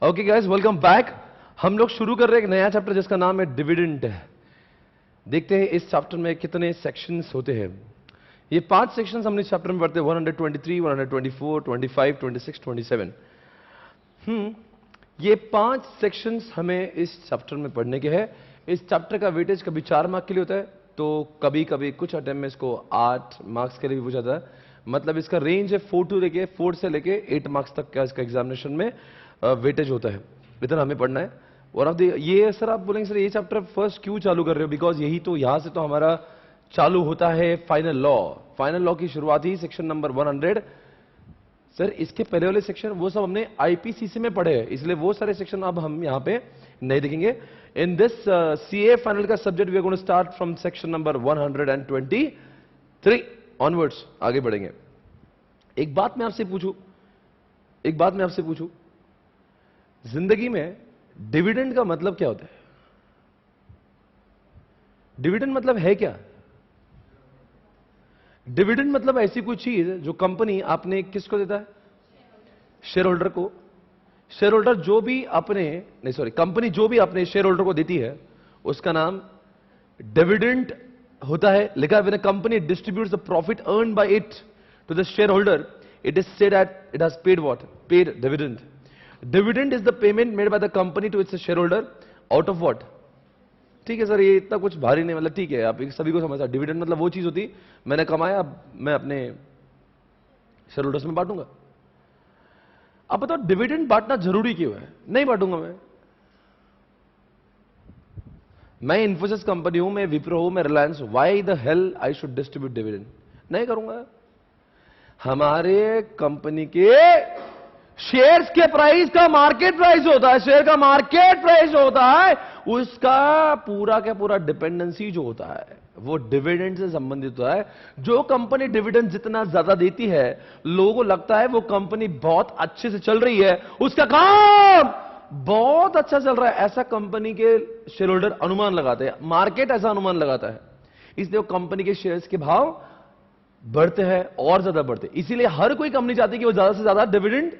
Okay guys, welcome back. हम लोग शुरू कर रहे हैं एक नया चैप्टर जिसका नाम है डिविडेंड। देखते हैं इस चैप्टर में कितने सेक्शंस होते हैं। ये 5 सेक्शंस हमने इस चैप्टर में पढ़ते हैं, 123, 124, 25, 26, 27। ये 5 सेक्शंस हमें इस चैप्टर में पढ़ने के हैं। इस चैप्टर का वेटेज कभी 4 मार्क के लिए होता है, तो कभी कभी कुछ अटेम्प्ट में इसको 8 मार्क्स के लिए भी पूछा जाता है। मतलब इसका रेंज है 4 से लेके 8 मार्क्स तक का इसका एग्जामिनेशन में वेटेज होता है। इतना हमें पढ़ना है। और अब ये सर आप बोलेंगे सर ये चैप्टर फर्स्ट क्यों चालू कर रहे हो? बिकॉज यही तो यहां से तो हमारा चालू होता है फाइनल लॉ। फाइनल लॉ की शुरुआत ही सेक्शन नंबर 100। सर इसके पहले वाले सेक्शन वो सब हमने आईपीसीसी में पढ़े हैं, इसलिए वो सारे सेक्शन अब हम यहां पे नहीं देखेंगे। इन दिस सीए फाइनल का subject we are going to start from section number 123 onwards आगे बढ़ेंगे। एक बात मैं आपसे पूछूं, जिंदगी में डिविडेंड का मतलब क्या होता है? डिविडेंड मतलब है क्या? डिविडेंड मतलब ऐसी कोई चीज जो कंपनी आपने किसको देता है? शेयर होल्डर को। शेयर होल्डर जो भी कंपनी जो भी अपने शेयर होल्डर को देती है उसका नाम डिविडेंड होता है। लिखा है, company distributes the profit earn by it to the share holder, it is said that it has paid what? Paid dividend. Dividend is the payment made by the company to its share holder out of what? ठीक है sir, ये इतना कुछ भारी नहीं, मतलब ठीक है, आप सभी को समझा। डिविडेंड मतलब वो चीज होती मैंने कमाया, अब मैं अपने शेयर होल्डर्स में बांटूंगा। अब बताओ डिविडेंड बांटना जरूरी क्यों है? नहीं बांटूंगा मैं इन्फोसिस कंपनी हूं, मैं विप्रो हूं, मैं रिलायंस हूं, why the hell I should distribute dividend? नहीं करूंगा। हमारे कंपनी के शेयर्स के प्राइस का मार्केट प्राइस होता है, शेयर का मार्केट प्राइस होता है, उसका पूरा का पूरा डिपेंडेंसी जो होता है वो डिविडेंड से संबंधित होता है। जो कंपनी डिविडेंड जितना ज्यादा देती है, लोगों को लगता है वो कंपनी बहुत अच्छे से चल रही है, उसका काम बहुत अच्छा चल रहा है, ऐसा कंपनी के शेयर होल्डर अनुमान लगाते हैं, मार्केट ऐसा अनुमान लगाता है। इसलिए वो कंपनी के शेयर्स के भाव बढ़ते हैं और ज्यादा बढ़ते हैं। इसीलिए हर कोई कंपनी चाहती है कि वो ज्यादा से ज्यादा डिविडेंड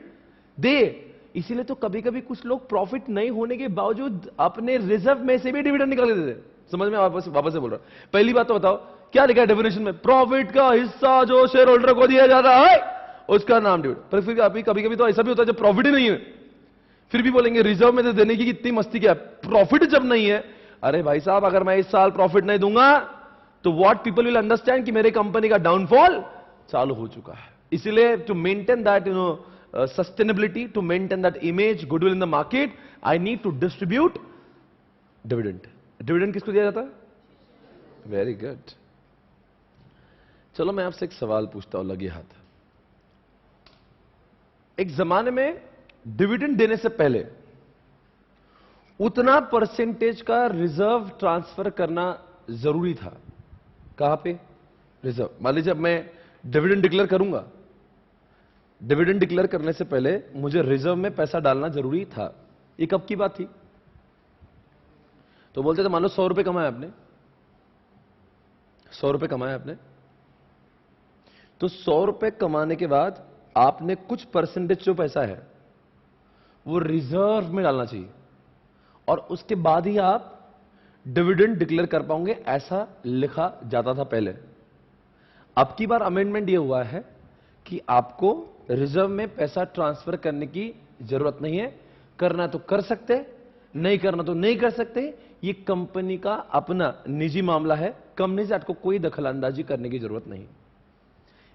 दे। इसीलिए तो कभी कभी कुछ लोग प्रॉफिट नहीं होने के बावजूद अपने रिजर्व में से भी डिविडेंड निकाल देते हैं। समझ में? वापस से बोल रहा हूं। पहली बात तो बताओ क्या लिखा है डेफिनेशन में? प्रॉफिट का हिस्सा जो शेयर होल्डर को दिया जाता है उसका नाम डिविडेंड। पर फिर कभी कभी तो ऐसा भी होता है जब प्रॉफिट ही नहीं है, फिर भी बोलेंगे रिजर्व में से देने की कितनी मस्ती क्या है, प्रॉफिट जब नहीं है। अरे भाई साहब, अगर मैं इस साल प्रॉफिट नहीं दूंगा तो व्हाट पीपल विल अंडरस्टैंड कि मेरे कंपनी का डाउनफॉल चालू हो चुका है। इसीलिए to maintain that sustainability, to maintain that image, goodwill in the market, I need to distribute dividend. Dividend किसको दिया जाता है? Very good. चलो मैं आपसे एक सवाल पूछता हूं, लगे हाथ। एक जमाने में डिविडेंड देने से पहले उतना परसेंटेज का रिजर्व ट्रांसफर करना जरूरी था। कहां पे? रिजर्व। मान लीजिए जब मैं डिविडेंड डिक्लेयर करूंगा, डिविडेंड डिक्लेयर करने से पहले मुझे रिजर्व में पैसा डालना जरूरी था। ये कब की बात थी? तो बोलते थे मान लो 100 रुपए कमाए आपने, 100 रुपए कमाए आपने, तो 100 रुपए कमाने के बाद आपने कुछ परसेंटेज जो पैसा है वो रिजर्व में डालना चाहिए, और उसके बाद ही आप डिविडेंड डिक्लेयर कर पाओगे, ऐसा लिखा जाता था पहले। अब की बार अमेंडमेंट यह हुआ है कि आपको रिजर्व में पैसा ट्रांसफर करने की जरूरत नहीं है। करना तो कर सकते, नहीं करना तो नहीं कर सकते। ये कंपनी का अपना निजी मामला है, कंपनी से आपको कोई दखलंदाजी करने की जरूरत नहीं।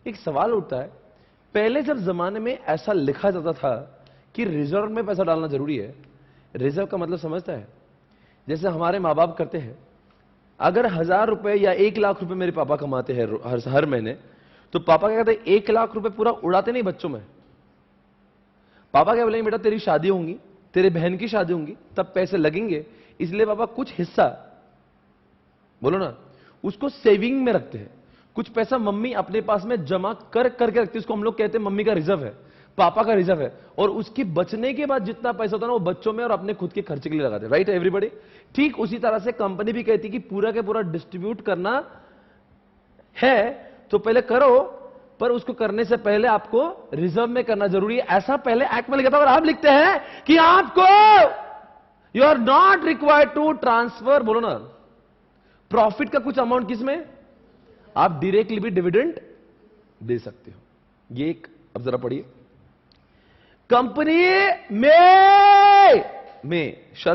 एक सवाल उठता है, पहले जब जमाने में ऐसा लिखा जाता था कि रिजर्व में पैसा डालना जरूरी है, रिजर्व का मतलब समझता है? जैसे हमारे मां बाप करते हैं, अगर 1000 रुपए या 1 लाख रुपए मेरे पापा कमाते हैं हर महीने, तो पापा क्या कहते हैं? 1 लाख रुपए पूरा उड़ाते नहीं बच्चों में। पापा क्या बोलेंगे? बेटा तेरी शादी होंगी, तेरे बहन की शादी होंगी, तब पैसे लगेंगे, इसलिए पापा कुछ हिस्सा, बोलो ना, उसको सेविंग में रखते हैं। कुछ पैसा मम्मी अपने पास में जमा करके रखती है, उसको हम लोग कहते हैं मम्मी का रिजर्व है, पापा का रिजर्व है। और उसकी बचने के बाद जितना पैसा होता है ना, वो बच्चों में और अपने खुद के खर्चे के लिए लगाते हैं। Right everybody? ठीक उसी तरह से कंपनी भी कहती है कि पूरा के पूरा डिस्ट्रीब्यूट करना है तो पहले करो, पर उसको करने से पहले आपको रिजर्व में करना जरूरी है, ऐसा पहले एक्ट में लिखा था। और आप लिखते हैं कि आपको you are not required to transfer, बोलो ना, प्रॉफिट का कुछ अमाउंट किसमें, आप डायरेक्टली भी डिविडेंड दे सकते हो। ये एक, अब जरा पढ़िए, कंपनी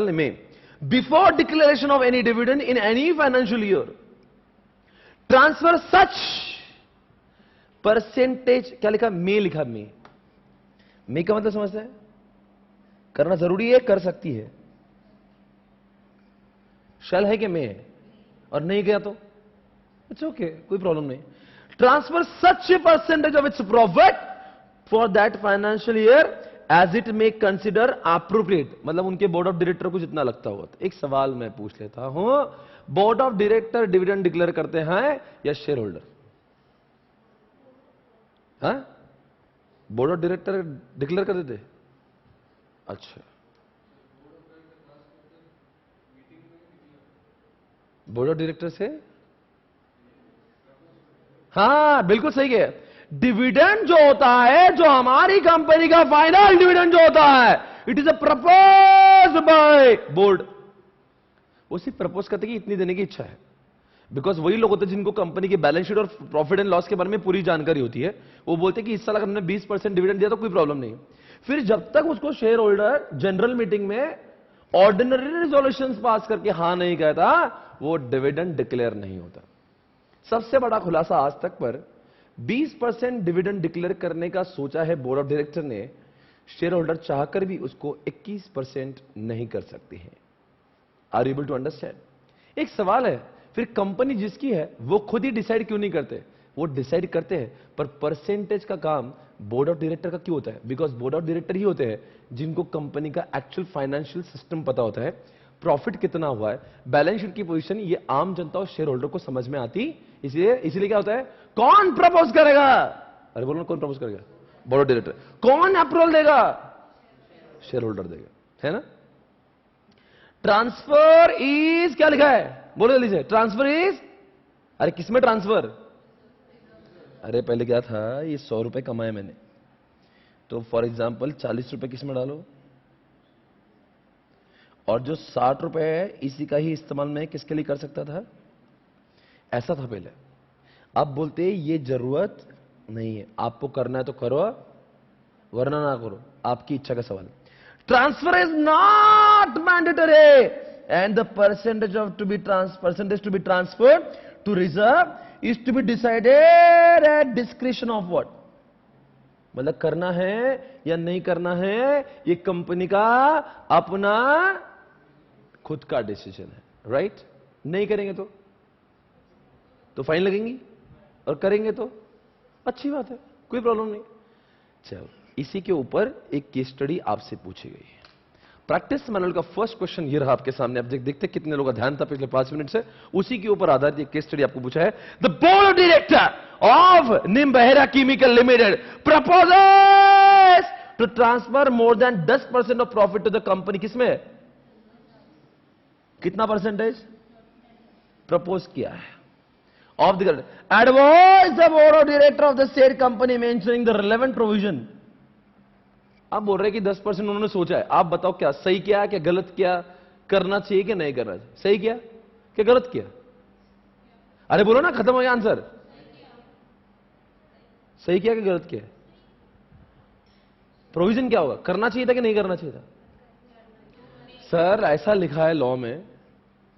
में before declaration of any dividend in any financial year transfer such percentage, क्या लिखा, मे लिखा, मे का मतलब समझते हैं, करना जरूरी है, कर सकती है, शल है कि मे है, और नहीं गया तो इट्स ओके, कोई प्रॉब्लम नहीं। Transfer such percentage of its profit for that financial year as it may consider appropriate, मतलब उनके बोर्ड ऑफ डायरेक्टर को जितना लगता हुआ। एक सवाल मैं पूछ लेता हूं, board of director dividend declare करते हैं या शेयर होल्डर? हाँ, बोर्ड ऑफ डायरेक्टर डिक्लेयर कर देते। अच्छा, बोर्ड ऑफ डायरेक्टर से, हाँ बिल्कुल सही है। डिविडेंड जो होता है, जो हमारी कंपनी का फाइनल डिविडेंड जो होता है, it is a propose by board. वो सिर्फ प्रपोज करते कि इतनी देने की इच्छा है, बिकॉज वही लोग होते हैं जिनको कंपनी की बैलेंस शीट और प्रॉफिट एंड लॉस के बारे में पूरी जानकारी होती है। वो बोलते हैं कि इस साल अगर हमने 20% डिविडेंड दिया तो कोई प्रॉब्लम नहीं। फिर जब तक उसको शेयर होल्डर जनरल मीटिंग में ऑर्डिनरी रिजोल्यूशन पास करके हां नहीं कहता, वो डिविडेंड डिक्लेयर नहीं होता। सबसे बड़ा खुलासा आज तक पर 20% डिविडेंड डिक्लेयर करने का सोचा है बोर्ड ऑफ डायरेक्टर ने, शेयर होल्डर चाहकर भी उसको 21% नहीं कर सकती है। Are able to understand? एक सवाल है, फिर कंपनी जिसकी है वो खुद ही डिसाइड क्यों नहीं करते? वो डिसाइड करते हैं, पर परसेंटेज का काम बोर्ड ऑफ डायरेक्टर का क्यों होता है? बिकॉज बोर्ड ऑफ डायरेक्टर ही होते हैं जिनको कंपनी का एक्चुअल फाइनेंशियल सिस्टम पता होता है, प्रॉफिट कितना हुआ है, बैलेंस शीट की पोजीशन, ये आम जनता और शेयर होल्डर को समझ में आती। इसलिए क्या होता है, कौन प्रपोज करेगा? अरे बोलो ना, कौन प्रपोज करेगा? Board of director. कौन अप्रूवल देगा? शेयर होल्डर देगा, है ना। ट्रांसफर इज, क्या लिखा है, बोलो जल्दी से, ट्रांसफर इज, अरे किसमें ट्रांसफर? अरे पहले क्या था, ये 100 रुपए कमाए मैंने, तो फॉर एग्जाम्पल 40 रुपए किसमें डालो, और जो 60 रुपए है इसी का ही इस्तेमाल मैं किसके लिए कर सकता था? ऐसा था पहले। अब बोलते ये जरूरत नहीं है, आपको करना है तो करो, वरना ना करो, आपकी इच्छा का सवाल। Transfer is not mandatory and the percentage to be transferred to reserve is to be decided at discretion of what, मतलब करना है या नहीं करना है, ये कंपनी का अपना खुद का डिसीजन है, राइट? नहीं करेंगे तो फाइन लगेंगी, और करेंगे तो अच्छी बात है, कोई प्रॉब्लम नहीं। चलो, इसी के ऊपर एक केस स्टडी आपसे पूछी गई है। प्रैक्टिस मैनुअल का फर्स्ट क्वेश्चन ये रहा आपके सामने। आप देखते कितने लोगों का ध्यान था पिछले 5 मिनट से। उसी के ऊपर आधारित एक केस स्टडी आपको पूछा है। The board of director of Nim Behera chemical limited proposes to transfer more than 10% of profit to the company. किसमें कितना परसेंटेज प्रपोज किया है? Of the advise the board of director of the said company mentioning the relevant provision. आप बोल रहे कि 10% उन्होंने सोचा है, आप बताओ क्या सही किया क्या गलत किया, करना चाहिए कि नहीं करना चाहिए, सही किया क्या गलत किया? अरे बोलो ना, खत्म हो गया आंसर। सही किया कि गलत किया? प्रोविजन क्या होगा, करना चाहिए था कि नहीं करना चाहिए था? सर ऐसा लिखा है लॉ में,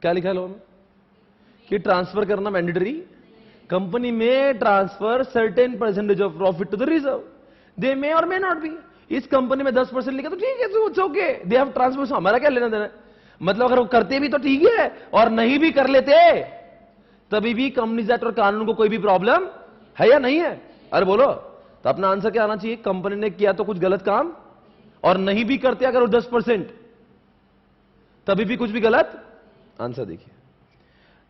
क्या लिखा है लॉ में, कि ट्रांसफर करना मैंडेटरी, कंपनी में transfer certain percentage of profit to the reserve, they may और मे नॉट बी। इस कंपनी में 10% लिखा तो ठीक है, it's okay, they have transfer, हमारा क्या लेना देना? मतलब अगर वो करते भी तो ठीक है, और नहीं भी कर लेते तभी भी कंपनीज एक्ट और कानून को कोई भी प्रॉब्लम है या नहीं है? अरे बोलो, तो अपना आंसर क्या आना चाहिए? कंपनी ने किया तो कुछ गलत काम, और नहीं भी करते अगर वो 10% तभी भी कुछ भी गलत। आंसर देखिए,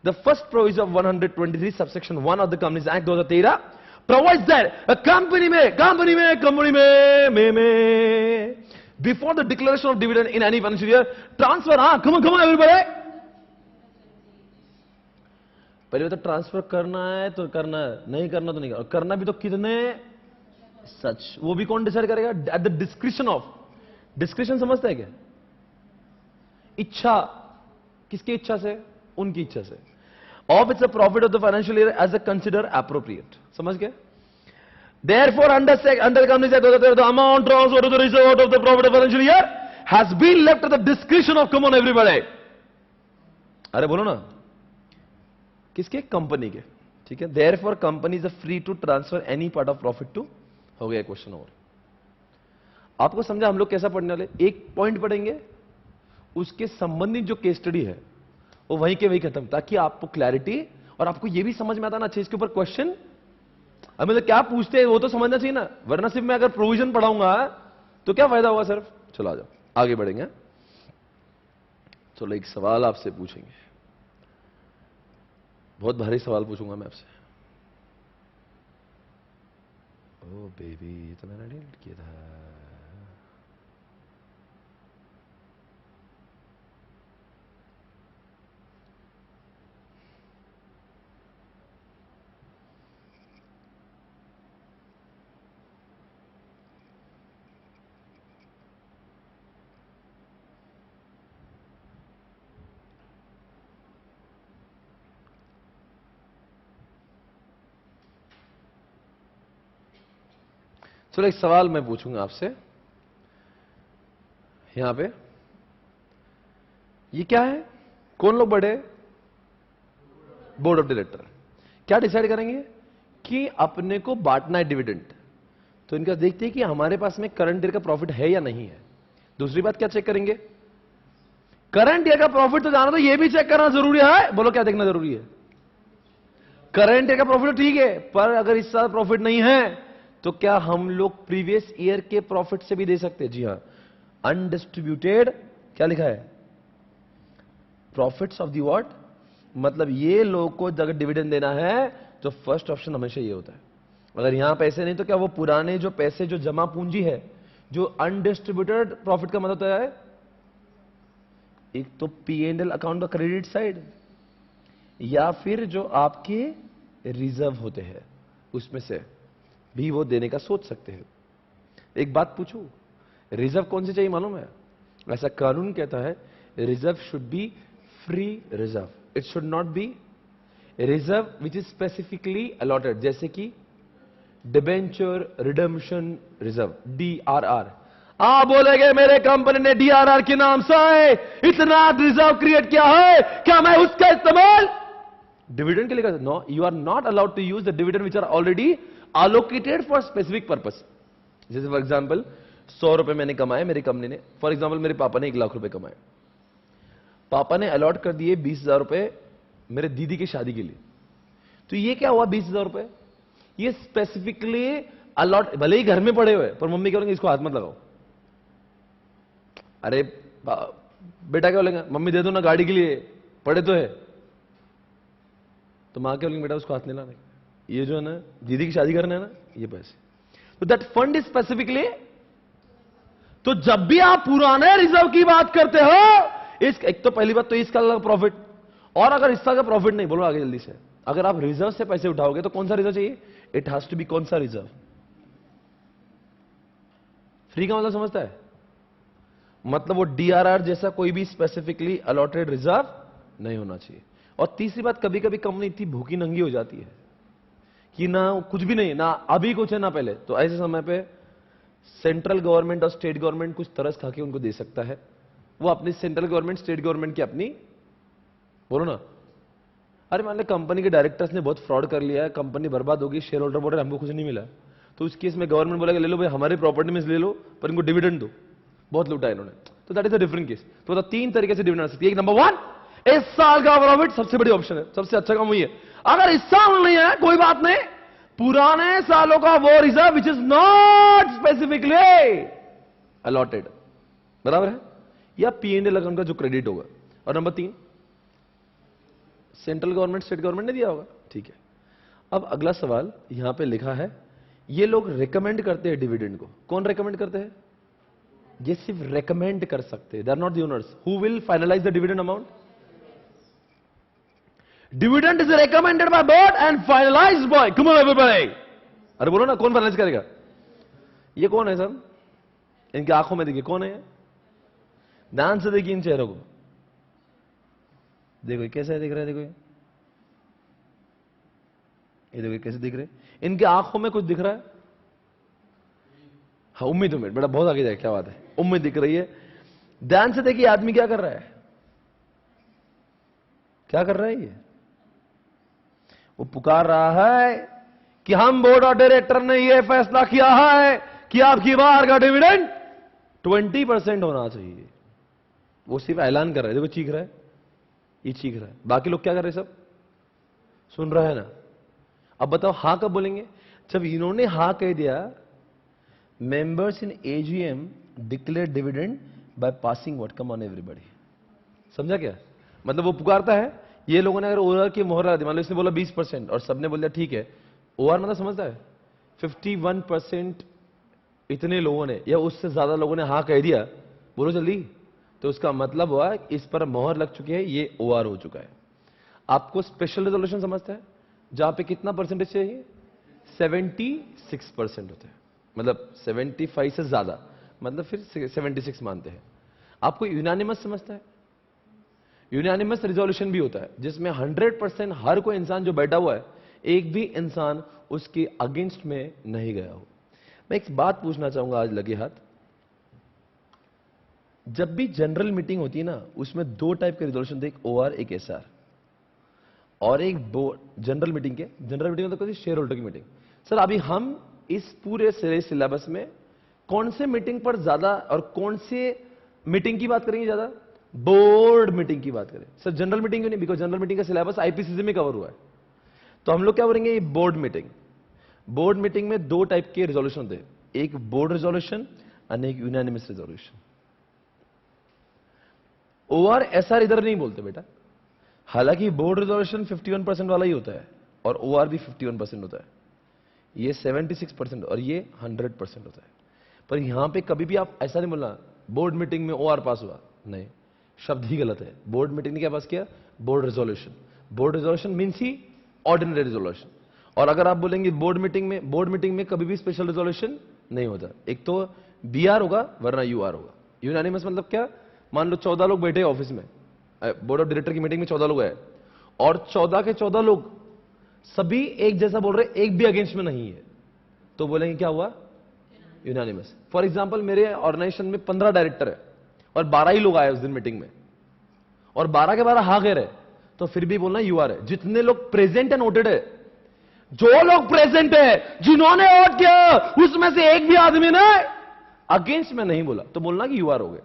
the first provision of 123 subsection 1 of the companies act 2013 provides that a company may before the declaration of dividend in any financial year transfer, come on everybody, पहले तो ट्रांसफर करना है तो करना है, नहीं करना तो नहीं करना, करना भी तो कितने सच, वो भी कौन डिसाइड करेगा? At the description of, description समझते हैं क्या? इच्छा, किसकी इच्छा से? उनकी इच्छा से। Of its a profit of the financial year as a consider appropriate, समझ गए? Therefore, under Companies Act, the amount transferred to the reserve out of the profit of financial year has been left at the discretion of common everybody. अरे बोलो ना, किसके? Company के, ठीक है? Therefore, companies are free to transfer any part of profit to, हो गया question. और आपको समझा हम लोग कैसा पढ़ने वाले? एक पॉइंट पढ़ेंगे, उसके संबंधित जो केस स्टडी है वो वहीं के वहीं खत्म, ताकि आपको क्लैरिटी और आपको यह भी समझ में आता ना अच्छे इसके ऊपर क्वेश्चन। अब मतलब क्या पूछते हैं वो तो समझना चाहिए ना, वरना सिर्फ मैं अगर प्रोविजन पढ़ाऊंगा तो क्या फायदा होगा सिर्फ। चलो आ जाओ आगे बढ़ेंगे। चलो एक सवाल आपसे पूछेंगे, बहुत भारी सवाल पूछूंगा मैं आपसे। ओ बेबी, तो मैंने डिलीट किया था। चलो एक सवाल मैं पूछूंगा आपसे, यहां पे ये क्या है? कौन लोग बड़े? Board of director. क्या डिसाइड करेंगे? कि अपने को बांटना है डिविडेंड। तो इनका देखते हैं कि हमारे पास में करंट ईयर का प्रॉफिट है या नहीं है। दूसरी बात क्या चेक करेंगे? करंट ईयर का प्रॉफिट तो जाना, तो ये भी चेक करना जरूरी है। बोलो क्या देखना जरूरी है? करंट ईयर का प्रॉफिट ठीक है, पर अगर इस साल प्रॉफिट नहीं है तो क्या हम लोग प्रीवियस ईयर के प्रॉफिट से भी दे सकते हैं? जी हां, अनडिस्ट्रीब्यूटेड, क्या लिखा है? प्रॉफिट्स ऑफ द व्हाट, मतलब ये लोगों को अगर डिविडेंड देना है तो फर्स्ट ऑप्शन हमेशा ये होता है। अगर यहां पैसे नहीं तो क्या वो पुराने जो पैसे, जो जमा पूंजी है, जो अनडिस्ट्रीब्यूटेड प्रॉफिट का मतलब है, एक तो P&L अकाउंट का क्रेडिट साइड, या फिर जो आपके रिजर्व होते हैं उसमें से भी वो देने का सोच सकते हैं। एक बात पूछूं, रिजर्व कौन सी चाहिए मालूम है? ऐसा कानून कहता है reserve should be free reserve, it should not be reserve which is specifically allotted, जैसे कि डिबेंचर रिडेम्पशन रिजर्व, DRR। बोलेगे मेरे कंपनी ने DRR के नाम से इतना रिजर्व क्रिएट किया है, क्या मैं उसका इस्तेमाल डिविडेंड के लिए कर? No, you are not allowed to use the dividend which are already allocated for specific purpose। जैसे फॉर एग्जांपल 100 रुपए मैंने कमाए, मेरी कंपनी ने, फॉर एग्जांपल मेरे पापा ने 1 लाख रुपए कमाए, पापा ने अलॉट कर दिए 20,000 रुपए मेरे दीदी की शादी के लिए। तो ये क्या हुआ? 20,000 रुपए ये स्पेसिफिकली अलॉट, भले ही घर में पड़े हुए, पर मम्मी कहेंगे इसको हाथ मत लगाओ। अरे बेटा क्या बोलेंगे? मम्मी दे दो ना गाड़ी के लिए, पड़े तो है। तो मां क्या बोलेंगे? बेटा उसको हाथ नहीं लाने, ये जो है ना दीदी की शादी करना है ना, ये पैसे। तो दैट फंड इज स्पेसिफिकली, तो जब भी आप पुराने रिजर्व की बात करते हो, एक तो पहली बात तो इस साल का प्रॉफिट, और अगर इस साल का प्रॉफिट नहीं, बोलो आगे जल्दी से, अगर आप रिजर्व से पैसे उठाओगे तो कौन सा रिजर्व चाहिए? इट हैज टू बी कौन सा रिजर्व? फ्री का मतलब समझता है? मतलब वो DRR जैसा कोई भी स्पेसिफिकली अलॉटेड रिजर्व नहीं होना चाहिए। और तीसरी बात, कभी कभी कंपनी इतनी भूखी नंगी हो जाती है कि ना कुछ भी नहीं, ना अभी कुछ है ना पहले, तो ऐसे समय पे सेंट्रल गवर्नमेंट और स्टेट गवर्नमेंट कुछ तरस खा के उनको दे सकता है। वो अपनी सेंट्रल गवर्नमेंट, स्टेट गवर्नमेंट की अपनी, बोलो ना, अरे मान लो कंपनी के डायरेक्टर्स ने बहुत फ्रॉड कर लिया है, कंपनी बर्बाद होगी, शेयर होल्डर बोल रहे हमको कुछ नहीं मिला, तो उस केस में गवर्नमेंट बोलेगा ले लो भाई हमारी प्रॉपर्टी में ले लो, पर इनको डिविडेंड दो, बहुत लूटा इन्होंने, तो that is a different case. तो 3 तरीके से डिविडेंड आ सकती है। एक नंबर 1, इस साल का प्रॉफिट सबसे बड़ी ऑप्शन है, सबसे अच्छा काम वही है। अगर इस साल नहीं है कोई बात नहीं, पुराने सालों का वो reserve which is not specifically allotted, बराबर है, या P&L अकाउंट का जो क्रेडिट होगा। और number 3, central government, state government ने दिया होगा, ठीक है। अब अगला सवाल यहां पे लिखा है, ये लोग रिकमेंड करते हैं डिविडेंड को। कौन रिकमेंड करते हैं? ये सिर्फ रिकमेंड कर सकते हैं, they are not the owners who will finalize the dividend amount. Dividend is recommended by board and finalized by, come on everybody. अरे बोलो ना, कौन फाइनलाइज करेगा? ये कौन है सब? इनकी आंखों में देखिए कौन है, ध्यान से देखिए इन चेहरों को, देखो ये कैसे दिख रहा है, देखो ये देखो कैसे दिख रहे हैं, इनकी आंखों में कुछ दिख रहा है? हाँ उम्मीद, बेटा बहुत आगे जाए, क्या बात है, उम्मीद दिख रही है। ध्यान से देखिए आदमी क्या कर रहा है, क्या कर रहा है ये? वो पुकार रहा है कि हम बोर्ड ऑफ डायरेक्टर ने ये फैसला किया है कि आपकी बार का डिविडेंड 20% होना चाहिए। वो सिर्फ ऐलान कर रहा है, देखो चीख रहा है, ये चीख रहा है, बाकी लोग क्या कर रहे हैं? सब सुन रहा है ना। अब बताओ हां कब बोलेंगे? जब इन्होंने हां कह दिया, members in AGM declare dividend by passing what, come on everybody. समझा क्या मतलब? वो पुकारता है, ये लोगों ने अगर ओआर की मोहर लगा दी, मान लो इसने बोला 20% और सबने बोल दिया ठीक है, ओआर मतलब समझता है 51% इतने लोगों ने या उससे ज्यादा लोगों ने हां कह दिया, बोलो जल्दी, तो उसका मतलब हुआ इस पर मोहर लग चुकी है, ये ओआर हो चुका है। आपको स्पेशल रेजोल्यूशन समझता है, जहां पे कितना परसेंटेज चाहिए? 76% होते हैं, मतलब 75 से ज्यादा, मतलब फिर 76 मानते हैं। आपको यूनानिमस समझता है? यूनानिमस रिजोल्यूशन भी होता है जिसमें 100% हर कोई इंसान जो बैठा हुआ है, एक भी इंसान उसके अगेंस्ट में नहीं गया हो। मैं एक बात पूछना चाहूंगा आज लगे हाथ, जब भी जनरल मीटिंग होती है ना, उसमें दो टाइप के रिजोल्यूशन थे, एक ओआर एक एसआर, और एक जनरल मीटिंग के, जनरल मीटिंग मतलब शेयर होल्डर की मीटिंग। सर अभी हम इस पूरे सिलेबस में कौन से मीटिंग पर ज्यादा और कौन से मीटिंग की बात करेंगे ज्यादा? बोर्ड मीटिंग की बात करें। सर जनरल मीटिंग क्यों नहीं? बिकॉज जनरल मीटिंग का सिलेबस आईपीसीसी में कवर हुआ है, तो हम लोग क्या करेंगे? ये बोर्ड मीटिंग। बोर्ड मीटिंग में दो टाइप के रिजोल्यूशन थे, एक बोर्ड रिजोल्यूशन और एक यूनानिमस रिजोल्यूशन। ओआर एसआर इधर नहीं बोलते बेटा, हालांकि बोर्ड रिजोल्यूशन 51% वाला ही होता है और ओआर भी 51% होता है, ये 76% और ये 100% होता है। पर यहां पे कभी भी आप ऐसा नहीं बोलना बोर्ड मीटिंग में ओआर पास हुआ, नहीं, शब्द ही गलत है। बोर्ड मीटिंग ने क्या पास किया? Board resolution. Board resolution means he ordinary resolution. और अगर आप बोलेंगे बोर्ड मीटिंग में कभी भी स्पेशल रिजोल्यूशन नहीं होता, एक तो बीआर होगा वरना यूआर होगा। यूनानिमस मतलब क्या? मान लो 14 लोग बैठे ऑफिस में, बोर्ड ऑफ डायरेक्टर की मीटिंग में 14 लोग है और 14 के 14 लोग सभी एक जैसा बोल रहे, एक भी अगेंस्ट में नहीं है, तो बोलेंगे क्या हुआ? यूनानिमस। फॉर एग्जांपल मेरे ऑर्गेनाइजेशन में 15 डायरेक्टर है और 12 ही लोग आए उस दिन मीटिंग में और 12 के 12 हाँ कह रहे, तो फिर भी बोलना यूआर है। जितने लोग प्रेजेंट है नोटेड है, जो लोग प्रेजेंट है जिन्होंने वोट किया उसमें से एक भी आदमी ने अगेंस्ट में नहीं बोला, तो बोलना कि यूआर हो गए।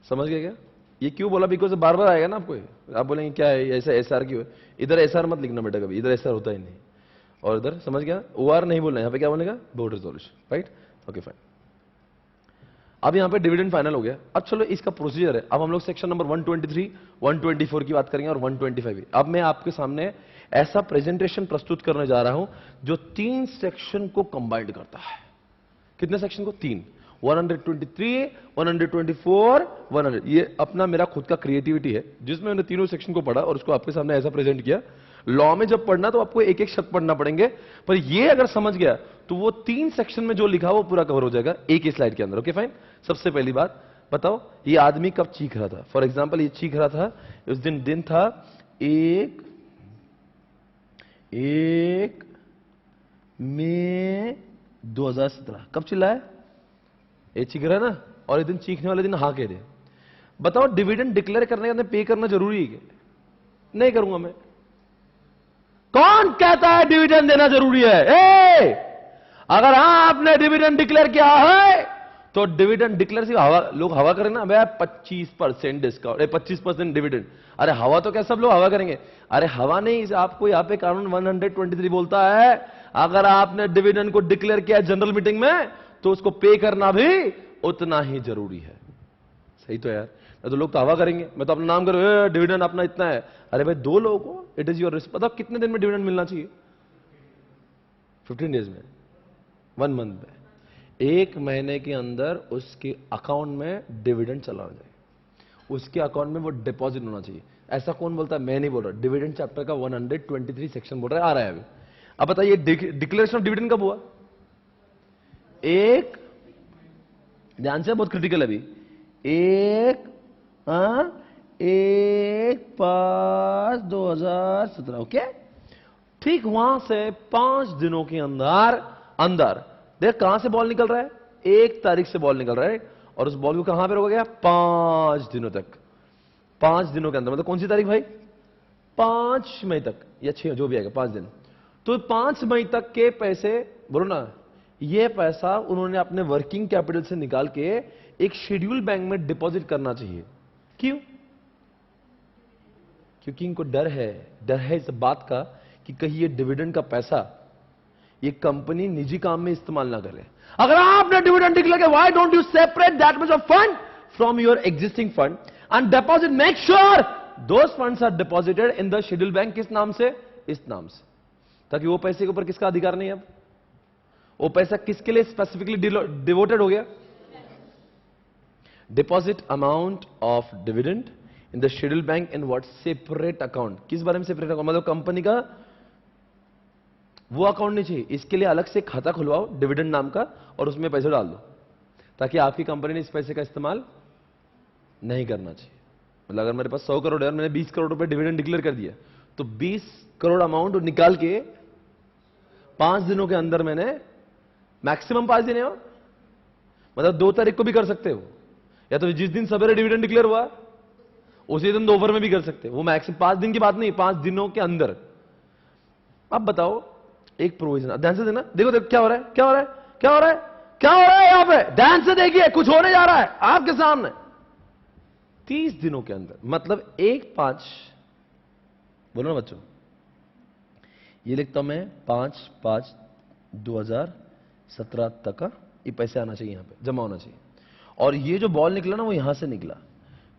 समझ गए क्या? ये क्यों बोला? बिकॉज बार बार आएगा ना आपको, आप बोलेंगे क्या है ऐसा एसआर क्यों है? इधर एसआर मत लिखना बेटा कभी, इधर एसआर होता ही नहीं, और इधर समझ गया ओआर नहीं बोलना, यहां पे क्या बोलेगा? Board resolution, right? Okay fine. अब यहां पे डिविडेंड फाइनल हो गया। अब चलो इसका प्रोसीजर है, अब हम लोग सेक्शन नंबर 123 124 की बात करेंगे और 125। अब मैं आपके सामने ऐसा प्रेजेंटेशन प्रस्तुत करने जा रहा हूं जो 3 सेक्शन को कंबाइंड करता है। कितने सेक्शन को? 3, 123, 124, 100। ये अपना मेरा खुद का क्रिएटिविटी है जिसमें मैंने तीनों सेक्शन को पढ़ा और उसको आपके सामने ऐसा प्रेजेंट किया। लॉ में जब पढ़ना तो आपको एक एक शब्द पढ़ना पड़ेंगे, पर ये अगर समझ गया तो वो 3 सेक्शन में जो लिखा वो पूरा कवर हो जाएगा एक ही स्लाइड के अंदर। Okay fine. सबसे पहली बात बताओ, ये आदमी कब चीख रहा था? फॉर एग्जाम्पल ये चीख रहा था उस दिन था 1 मई 2017। कब चिल्लाया? ये चीख रहा है ना, और एक दिन चीखने वाले दिन हाँ कह दे। बताओ डिविडेंड डिक्लेयर करने का पे करना जरूरी है? नहीं करूंगा मैं। कौन कहता है डिविडेंड देना जरूरी है? अगर हाँ आपने डिविडेंड डिक्लेयर किया है तो डिविडेंड डिक्लेयर से लोग हवा करें ना, भाई 25% डिस्काउंट, 25% डिविडेंड। अरे हवा तो क्या सब लोग हवा करेंगे? अरे हवा नहीं, आपको यहां पे कानून 123 बोलता है अगर आपने डिविडेंड को डिक्लेयर किया जनरल मीटिंग में तो उसको पे करना भी उतना ही जरूरी है। सही तो यार, तो लोग तो हवा करेंगे, मैं तो अपना नाम करूं डिविडेंड अपना इतना है। अरे भाई 2 लोगों को इट इज योर रिस्क। बताओ कितने दिन में डिविडेंड मिलना चाहिए? 15 डेज में, 1 मंथ में, 1 महीने के अंदर उसके अकाउंट में डिविडेंड चला जाए, उसके अकाउंट में वो डिपॉजिट होना चाहिए। ऐसा कौन बोलता है? मैं नहीं बोल रहा, डिविडेंड चैप्टर का 123 सेक्शन बोल रहा है, आ रहा है अभी। अब बताइए डिक्लेरेशन ऑफ डिविडेंड कब हुआ? एक, ध्यान से, बहुत क्रिटिकल है अभी, 1/5/2017। ओके, ठीक वहां से 5 दिनों के अंदर देख कहां से बॉल निकल रहा है, 1 तारीख से बॉल निकल रहा है, और उस बॉल को कहां पे रोका गया? 5 दिनों तक, 5 दिनों के अंदर, मतलब कौन सी तारीख भाई? 5 मई तक या 6, जो भी आएगा, 5 दिन। तो 5 मई तक के पैसे, बोलो ना, ये पैसा उन्होंने अपने वर्किंग कैपिटल से निकाल के एक शेड्यूल बैंक में डिपॉजिट करना चाहिए। क्यों? क्योंकि इनको डर है इस बात का कि कहीं ये डिविडेंड का पैसा ये कंपनी निजी काम में इस्तेमाल ना करे। अगर आपने डिविडेंड डिक्लेयर किया, why don't you separate that much of fund from your existing fund and deposit, make sure those funds are deposited in the schedule bank. किस नाम से? इस नाम से, ताकि वो पैसे के ऊपर किसका अधिकार नहीं है। अब वो पैसा किसके लिए स्पेसिफिकली डिवोटेड हो गया? Deposit amount of dividend in the schedule bank in what? Separate account. किस बारे में सेपरेट अकाउंट? मतलब कंपनी का वो अकाउंट नहीं चाहिए, इसके लिए अलग से खाता खुलवाओ डिविडेंड नाम का, और उसमें पैसे डाल दो, ताकि आपकी कंपनी ने इस पैसे का इस्तेमाल नहीं करना चाहिए। मतलब अगर मेरे पास 100 करोड़ है और मैंने 20 करोड़ रुपए डिविडेंड डिक्लेयर कर दिया, तो 20 करोड़ अमाउंट निकाल के 5 दिनों के अंदर मैंने, मैक्सिमम 5 दिन है, मतलब 2 तारीख को भी कर सकते हो, या तो जिस दिन सवेरे डिविडेंड डिक्लेयर हुआ उसी दिन दोपहर में भी कर सकते हो। वो मैक्सिमम 5 दिन की बात नहीं, 5 दिनों के अंदर। अब बताओ, एक प्रोविजन ध्यान से देना, देखो देखो क्या हो रहा है, क्या हो रहा है, क्या हो रहा है, क्या हो रहा है यहां पे, ध्यान से देखिए, कुछ होने जा रहा है आपके सामने। 30 दिनों के अंदर, मतलब 1/5, बोलो ना बच्चों, ये लिखता हूं मैं 5/5/2017 तक का ये पैसे आना चाहिए, यहां पे जमा होना चाहिए। और ये जो बॉल निकला ना, वो यहां से निकला,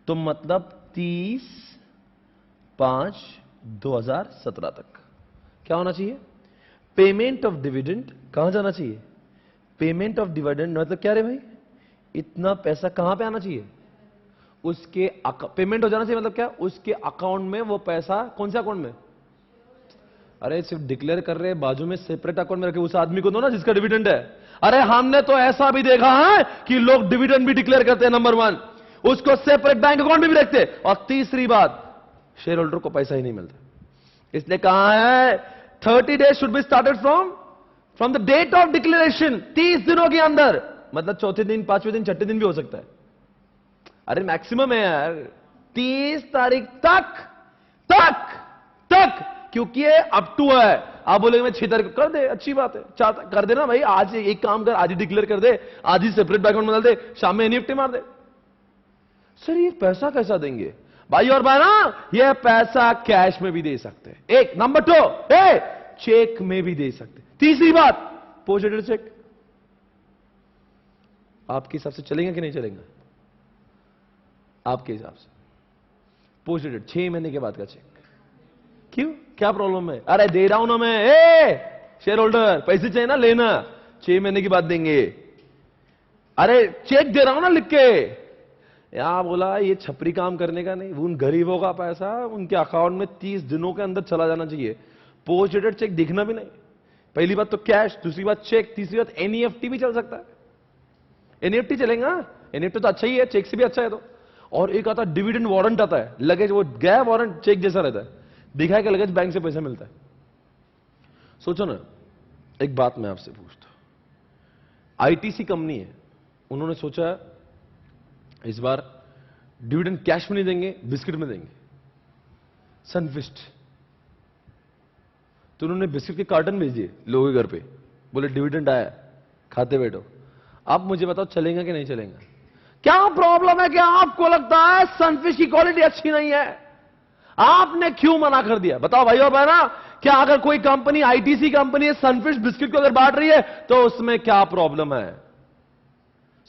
तो मतलब 30/5/2017 तक क्या होना चाहिए? पेमेंट ऑफ डिविडेंड कहां जाना चाहिए? पेमेंट ऑफ डिविडेंड मतलब क्या रे भाई, इतना पैसा कहां पे आना चाहिए? उसके पेमेंट हो जाना चाहिए, मतलब क्या? उसके अकाउंट में वो पैसा, कौन से अकाउंट में? अरे सिर्फ डिक्लेयर कर रहे, बाजू में सेपरेट अकाउंट में रखे, उस आदमी को दो ना जिसका डिविडेंड है। अरे हमने तो ऐसा भी देखा है कि लोग डिविडेंड भी डिक्लेयर करते हैं, नंबर 1 उसको सेपरेट बैंक अकाउंट में भी रखते, और तीसरी बात, शेयर होल्डर को पैसा ही नहीं मिलता। इसलिए कहा है 30 days should be started from the date of declaration, 30 दिनों के अंदर, मतलब चौथे दिन, 5वें दिन, 6ठे दिन भी हो सकता है। अरे मैक्सिमम है यार 30 तारीख तक, क्योंकि ये अप टू है। आप बोलेंगे मैं 6 तारीख कर दे, अच्छी बात है, 4 कर देना भाई, आज एक काम कर, आज ही डिक्लेयर कर दे, आज ही सेपरेट अकाउंट में डाल दे, शाम में एनईएफटी मार दे। सर ये पैसा कैसा देंगे? भाई और बहना, ये पैसा कैश में भी दे सकते हैं, एक। नंबर 2, चेक में भी दे सकते हैं। तीसरी बात, पोस्टेड चेक। आपके हिसाब से चलेगा कि नहीं चलेगा? आपके हिसाब से पोस्टेड 6 महीने के बाद का चेक, क्यों, क्या प्रॉब्लम है? अरे दे रहा हूं ना मैं, शेयर होल्डर पैसे चाहिए ना, लेना, 6 महीने की बात देंगे। अरे चेक दे रहा हूं ना लिख के। यहां बोला ये छपरी काम करने का नहीं, उन गरीबों का पैसा उनके अकाउंट में 30 दिनों के अंदर चला जाना चाहिए। पोस्ट डेटेड चेक दिखना भी नहीं। पहली बात तो कैश, दूसरी बात चेक, तीसरी बात एनईएफटी भी चल सकता है। एनईएफटी चलेगा, एनईएफटी तो अच्छा ही है, चेक से भी अच्छा है। तो और एक आता है डिविडेंड वारंट आता है, लगेज, वो गया वारंट चेक जैसा रहता है, दिखाया कि लगेज बैंक से पैसा मिलता है। सोचो ना, एक बात मैं आपसे पूछता हूं, आईटीसी कंपनी है, उन्होंने सोचा इस बार डिविडेंड कैश में नहीं देंगे, बिस्किट में देंगे, सनफिस्ट। तो उन्होंने बिस्किट के कार्टन भेज दिए लोगों के घर पे, बोले डिविडेंड आया, खाते बैठो। अब मुझे बताओ चलेगा कि नहीं चलेगा? क्या प्रॉब्लम है कि आपको लगता है सनफिश की क्वालिटी अच्छी नहीं है? आपने क्यों मना कर दिया? बताओ भाई और बहना, क्या अगर कोई company, ITC company sunfish biscuit को अगर बांट रही है तो उसमें क्या प्रॉब्लम है?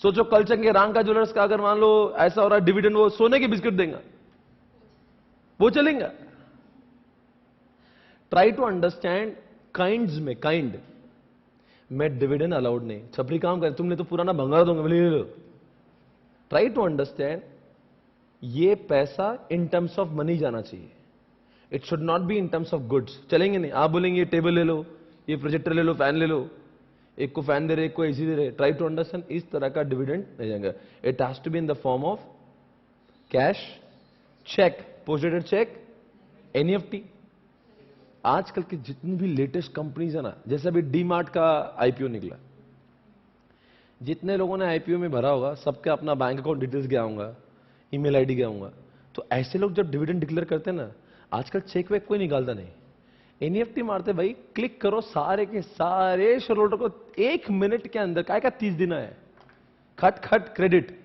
सोचो कल चंगे रांग का ज्वेलर्स का अगर मान लो ऐसा हो रहा है डिविडेंड, वो सोने के बिस्किट देगा, वो चलेगा? ट्राई टू अंडरस्टैंड काइंड्स में, काइंड में डिविडेंड अलाउड नहीं, छपरी काम कर, तुमने तो पुराना भंगार दूंगा, ले लो। ट्राई टू अंडरस्टैंड ये पैसा इन टर्म्स ऑफ मनी जाना चाहिए, it should not be in terms of goods. चलेंगे नहीं, आप बोलेंगे ये टेबल ले लो, ये प्रोजेक्टर ले लो, फैन ले लो, एक को फैन दे रहे, एक को एसी दे रहे, ट्राई टू अंडरस्टैंड, इस तरह का डिविडेंड नहीं जाएगा। It has to be in the form of cash, cheque, posted cheque, NEFT. आजकल की जितनी भी लेटेस्ट कंपनीज है ना, जैसे अभी डी मार्ट का आईपीओ निकला, जितने लोगों ने आईपीओ में भरा होगा सबके अपना बैंक अकाउंट डिटेल्स गया होगा, ईमेल आईडी गया होगा। तो ऐसे लोग जब डिविडेंड डिक्लेयर करते हैं ना, आजकल चेक वेक कोई निकालता नहीं, एनईएफटी मारते भाई, क्लिक करो, सारे के सारे शेयर होल्डर को 1 मिनट के अंदर, काय का 30 दिन है, खट खट क्रेडिट।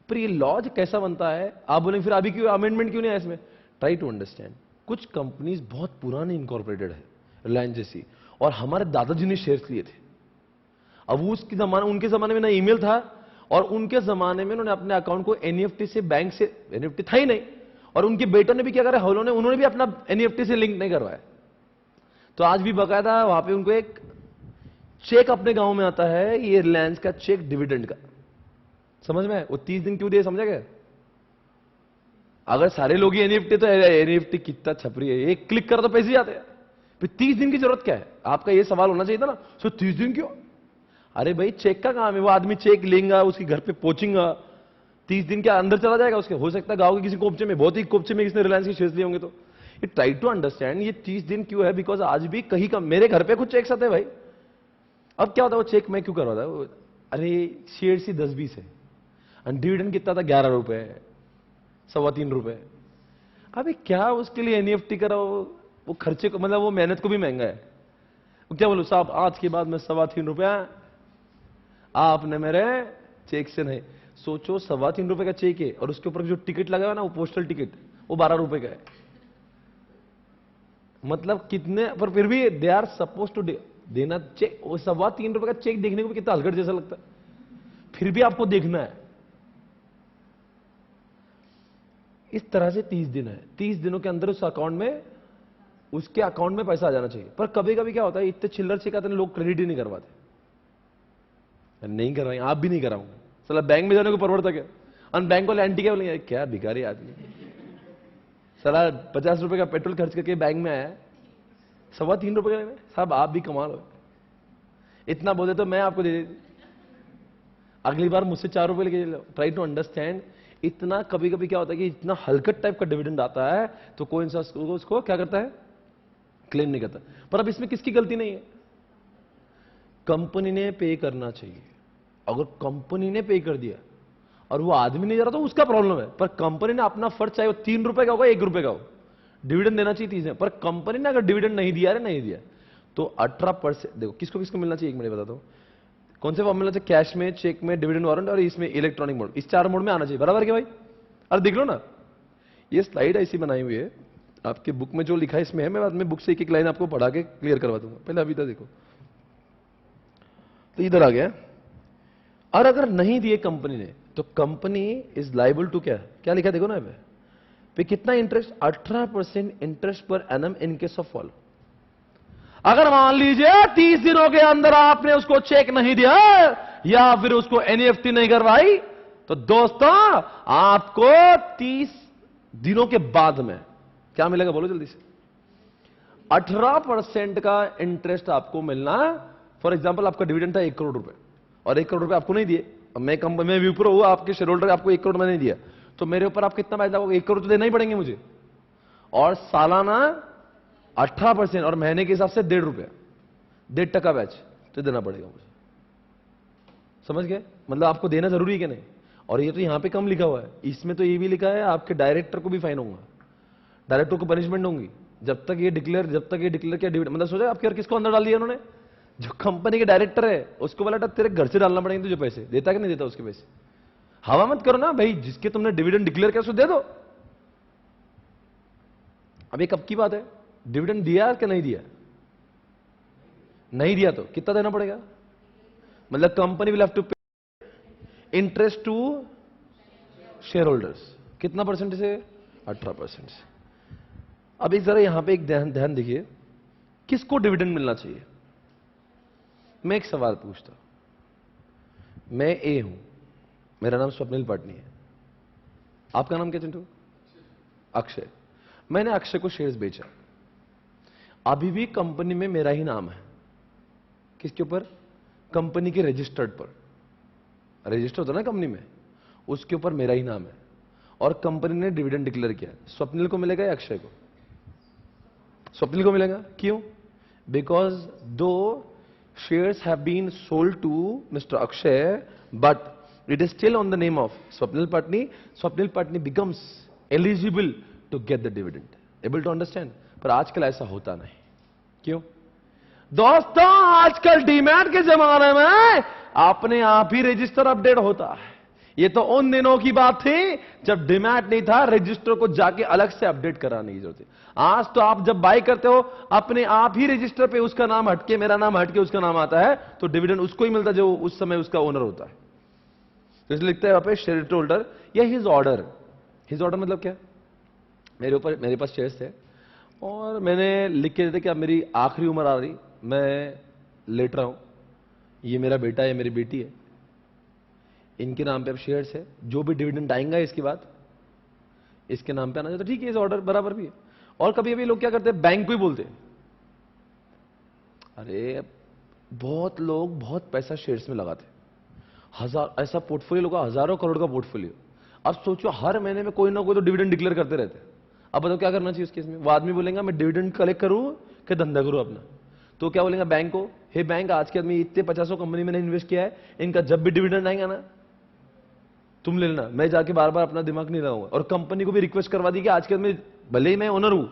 पर ये लॉज कैसा बनता है? आप बोलेंगे फिर अभी क्यों अमेंडमेंट क्यों नहीं है इसमें? ट्राई टू अंडरस्टैंड, कुछ कंपनीज बहुत पुरानी इनकॉर्पोरेटेड है, रिलायंस जैसी, और हमारे दादाजी ने शेयर्स लिए थे। अब उसके जमाने, उनके जमाने में ना ईमेल था, और उनके जमाने में उन्होंने अपने अकाउंट को एनईएफटी से, बैंक से, एनईएफटी था ही नहीं, और उनके बेटों ने भी क्या करा, उन्होंने भी अपना एनईएफटी से लिंक नहीं करवाया। तो आज भी बकायदा वहां पे उनको एक चेक अपने गांव में आता है, ये रिलायंस का चेक डिविडेंड का। समझ में? वो 30 दिन क्यों दिए, समझा क्या? अगर सारे लोग ही एनईएफटी, तो एनईएफटी कितना छपरी है, एक क्लिक कर तो पैसे आते हैं, फिर 30 दिन की जरूरत क्या है? आपका ये सवाल होना चाहिए था ना, सो 30 दिन क्यों? अरे भाई चेक का काम है, वो आदमी चेक लेगा, उसके घर पे पहुंचेगा, 30 दिन के अंदर चला जाएगा उसके। हो सकता है गांव के किसी कोपचे में, बहुत ही कोपचे में किसने रिलायंस के शेयर्स लिए होंगे। तो ये ट्राई टू अंडरस्टैंड, ये 30 दिन क्यों है? बिकॉज आज भी कहीं का, मेरे घर पे कुछ चेक्स आते हैं भाई। अब क्या होता है, वो चेक मैं क्यों करवाता है? अरे शेयर्स ही 10-20 है, डिविडेंड कितना था, 11 रुपए, 3.25 रुपए। अभी क्या उसके लिए एनईएफटी कराओ? वो खर्चे को, मतलब वो मेहनत को भी महंगा है। वो क्या बोलो साहब, आज के बाद में 3.25 रुपया आपने मेरे चेक से नहीं। सोचो 3.25 रुपए का चेक है, और उसके ऊपर जो टिकट लगा हुआ ना, वो पोस्टल टिकट, वो 12 रुपए का है। मतलब कितने, पर फिर भी दे आर सपोज टू देना चेक। वो 3.25 रुपए का चेक देखने को भी कितना हलकट जैसा लगता है, फिर भी आपको देखना है। इस तरह से 30 दिन है, 30 दिनों के अंदर उस अकाउंट में, उसके अकाउंट में पैसा आ जाना चाहिए। पर कभी कभी क्या होता है, इतने चिल्लर चेक आते हैं, लोग क्रेडिट ही नहीं करवाते। नहीं करवाएं, आप भी नहीं कराऊंगा, साला बैंक में जाने को परवड़ता क्या? और बैंक वाले आंटी क्या बोलेंगे, क्या भिखारी आदमी, साला 50 रुपए का पेट्रोल खर्च करके बैंक में आया, 3.25 रुपए का। साहब आप भी कमाल हो, इतना बोले तो मैं आपको दे देती, अगली बार मुझसे 4 रुपए लेके लो। ट्राई टू अंडरस्टैंड, इतना कभी कभी क्या होता है कि इतना हलकट टाइप का डिविडेंड आता है, तो कोई इंसान उसको क्या करता है, क्लेम नहीं करता। पर अब इसमें किसकी गलती नहीं है? कंपनी ने पे करना चाहिए। अगर कंपनी ने पे कर दिया और वो आदमी नहीं जा रहा, तो उसका प्रॉब्लम है। पर कंपनी ने अपना फर्ज, चाहे वो 3 रुपए का होगा, 1 रुपए का हो, डिविडेंड देना चाहिए 30 है। पर कंपनी ने अगर डिविडेंड नहीं दिया, नहीं दिया, तो 18%। देखो किसको किसको मिलना चाहिए, एक मिनट बताता हूं। कौन से फॉर्म मिलना चाहिए? कैश में, चेक में, डिविडेंड वारंट, और इसमें इलेक्ट्रॉनिक मोड। इस 4 मोड में आना चाहिए, बराबर क्या भाई? अरे देख लो ना, ये स्लाइड ऐसी बनाई हुई है, आपके बुक में जो लिखा है इसमें है। मैं बाद में बुक से एक एक लाइन आपको पढ़ा के क्लियर करवा दूंगा, पहले अभी तक देखो। तो इधर आ गया, और अगर नहीं दिए कंपनी ने, तो कंपनी इज लाइबल टू, क्या क्या लिखा देखो ना पे कितना interest, 18% interest per annum in case of follow. अगर मान लीजिए 30 दिनों के अंदर आपने उसको चेक नहीं दिया या फिर उसको एनईएफटी नहीं करवाई, तो दोस्तों आपको 30 दिनों के बाद में क्या मिलेगा, बोलो जल्दी से? 18% का इंटरेस्ट आपको मिलना। फॉर एग्जांपल आपका डिविडेंड था 1 करोड़ रुपए, और 1 करोड़ रुपए आपको नहीं दिए। मैं कंपनी में विप्रो हूं, आपके शेयर होल्डर, आपको 1 करोड़ में नहीं दिया, तो मेरे ऊपर आप कितना पैदा होगा? 1 करोड़ तो देना ही पड़ेंगे मुझे, और सालाना 18%, और महीने के हिसाब से 1.5 रुपया, 1.5% बैच तो देना पड़ेगा मुझे। समझ गए? मतलब आपको देना जरूरी है कि नहीं? और ये तो यहां पे कम लिखा हुआ है, इसमें तो ये भी लिखा है आपके डायरेक्टर को भी फाइन होगा, डायरेक्टर को पनिशमेंट होंगी जब तक ये डिक्लेयर किया डिविडेंड। मतलब सोचा आपके, किसको अंदर डाल दिया उन्होंने? जो कंपनी के डायरेक्टर है उसको बोला तेरे घर से डालना पड़ेगा तुझे पैसे, देता कि नहीं देता उसके पैसे? हवा मत करो ना भाई, जिसके तुमने डिविडेंड डिक्लेयर किया उसको दे दो। अब ये कब की बात है? डिविडेंड दिया कि नहीं दिया? नहीं दिया तो कितना देना पड़ेगा? मतलब company will have to pay interest to share holders, कितना परसेंट से? 18% से। अब एक जरा यहां पे एक ध्यान देखिए, किसको डिविडेंड मिलना चाहिए? मैं एक सवाल पूछता हूं, मैं ए हूं, मेरा नाम स्वप्निल पाटनी है, आपका नाम क्या चिंटू? अक्षय। मैंने अक्षय को शेयर्स बेचा, अभी भी कंपनी में मेरा ही नाम है। किसके ऊपर? कंपनी के रजिस्टर्ड पर। रजिस्टर होता है ना कंपनी में, उसके ऊपर मेरा ही नाम है। और कंपनी ने डिविडेंड डिक्लेयर किया। स्वप्निल को मिलेगा या अक्षय को? स्वप्निल को मिलेगा। क्यों? बिकॉज दो shares have been sold to mister Akshay, but it is still on the name of Swapnil Patni. Swapnil Patni becomes eligible to get the dividend. Able to understand? पर आजकल ऐसा होता नहीं. क्यों दोस्तों? आजकल डीमैट के जमाने में अपने आप ही रजिस्टर अपडेट होता है. ये तो उन दिनों की बात थी जब डीमैट नहीं था, रजिस्टर को जाके अलग से अपडेट कराने की जरूरत है. आज तो आप जब बाय करते हो अपने आप ही रजिस्टर पे उसका नाम हटके, मेरा नाम हटके उसका नाम आता है, तो डिविडेंड उसको ही मिलता है जो उस समय उसका ओनर होता है. तो इसलिए लिखते हैं वहां पे शेयर होल्डर या हिज ऑर्डर. हिज ऑर्डर मतलब क्या? मेरे पास शेयर्स थे और मैंने लिख के देते कि अब मेरी आखिरी उम्र आ रही, मैं लेट रहा हूं, ये मेरा बेटा है, मेरी बेटी है, इनके नाम पे अब शेयर्स है, जो भी डिविडेंड आएगा इसके बाद इसके नाम पे आना चाहिए. तो ठीक है, इस ऑर्डर बराबर भी है. और कभी कभी लोग क्या करते हैं, बैंक को ही बोलते हैं. अरे बहुत लोग बहुत पैसा शेयर्स में लगाते हैं, ऐसा पोर्टफोलियो लोगों का हजारों करोड़ का पोर्टफोलियो. अब सोचो हर महीने में कोई ना कोई तो डिविडेंड डिक्लेयर करते रहते हैं. अब बताओ क्या करना चाहिए उस केस में? वो आदमी बोलेगा मैं डिविडेंड कलेक्ट करूं कि धंधा करूं अपना. तो क्या बोलेगा बैंक को? हे बैंक, आज के आदमी इतने 50 कंपनी में इन्वेस्ट किया है, इनका जब भी डिविडेंड आएगा ना तुम ले लेना, मैं जाके बार बार अपना दिमाग नहीं लगाऊंगा. और कंपनी को भी रिक्वेस्ट करवा दी कि आज के आदमी भले ही मैं ओनर हूं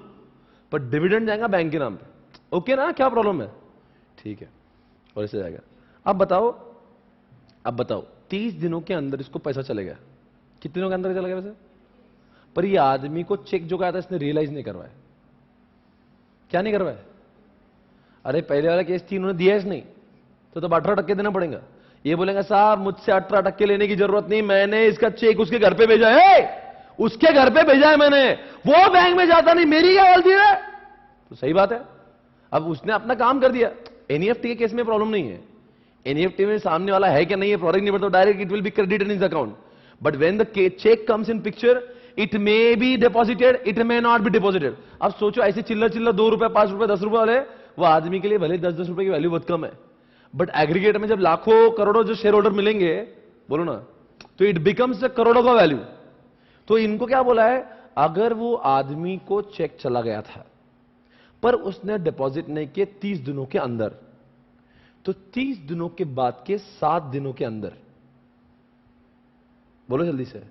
पर डिविडेंड जाएगा बैंक के नाम पे. ओके ना? क्या प्रॉब्लम है? ठीक है. और ऐसे जाएगा. अब बताओ 30 दिनों के अंदर इसको पैसा चलेगा. कितने दिनों के अंदर चला गया वैसे? पर ये आदमी को चेक जो आया था इसने रियलाइज नहीं करवाया. क्या नहीं करवाया? अरे पहले वाला केस थी, उन्होंने दिया नहीं तो 18% देना पड़ेगा. ये बोलेंगे साहब मुझसे 18% लेने की जरूरत नहीं, मैंने इसका चेक उसके घर पे भेजा है, उसके घर पे भेजा है मैंने, वो बैंक में जाता नहीं, मेरी क्या गलती है? तो सही बात है. अब उसने अपना काम कर दिया. एनईएफटी के केस में प्रॉब्लम नहीं है. एनईएफटी में सामने वाला है क्या नहीं है प्रोडक्ट नहीं पड़ता, direct it will be credited in his account. But when the cheque comes in picture it may be deposited, it may not be deposited. अब सोचो ऐसे चिल्लर 2 रुपए 5 रुपए 10 रुपए वाले, वो आदमी के लिए भले 10-10 रुपए की वैल्यू बहुत कम है, बट एग्रीगेट में जब लाखों करोड़ों जो शेयर होल्डर मिलेंगे, बोलो ना, तो इट बिकम्स करोड़ों का वैल्यू. तो इनको क्या बोला है, अगर वो आदमी को चेक चला गया था पर उसने डिपॉजिट नहीं किए 30 दिनों के अंदर, तो 30 दिनों के बाद के 7 दिनों के अंदर, बोलो जल्दी से,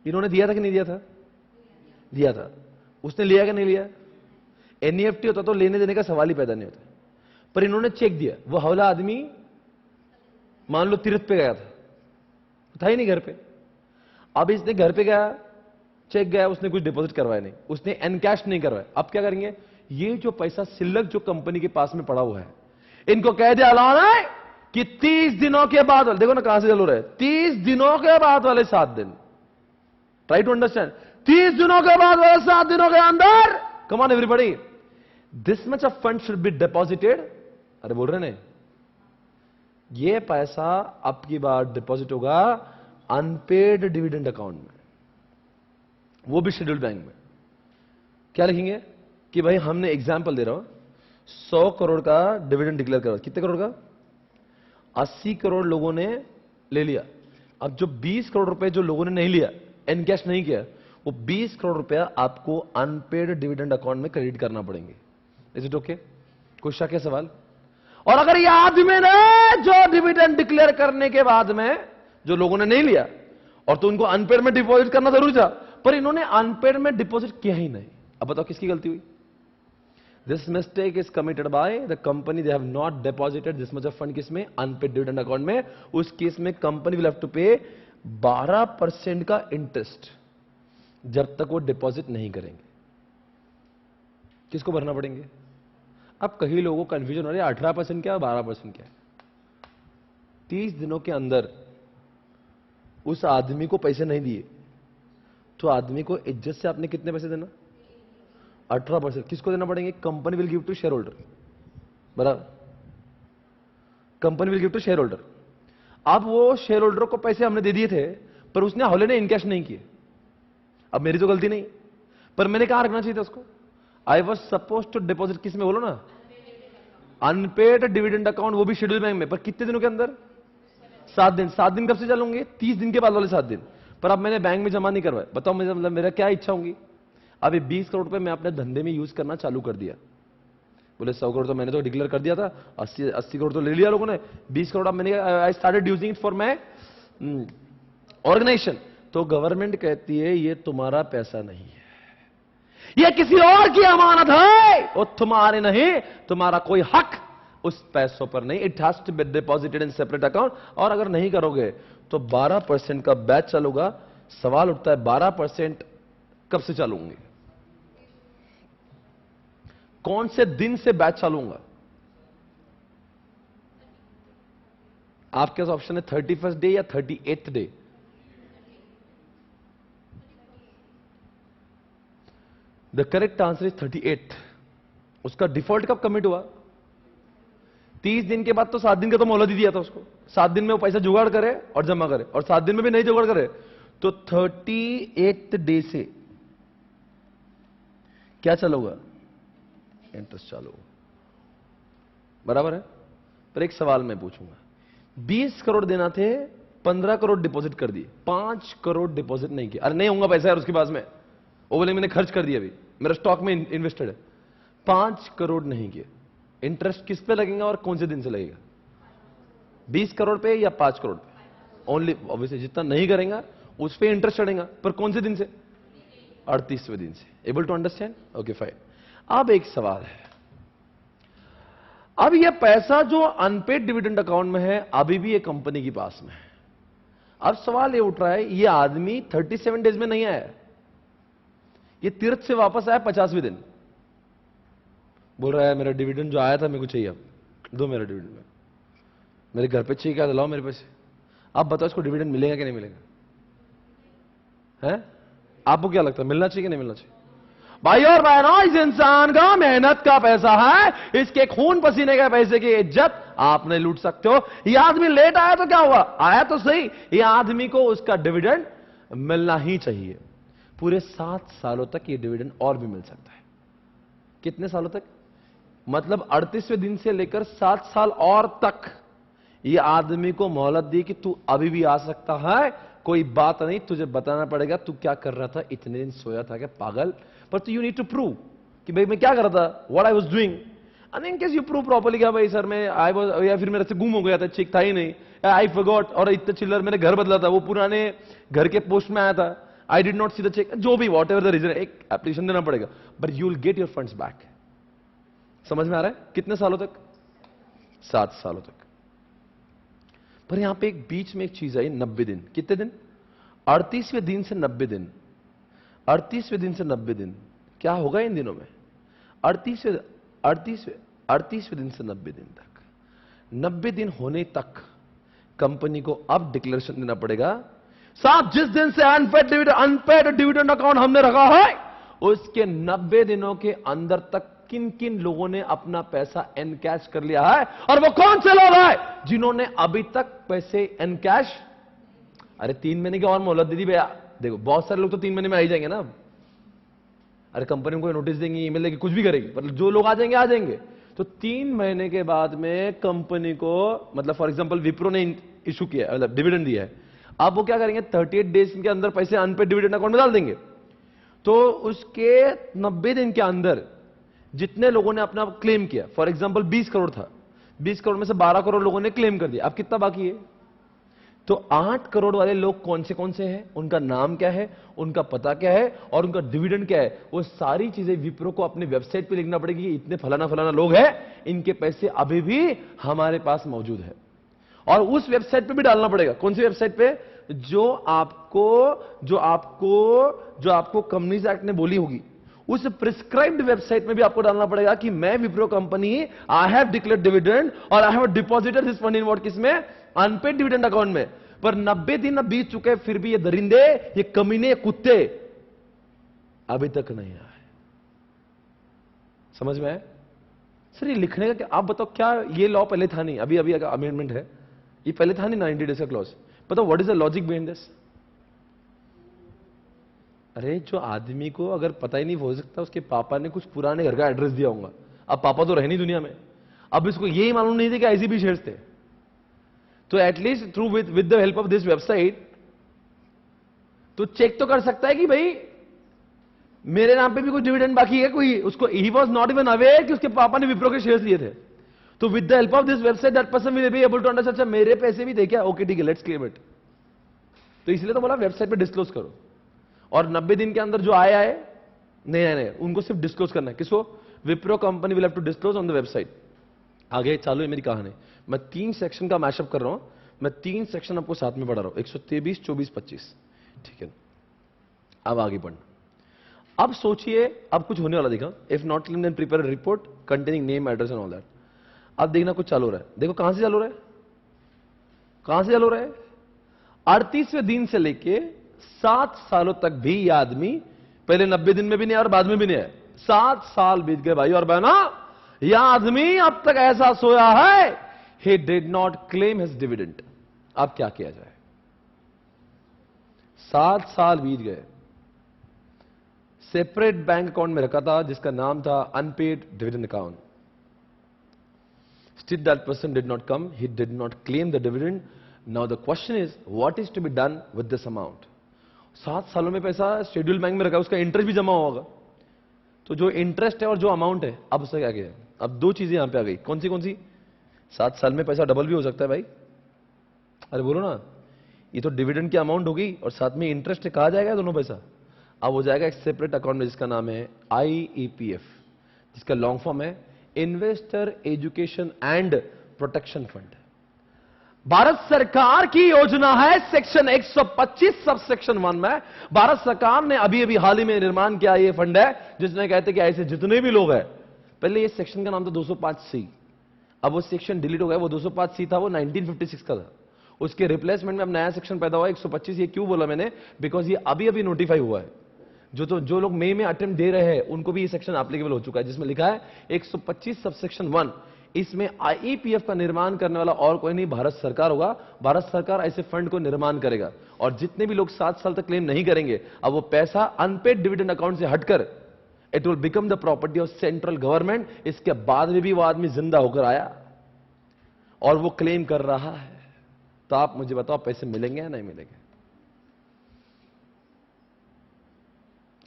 इन्होंने दिया था कि नहीं दिया था? दिया था. उसने लिया कि नहीं लिया? एनईएफटी होता तो लेने देने का सवाल ही पैदा नहीं होता. पर इन्होंने चेक दिया. वो हवला आदमी मान लो तीर्थ पे गया था ही नहीं घर पे. अब इसने घर पे गया, चेक गया, उसने कुछ डिपॉजिट करवाया नहीं, उसने एनकैश नहीं करवाया. अब क्या करेंगे? ये जो पैसा सिल्लक जो कंपनी के पास में पड़ा हुआ है, इनको कह दिया अलाउड है कि 30 दिनों के बाद, देखो ना कहां से चल रहा है, 30 दिनों के बाद वाले 7 दिन, ट्राई टू अंडरस्टैंड, 30 दिनों के बाद वाले 7 दिनों के अंदर, कम on everybody, this much of fund should be deposited. अरे बोल रहे ने, ये पैसा अब की बार डिपॉजिट होगा अनपेड डिविडेंड अकाउंट में, वो भी शेड्यूल्ड बैंक में. क्या लिखेंगे कि भाई हमने एग्जाम्पल दे रहा हूं, 100 करोड़ का डिविडेंड डिक्लेयर करा. कितने करोड़ का? 80 करोड़ लोगों ने ले लिया. अब जो 20 करोड़ रुपए जो लोगों ने नहीं लिया, एनकैश नहीं किया, वो 20 करोड़ रुपया आपको अनपेड डिविडेंड अकाउंट में क्रेडिट करना पड़ेंगे. Is it okay? कोई शक है सवाल? और अगर यह आदमी ने जो डिविडेंड डिक्लेयर करने के बाद में जो लोगों ने नहीं लिया, और तो उनको अनपेड में डिपॉजिट करना जरूरी था, पर इन्होंने अनपेड में डिपॉजिट किया ही नहीं. अब बताओ किसकी गलती हुई? This mistake is committed by the company. They have not deposited this much of fund. किसमें? अनपेड डिविडेंड अकाउंट में. उस केस में कंपनी विल हैव टू पे 12% का इंटरेस्ट जब तक वो डिपॉजिट नहीं करेंगे. किसको भरना पड़ेंगे? अब कई लोगों को कंफ्यूजन हो रही है, 18% क्या 12% क्या? 30 दिनों के अंदर उस आदमी को पैसे नहीं दिए तो आदमी को इज्जत से आपने कितने पैसे देना? 18%. किसको देना पड़ेंगे? Company will give to shareholder. बराबर, company will give to shareholder. अब वो शेयर होल्डर को पैसे हमने दे दिए थे पर उसने हौले ने इनकैश नहीं किए, अब मेरी तो गलती नहीं, पर मैंने कहां रखना चाहिए था उसको? I was suppose to deposit किस में, बोलो ना, अनपेड डिविडेंड अकाउंट, वो भी शेड्यूल बैंक में। पर कितने दिनों के अंदर? 7 दिन। 7 दिन कब से चलूंगे? 30 दिन के बाद वाले 7 दिन। पर अब मैंने बैंक में जमा नहीं करवाया। बताओ मुझे, मतलब मेरा क्या इच्छा होंगी? अभी 20 करोड़ रुपए मैं अपने धंधे में यूज करना चालू कर दिया। बोले 100 करोड़ तो मैंने तो डिक्लेयर कर दिया था, 80 करोड़ तो ले लिया लोगों ने, 20 करोड़ अब मैंने, I started using it for my organisation. तो गवर्नमेंट कहती है ये तुम्हारा पैसा नहीं है, ये किसी और की अमानत है, वो तुम्हारे नहीं, तुम्हारा कोई हक उस पैसों पर नहीं। It has to be deposited in separate account. और अगर नहीं करोगे तो 12% का बैच चलूंगा। सवाल उठता है 12% कब से चलूंगी? कौन से दिन से बैच चलूंगा? आपके पास ऑप्शन है 31st डे या 38th day. The correct answer is 38। उसका डिफॉल्ट कब कमिट हुआ? 30 दिन के बाद। तो 7 दिन का तो मोहलत ही दिया था उसको। 7 दिन में वो पैसा जुगाड़ करे और जमा करे, और 7 दिन में भी नहीं जुगाड़ करे तो 38th डे से क्या चलोगा? इंटरेस्ट चालू। बराबर है। पर एक सवाल मैं पूछूंगा, 20 करोड़ देना थे, 15 करोड़ डिपॉजिट कर दिए, 5 करोड़ डिपॉजिट नहीं किया। अरे नहीं होगा पैसा यार उसके पास में, वो बोले मैंने खर्च कर दिया, अभी मेरा स्टॉक में इन्वेस्टेड है। 5 करोड़ नहीं किए, इंटरेस्ट किस पे लगेगा और कौन से दिन से लगेगा? 20 करोड़ पे या 5 करोड़ पे? ओनली ऑब्वियसली जितना नहीं करेगा उस पे इंटरेस्ट चढ़ेगा। पर कौन से दिन से? 38वें दिन से। Able to understand? Okay fine. अब एक सवाल है, अब यह पैसा जो अनपेड डिविडेंड अकाउंट में है अभी भी ये कंपनी के पास में है। अब सवाल ये उठ रहा है, ये आदमी 37 डेज में नहीं आया, ये तीर्थ से वापस आया 50वें दिन। बोल रहा है मेरा डिविडेंड जो आया था मेरे को चाहिए, अब दो मेरा डिविडेंड में, मेरे घर पे चाहिए, क्या दिलाओ मेरे पैसे। आप बताओ इसको डिविडेंड मिलेगा कि नहीं मिलेगा? है आपको क्या लगता है, मिलना चाहिए कि नहीं मिलना चाहिए? भाई और बहनों, इस इंसान का मेहनत का पैसा है, इसके खून पसीने के पैसे की इज्जत आपने लूट सकते हो। यह आदमी लेट आया तो क्या हुआ, आया तो सही, यह आदमी को उसका डिविडेंड मिलना ही चाहिए। पूरे 7 सालों तक ये डिविडेंड और भी मिल सकता है। कितने सालों तक? मतलब 38वें दिन से लेकर 7 साल और तक ये आदमी को मोहलत दी कि तू अभी भी आ सकता है, कोई बात नहीं, तुझे बताना पड़ेगा तू क्या कर रहा था, इतने दिन सोया था क्या पागल? पर यू नीड टू प्रूव कि भाई मैं क्या कर रहा था, what I was doing. And in case you prove properly क्या भाई सर मैं आई वाज, या फिर मेरे से गुम हो गया था, चेक था ही नहीं, आई फॉरगॉट, और इतने चिल्लर मैंने घर बदला था, वो पुराने घर के पोस्ट में आया था, I did not see the cheque, जो भी वॉट एवर द रीजन, एक एप्लीकेशन देना पड़ेगा, but you will get your funds back. समझ में आ रहा है? कितने सालों तक? 7 सालों तक। पर यहां पे एक बीच में एक चीज आई, 90 दिन। कितने दिन? 38वें दिन से 90 दिन। 38वें दिन से 90 दिन क्या होगा इन दिनों में? 38वें दिन से 90 दिन तक, 90 दिन होने तक कंपनी को अब डिक्लेरेशन देना पड़ेगा, साहब जिस दिन से अनपेड डिविडेंड अकाउंट हमने रखा है उसके 90 दिनों के अंदर तक किन किन लोगों ने अपना पैसा एनकैश कर लिया है, और वो कौन से लोग हैं जिन्होंने अभी तक पैसे एनकैश। अरे 3 महीने की और मोहलत दे दी भैया। देखो बहुत सारे लोग तो 3 महीने में आ ही जाएंगे ना। अरे कंपनी को नोटिस देंगे, ईमेल देंगे, कुछ भी करेगी, पर जो लोग आ जाएंगे। तो 3 महीने के बाद में कंपनी को, मतलब फॉर एग्जांपल विप्रो ने इशू किया, मतलब डिविडेंड दिया है, अब वो क्या करेंगे 38 डेज के अंदर पैसे अनपेड डिविडेंड अकाउंट में डाल देंगे। तो उसके 90 दिन के अंदर जितने लोगों ने अपना क्लेम किया, फॉर एग्जांपल 20 करोड़ था, 20 करोड़ में से 12 करोड़ लोगों ने क्लेम कर दिया, अब कितना बाकी है? तो 8 करोड़ वाले लोग कौन से हैं, उनका नाम क्या है, उनका पता क्या है और उनका डिविडेंड क्या है, वो सारी चीजें विप्रो को अपने वेबसाइट पे लिखना पड़ेगी कि इतने फलाना लोग हैं, इनके पैसे अभी भी हमारे पास मौजूद है। और उस वेबसाइट पे भी डालना पड़ेगा। कौन सी वेबसाइट पे? जो आपको कंपनीज एक्ट ने बोली होगी, उस प्रिस्क्राइब्ड वेबसाइट में भी आपको डालना पड़ेगा कि मैं Wipro company, I have declared dividend और I have deposited this fund in what, किसमें? अनपेड डिविडेंड अकाउंट में। पर 90 दिन अब बीत चुके, फिर भी ये दरिंदे, ये कमीने, ये कुत्ते अभी तक नहीं आए। समझ में आए? सर ये लिखने का क्या, आप बताओ, क्या ये लॉ पहले था नहीं, अभी अमेंडमेंट है, ये पहले था नहीं 90 डेज का क्लॉज? बताओ what is the logic behind this? अरे जो आदमी को अगर पता ही नहीं हो सकता उसके पापा ने कुछ पुराने घर का एड्रेस दिया होगा, अब पापा तो रहे नहीं दुनिया में, अब इसको यही मालूम नहीं थे कि ऐसी भी शेयर्स थे, तो at least through with the help of this website तो चेक तो कर सकता है कि भाई मेरे नाम पे भी कोई डिविडेंड बाकी है कोई, उसको he was not even aware कि उसके पापा ने विप्रो के शेयर्स लिए थे। तो with the help of this website that person will be able to understand, अच्छा मेरे पैसे भी थे क्या, ओके ठीक है लेट्स क्लेम इट। तो इसलिए तो बोला वेबसाइट पे डिस्क्लोज करो, और 90 दिन के अंदर जो आए नहीं उनको सिर्फ डिस्क्लोज करना है। किसको? Wipro company will have to disclose on the website. आगे चालू है मेरी कहानी, मैं 3 सेक्शन का मैशअप कर रहा हूं, मैं 3 सेक्शन आपको साथ में पढ़ा रहा हूं, 123, 24, 25, ठीक है। अब आगे बढ़ना, अब सोचिए अब कुछ होने वाला देखा, if not claim then prepare a report containing name address and all that. अब देखना कुछ चालू हो रहा है, देखो कहां से चालू हो रहा है, कहां से चालू हो रहा है, 38वें दिन से लेके 7 सालों तक भी यह आदमी, पहले 90 दिन में भी नहीं और बाद में भी नहीं है, 7 साल बीत गए भाई और बहना, यह आदमी अब तक ऐसा सोया है, he did not claim his dividend। अब क्या किया जाए? 7 साल बीत गए, सेपरेट बैंक अकाउंट में रखा था जिसका नाम था unpaid dividend account. Still that person did not come, he did not claim the dividend. Now the question is what is to be done with this amount? 7 सालों में पैसा शेड्यूल बैंक में रखा, उसका इंटरेस्ट भी जमा होगा, तो जो इंटरेस्ट है और जो अमाउंट है, अब उससे क्या किया? अब 2 चीजें यहां पे आ गई, कौन सी कौन सी? 7 साल में पैसा डबल भी हो सकता है भाई, अरे बोलो ना, ये तो डिविडेंड की अमाउंट होगी और साथ में इंटरेस्ट कहा जाएगा दोनों पैसा। अब हो जाएगा एक सेपरेट अकाउंट में जिसका नाम है IEPF, जिसका लॉन्ग फॉर्म है investor education and protection fund. Bharat सरकार की योजना है, सेक्शन 125 सब सेक्शन 1 में भारत सरकार ने अभी अभी हाल ही में निर्माण किया ये फंड है, जिसमें कहते कि ऐसे जितने भी लोग हैं, पहले ये सेक्शन का नाम था 205C, अब वो सेक्शन डिलीट हो गया, वो 205C था वो 1956 का था, उसके रिप्लेसमेंट में अब नया सेक्शन पैदा हुआ है 125। ये क्यों बोला मैंने? बिकॉज ये अभी अभी नोटिफाई हुआ है, जो लोग मई में अटेम्प्ट दे रहे हैं उनको भी ये सेक्शन एप्लीकेबल हो चुका है, जिसमें लिखा है 125 सब सेक्शन 1। इसमें IEPF का निर्माण करने वाला और कोई नहीं, भारत सरकार होगा। भारत सरकार ऐसे फंड को निर्माण करेगा और जितने भी लोग 7 साल तक क्लेम नहीं करेंगे, अब वो पैसा अनपेड डिविडेंड अकाउंट से हटकर it will become the property of central government. इसके बाद में भी वो आदमी जिंदा होकर आया और वो क्लेम कर रहा है, तो आप मुझे बताओ पैसे मिलेंगे या नहीं मिलेंगे?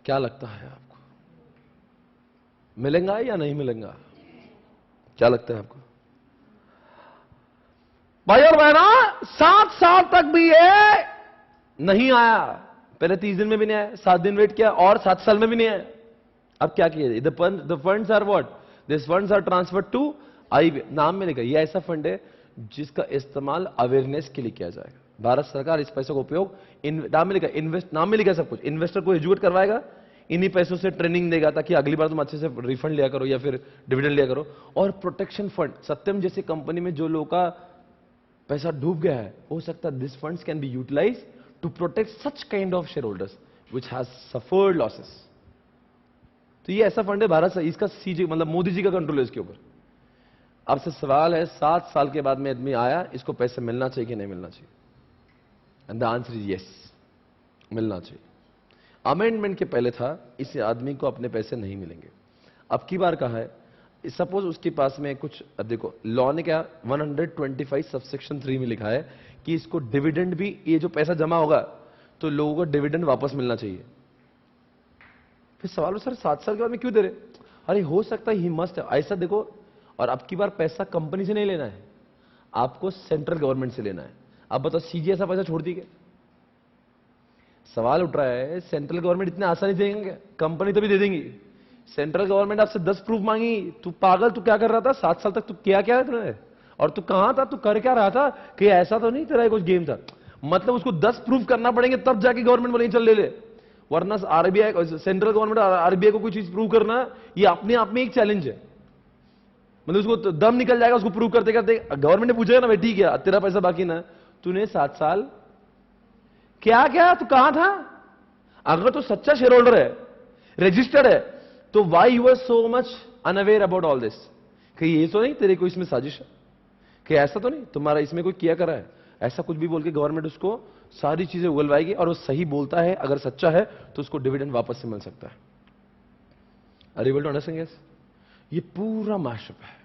क्या लगता है आपको, मिलेगा या नहीं मिलेगा? क्या लगता है आपको भाई और बहना? 7 साल तक भी ये नहीं आया, पहले 30 दिन में भी नहीं आया, 7 दिन वेट किया और 7 साल में भी नहीं आया। अब क्या किया? The funds are what? This funds are transferred to IEPF। नाम में लिखा, ये ऐसा फंड है जिसका इस्तेमाल अवेयरनेस के लिए किया जाएगा। भारत सरकार इस पैसे का उपयोग, नाम में लिखा इन्वेस्ट, नाम में लिखा सब कुछ, इन्वेस्टर को एजुकेट करवाएगा, इन्हीं पैसों से ट्रेनिंग देगा ताकि अगली बार तुम अच्छे से रिफंड लिया करो या फिर डिविडेंड लिया करो। और प्रोटेक्शन फंड, सत्यम जैसी कंपनी में जो लोगों का पैसा डूब गया है, हो सकता है this funds can be utilise to protect such kind of share holders which has suffered losses. तो ये ऐसा फंड है भारत से, इसका सीजी मतलब मोदी जी का कंट्रोल है इसके ऊपर। अब से सवाल है, 7 साल के बाद में आदमी आया, इसको पैसे मिलना चाहिए कि नहीं मिलना चाहिए? And the answer is yes, मिलना चाहिए। अमेंडमेंट के पहले था इस आदमी को अपने पैसे नहीं मिलेंगे, अब की बार कहा है सपोज उसके पास में कुछ, अब देखो लॉ ने क्या 125 सबसेक्शन 3 में लिखा है कि इसको डिविडेंड भी, ये जो पैसा जमा होगा तो लोगों को डिविडेंड वापस मिलना चाहिए। फिर सवाल हो सर 7 साल के बाद में क्यों दे रहे? अरे हो सकता है ही मस्ट ऐसा देखो, और अब की बार पैसा कंपनी से नहीं लेना है, आपको सेंट्रल गवर्नमेंट से लेना है। अब बताओ सीजी ऐसा पैसा छोड़ दी क्या? सवाल उठ रहा है सेंट्रल गवर्नमेंट इतने आसानी से देंगे? कंपनी तो भी दे देंगी। सेंट्रल गवर्नमेंट आपसे 10 प्रूफ मांगी, तू पागल, तू क्या कर रहा था 7 साल तक? तू किया क्या है तुमने, और तू कहां था, तू कर क्या रहा था? कि ऐसा तो नहीं तेरा कुछ गेम था? मतलब उसको 10 प्रूफ करना पड़ेंगे तब जाके गवर्नमेंट बोलेगी चल ले ले, वरना RBI सेंट्रल गवर्नमेंट RBI को कोई चीज प्रूव करना ये अपने आप में एक चैलेंज है। मतलब उसको दम निकल जाएगा उसको प्रूव करते करते। गवर्नमेंट ने पूछेगा ना भाई ठीक है तेरा पैसा बाकी ना, तूने 7 साल क्या क्या, तू कहां था? अगर तो सच्चा शेयर होल्डर है, रजिस्टर्ड है, तो why you are so much unaware about all this? कि ये तो नहीं तेरे को इसमें साजिश है, कि ऐसा तो नहीं तुम्हारा इसमें कोई किया करा है, ऐसा कुछ भी बोल के गवर्नमेंट उसको सारी चीजें उगलवाएगी और वो सही बोलता है, अगर सच्चा है तो उसको डिविडेंड वापस से मिल सकता है। Are you able to understand? Yes, ये पूरा मैशअप है।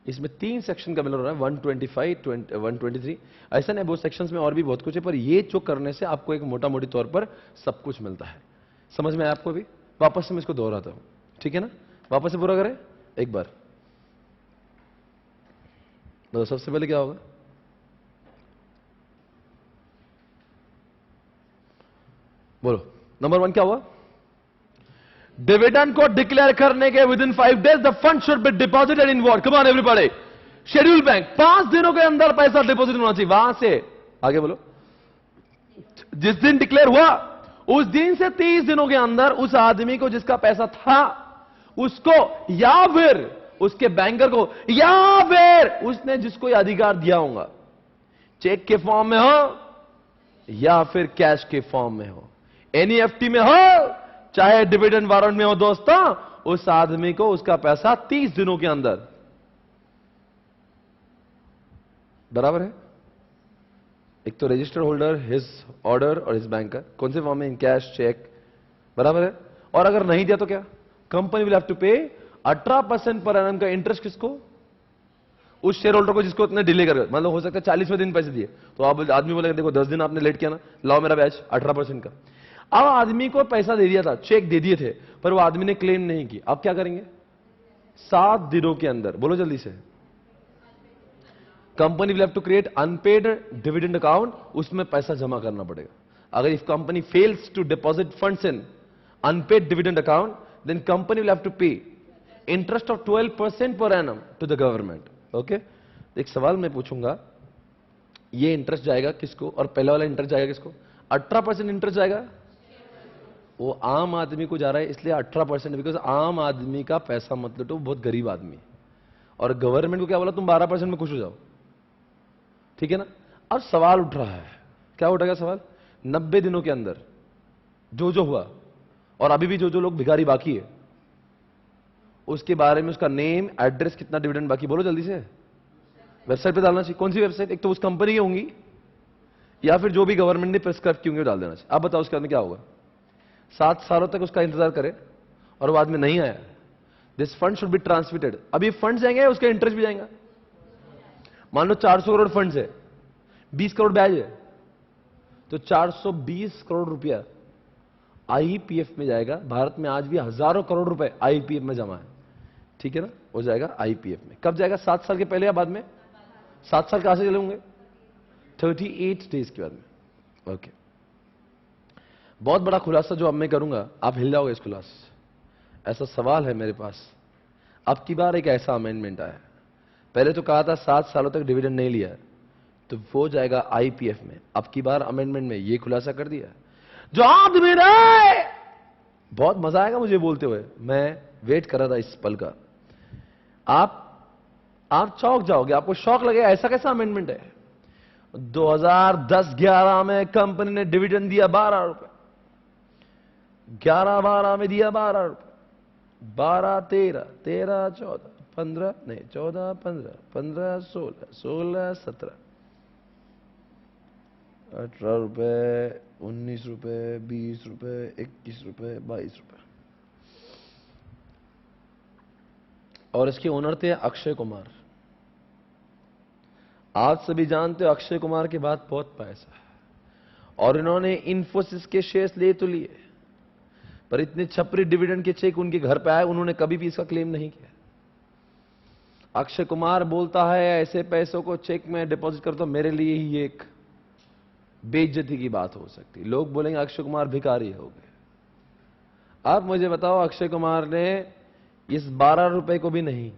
इसमें 3 सेक्शन का मिल रहा है, 125, 123। ऐसा नहीं, वो सेक्शंस में और भी बहुत कुछ है, पर ये जो करने से आपको एक मोटा मोटी तौर पर सब कुछ मिलता है। समझ में आया आपको? भी वापस से मैं इसको दोहराता हूं, ठीक है ना? वापस से पूरा करें एक बार। तो सबसे पहले क्या होगा? बोलो, नंबर 1 क्या हुआ? डिविडेंड को डिक्लेयर करने के with in 5 days the fund should be deposited in what? Come on everybody. Schedule bank. 5 दिनों के अंदर पैसा डिपॉजिट होना चाहिए। वहां से आगे बोलो। जिस दिन डिक्लेयर हुआ उस दिन से 30 दिनों के अंदर उस आदमी को जिसका पैसा था उसको, या फिर उसके बैंकर को, या फिर उसने जिसको यह अधिकार दिया होगा, चेक के फॉर्म में हो या फिर कैश के फॉर्म में हो, एनईएफटी में हो चाहे डिविडेंड वारंट में हो, दोस्तों उस आदमी को उसका पैसा 30 दिनों के अंदर, बराबर है? एक तो रजिस्टर होल्डर, हिज ऑर्डर और हिज बैंकर, कौन से फॉर्म में? इन कैश, चेक, बराबर है? और अगर नहीं दिया तो क्या? कंपनी विल हैव टू पे 18% पर एनम का इंटरेस्ट किसको? उस शेयर होल्डर को जिसको इतने डिले कर, मतलब हो सकता है 40वें दिन पैसे दिए, तो आप आदमी बोलेगा देखो 10 दिन आपने लेट किया ना, लाओ मेरा ब्याज 18% का। अब आदमी को पैसा दे दिया था, चेक दे दिए थे, पर वो आदमी ने क्लेम नहीं की। अब क्या करेंगे? 7 दिनों के अंदर, बोलो जल्दी से, company will have to create unpaid dividend account, उसमें पैसा जमा करना पड़ेगा। अगर if company fails to deposit funds in unpaid dividend account, then company will have to pay interest of 12% per annum to the government. Okay, एक सवाल मैं पूछूंगा, ये इंटरेस्ट जाएगा किसको और पहला वाला इंटरेस्ट जाएगा किसको? 18% इंटरेस्ट जाएगा, वो आम आदमी को जा रहा है, इसलिए 18%, बिकॉज आम आदमी का पैसा मतलब तो बहुत गरीब आदमी, और गवर्नमेंट को क्या बोला, तुम 12% में खुश हो जाओ, ठीक है ना? अब सवाल उठ रहा है, क्या उठेगा सवाल? 90 दिनों के अंदर जो हुआ, और अभी भी जो लोग भिखारी बाकी है, उसके बारे में उसका नेम, एड्रेस, कितना डिविडेंड बाकी, बोलो जल्दी से, वेबसाइट पे डालना चाहिए। कौन सी वेबसाइट? एक तो उस कंपनी की होंगी या फिर जो भी गवर्नमेंट ने प्रिस्क्राइब की होंगी डाल देना चाहिए। आप बताओ उसके अंदर क्या होगा? 7 सालों तक उसका इंतजार करे और बाद में नहीं आया, this fund should be transmitted. अभी फंड जाएंगे, उसका इंटरेस्ट भी जाएगा। मान लो 400 करोड़ फंड्स है, 20 करोड़ ब्याज है, तो 420 करोड़ रुपया आईपीएफ में जाएगा। भारत में आज भी हजारों करोड़ रुपए आईपीएफ में जमा है, ठीक है ना? हो जाएगा आईपीएफ में। कब जाएगा? 7 साल के पहले या बाद में? 7 साल कहां से चले होंगे? 38 डेज के बाद में। ओके, बहुत बड़ा खुलासा जो अब मैं करूंगा, आप हिल जाओगे इस खुलासे से। ऐसा सवाल है मेरे पास, अब की बार एक ऐसा अमेंडमेंट आया, पहले तो कहा था 7 सालों तक डिविडेंड नहीं लिया तो वो जाएगा आईपीएफ में, अब की बार अमेंडमेंट में ये खुलासा कर दिया, जो आदमी ने, बहुत मजा आएगा मुझे बोलते हुए, मैं वेट कर रहा था इस पल का, आप चौंक जाओगे, आपको शौक लगेगा, ऐसा कैसा अमेंडमेंट है? 2010-11 में कंपनी ने डिविडेंड दिया 12 रुपए, 11-12 में दिया 12 रुपए, 12-13, 13-14, 15 नहीं 14-15, 15-16, 16-17, 18 रुपए, 19 रुपए, 20 रुपए, 21 रुपए, 22 रुपए। और इसके ओनर थे अक्षय कुमार। आप सभी जानते हो अक्षय कुमार के बाद बहुत पैसा है, और इन्होंने इन्फोसिस के शेयर्स ले तो लिए, पर इतने छपरी डिविडेंड के चेक उनके घर पे आए, उन्होंने कभी भी इसका क्लेम नहीं किया। अक्षय कुमार बोलता है ऐसे पैसों को चेक में डिपॉजिट कर, तो मेरे लिए ही एक बेइज्जती की बात हो सकती, लोग बोलेंगे अक्षय कुमार भिखारी हो गए। आप मुझे बताओ, अक्षय कुमार ने इस 12 रुपए को भी नहीं,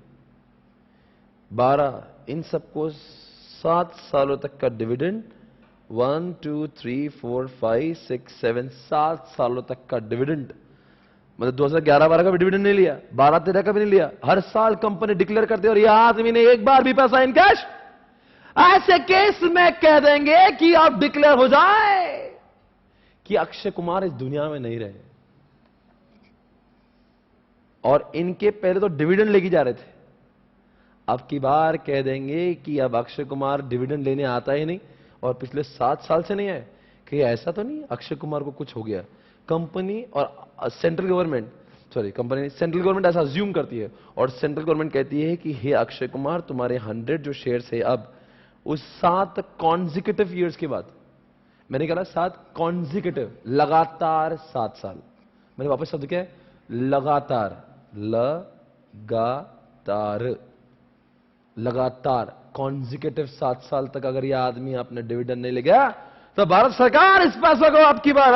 12 इन सबको 7 सालों तक का डिविडेंड, 1 2 3 4 5 6 7 7 सालों तक का डिविडेंड, मतलब 2011-12 का भी डिविडेंड नहीं लिया, 12-13 का भी नहीं लिया, हर साल कंपनी डिक्लेयर करती है, और यह आदमी ने एक बार भी पैसा इन कैश। ऐसे केस में कह देंगे कि आप डिक्लेयर हो जाए कि अक्षय कुमार इस दुनिया में नहीं रहे, और इनके पहले तो डिविडेंड लेके जा रहे थे, अब की बार कह देंगे कि अब अक्षय कुमार डिविडेंड लेने आता ही नहीं, और पिछले 7 साल से नहीं है, कि ऐसा तो नहीं अक्षय कुमार को कुछ हो गया, कंपनी और central government, sorry company, central government ऐसा अज्यूम करती है और सेंट्रल गवर्नमेंट कहती है कि हे अक्षय कुमार, तुम्हारे 100 जो शेयर्स है अब उस 7 कॉन्जिक्यूटिव ईयर्स के बाद, मैंने कहा 7 कॉन्जिक्यूटिव, लगातार 7 साल, मैंने वापस शब्द क्या है, लगातार, लगातार कॉन्जिक्यूटिव 7 साल तक अगर यह आदमी आपने डिविडेंड नहीं ले गया तो भारत सरकार इस पैसों को आपकी बार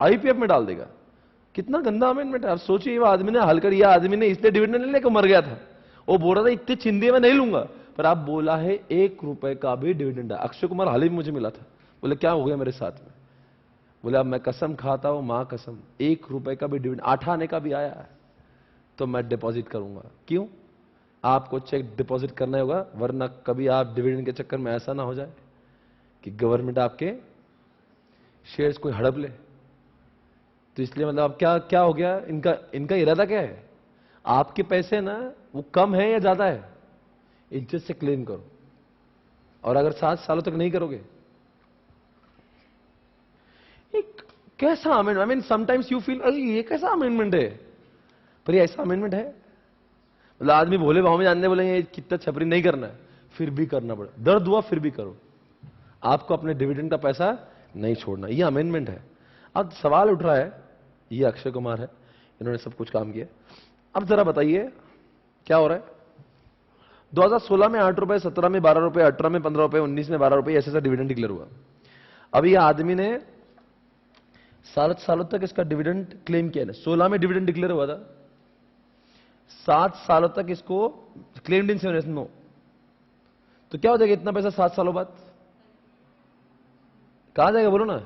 आईपीएफ में डाल देगा। कितना गंदा अमेंडमेंट है। आप सोचिए, वो आदमी ने हल कर, यह आदमी ने इसलिए डिविडेंड नहीं लेकर मर गया था, वो बोल रहा था इतने चिंदे में नहीं लूंगा, पर आप बोला है 1 रुपए का भी डिविडेंड है। अक्षय कुमार हाल ही में मुझे मिला था, बोले क्या हो गया मेरे साथ में, बोले अब मैं कसम खाता हूं, मां कसम, 1 रुपए का भी डिविडेंड 8 आने का भी आया है तो मैं डिपॉजिट करूंगा। क्यों? आपको चेक डिपॉजिट करना होगा, वरना कभी आप डिविडेंड के चक्कर में ऐसा ना हो जाए कि गवर्नमेंट आपके शेयर्स कोई हड़प ले। तो इसलिए मतलब अब क्या हो गया, इनका इरादा क्या है, आपके पैसे ना वो कम है या ज्यादा है, इज्जत से क्लेम करो, और अगर 7 सालों तक नहीं करोगे, एक कैसा amendment, I mean sometimes you feel अरे ये कैसा अमेंडमेंट है, पर ये ऐसा अमेंडमेंट है। मतलब आदमी भोले भाव में जानने बोलेंगे कितना छपरी नहीं करना है, फिर भी करना पड़ा, दर्द हुआ फिर भी करो, आपको अपने डिविडेंड का पैसा नहीं छोड़ना, ये अमेंडमेंट है। अब सवाल उठ रहा है, ये अक्षय कुमार है, इन्होंने सब कुछ काम किया, अब जरा बताइए क्या हो रहा है। 2016 में 8 रुपए, 17 में 12 रुपए, 18 में 15 रुपए, 19 में 12 रुपए, ऐसे डिविडेंड डिक्लेयर हुआ। अब ये आदमी ने 7 सालों तक इसका डिविडेंड क्लेम किया ना, 16 में डिविडेंड डिक्लेयर हुआ था, 7 सालों तक इसको क्लेम्ड इन सेवन नो, तो क्या हो जाएगा इतना पैसा 7 सालों बाद, कहां जाएगा बोलो ना,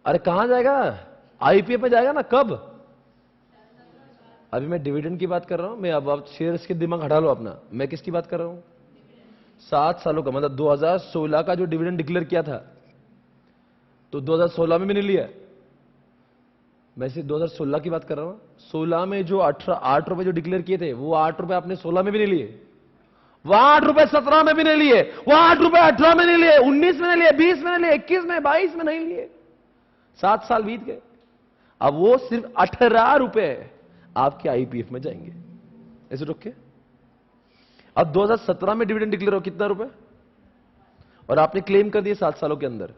अरे कहां जाएगा, आईपीएफ में जाएगा ना, कब, अभी मैं डिविडेंड की बात कर रहा हूं, मैं अब आप शेयर्स के दिमाग हटा लो अपना, मैं किसकी बात कर रहा हूं, 7 सालों का, मतलब 2016 का जो डिविडेंड डिक्लेयर किया था तो 2016 में भी नहीं लिया, मैं सिर्फ 2016 की बात कर रहा हूं। 16 में जो 8 रुपए जो डिक्लेयर किए थे, वो 8 रुपए आपने 16 में भी नहीं लिए, वो 8 रुपए 17 में भी नहीं लिए, वो 8 रुपए 18 में नहीं लिए, 19 में नहीं लिए, 20 में नहीं लिए, 21 में, 22 में नहीं लिए, 7 साल बीत गए। अब वो सिर्फ 18 रुपए आपके आईपीएफ में जाएंगे, ऐसे रुक के। अब 2017 में डिविडेंड डिक्लेयर हो कितना रुपए, और आपने क्लेम कर दिया 7 सालों के अंदर,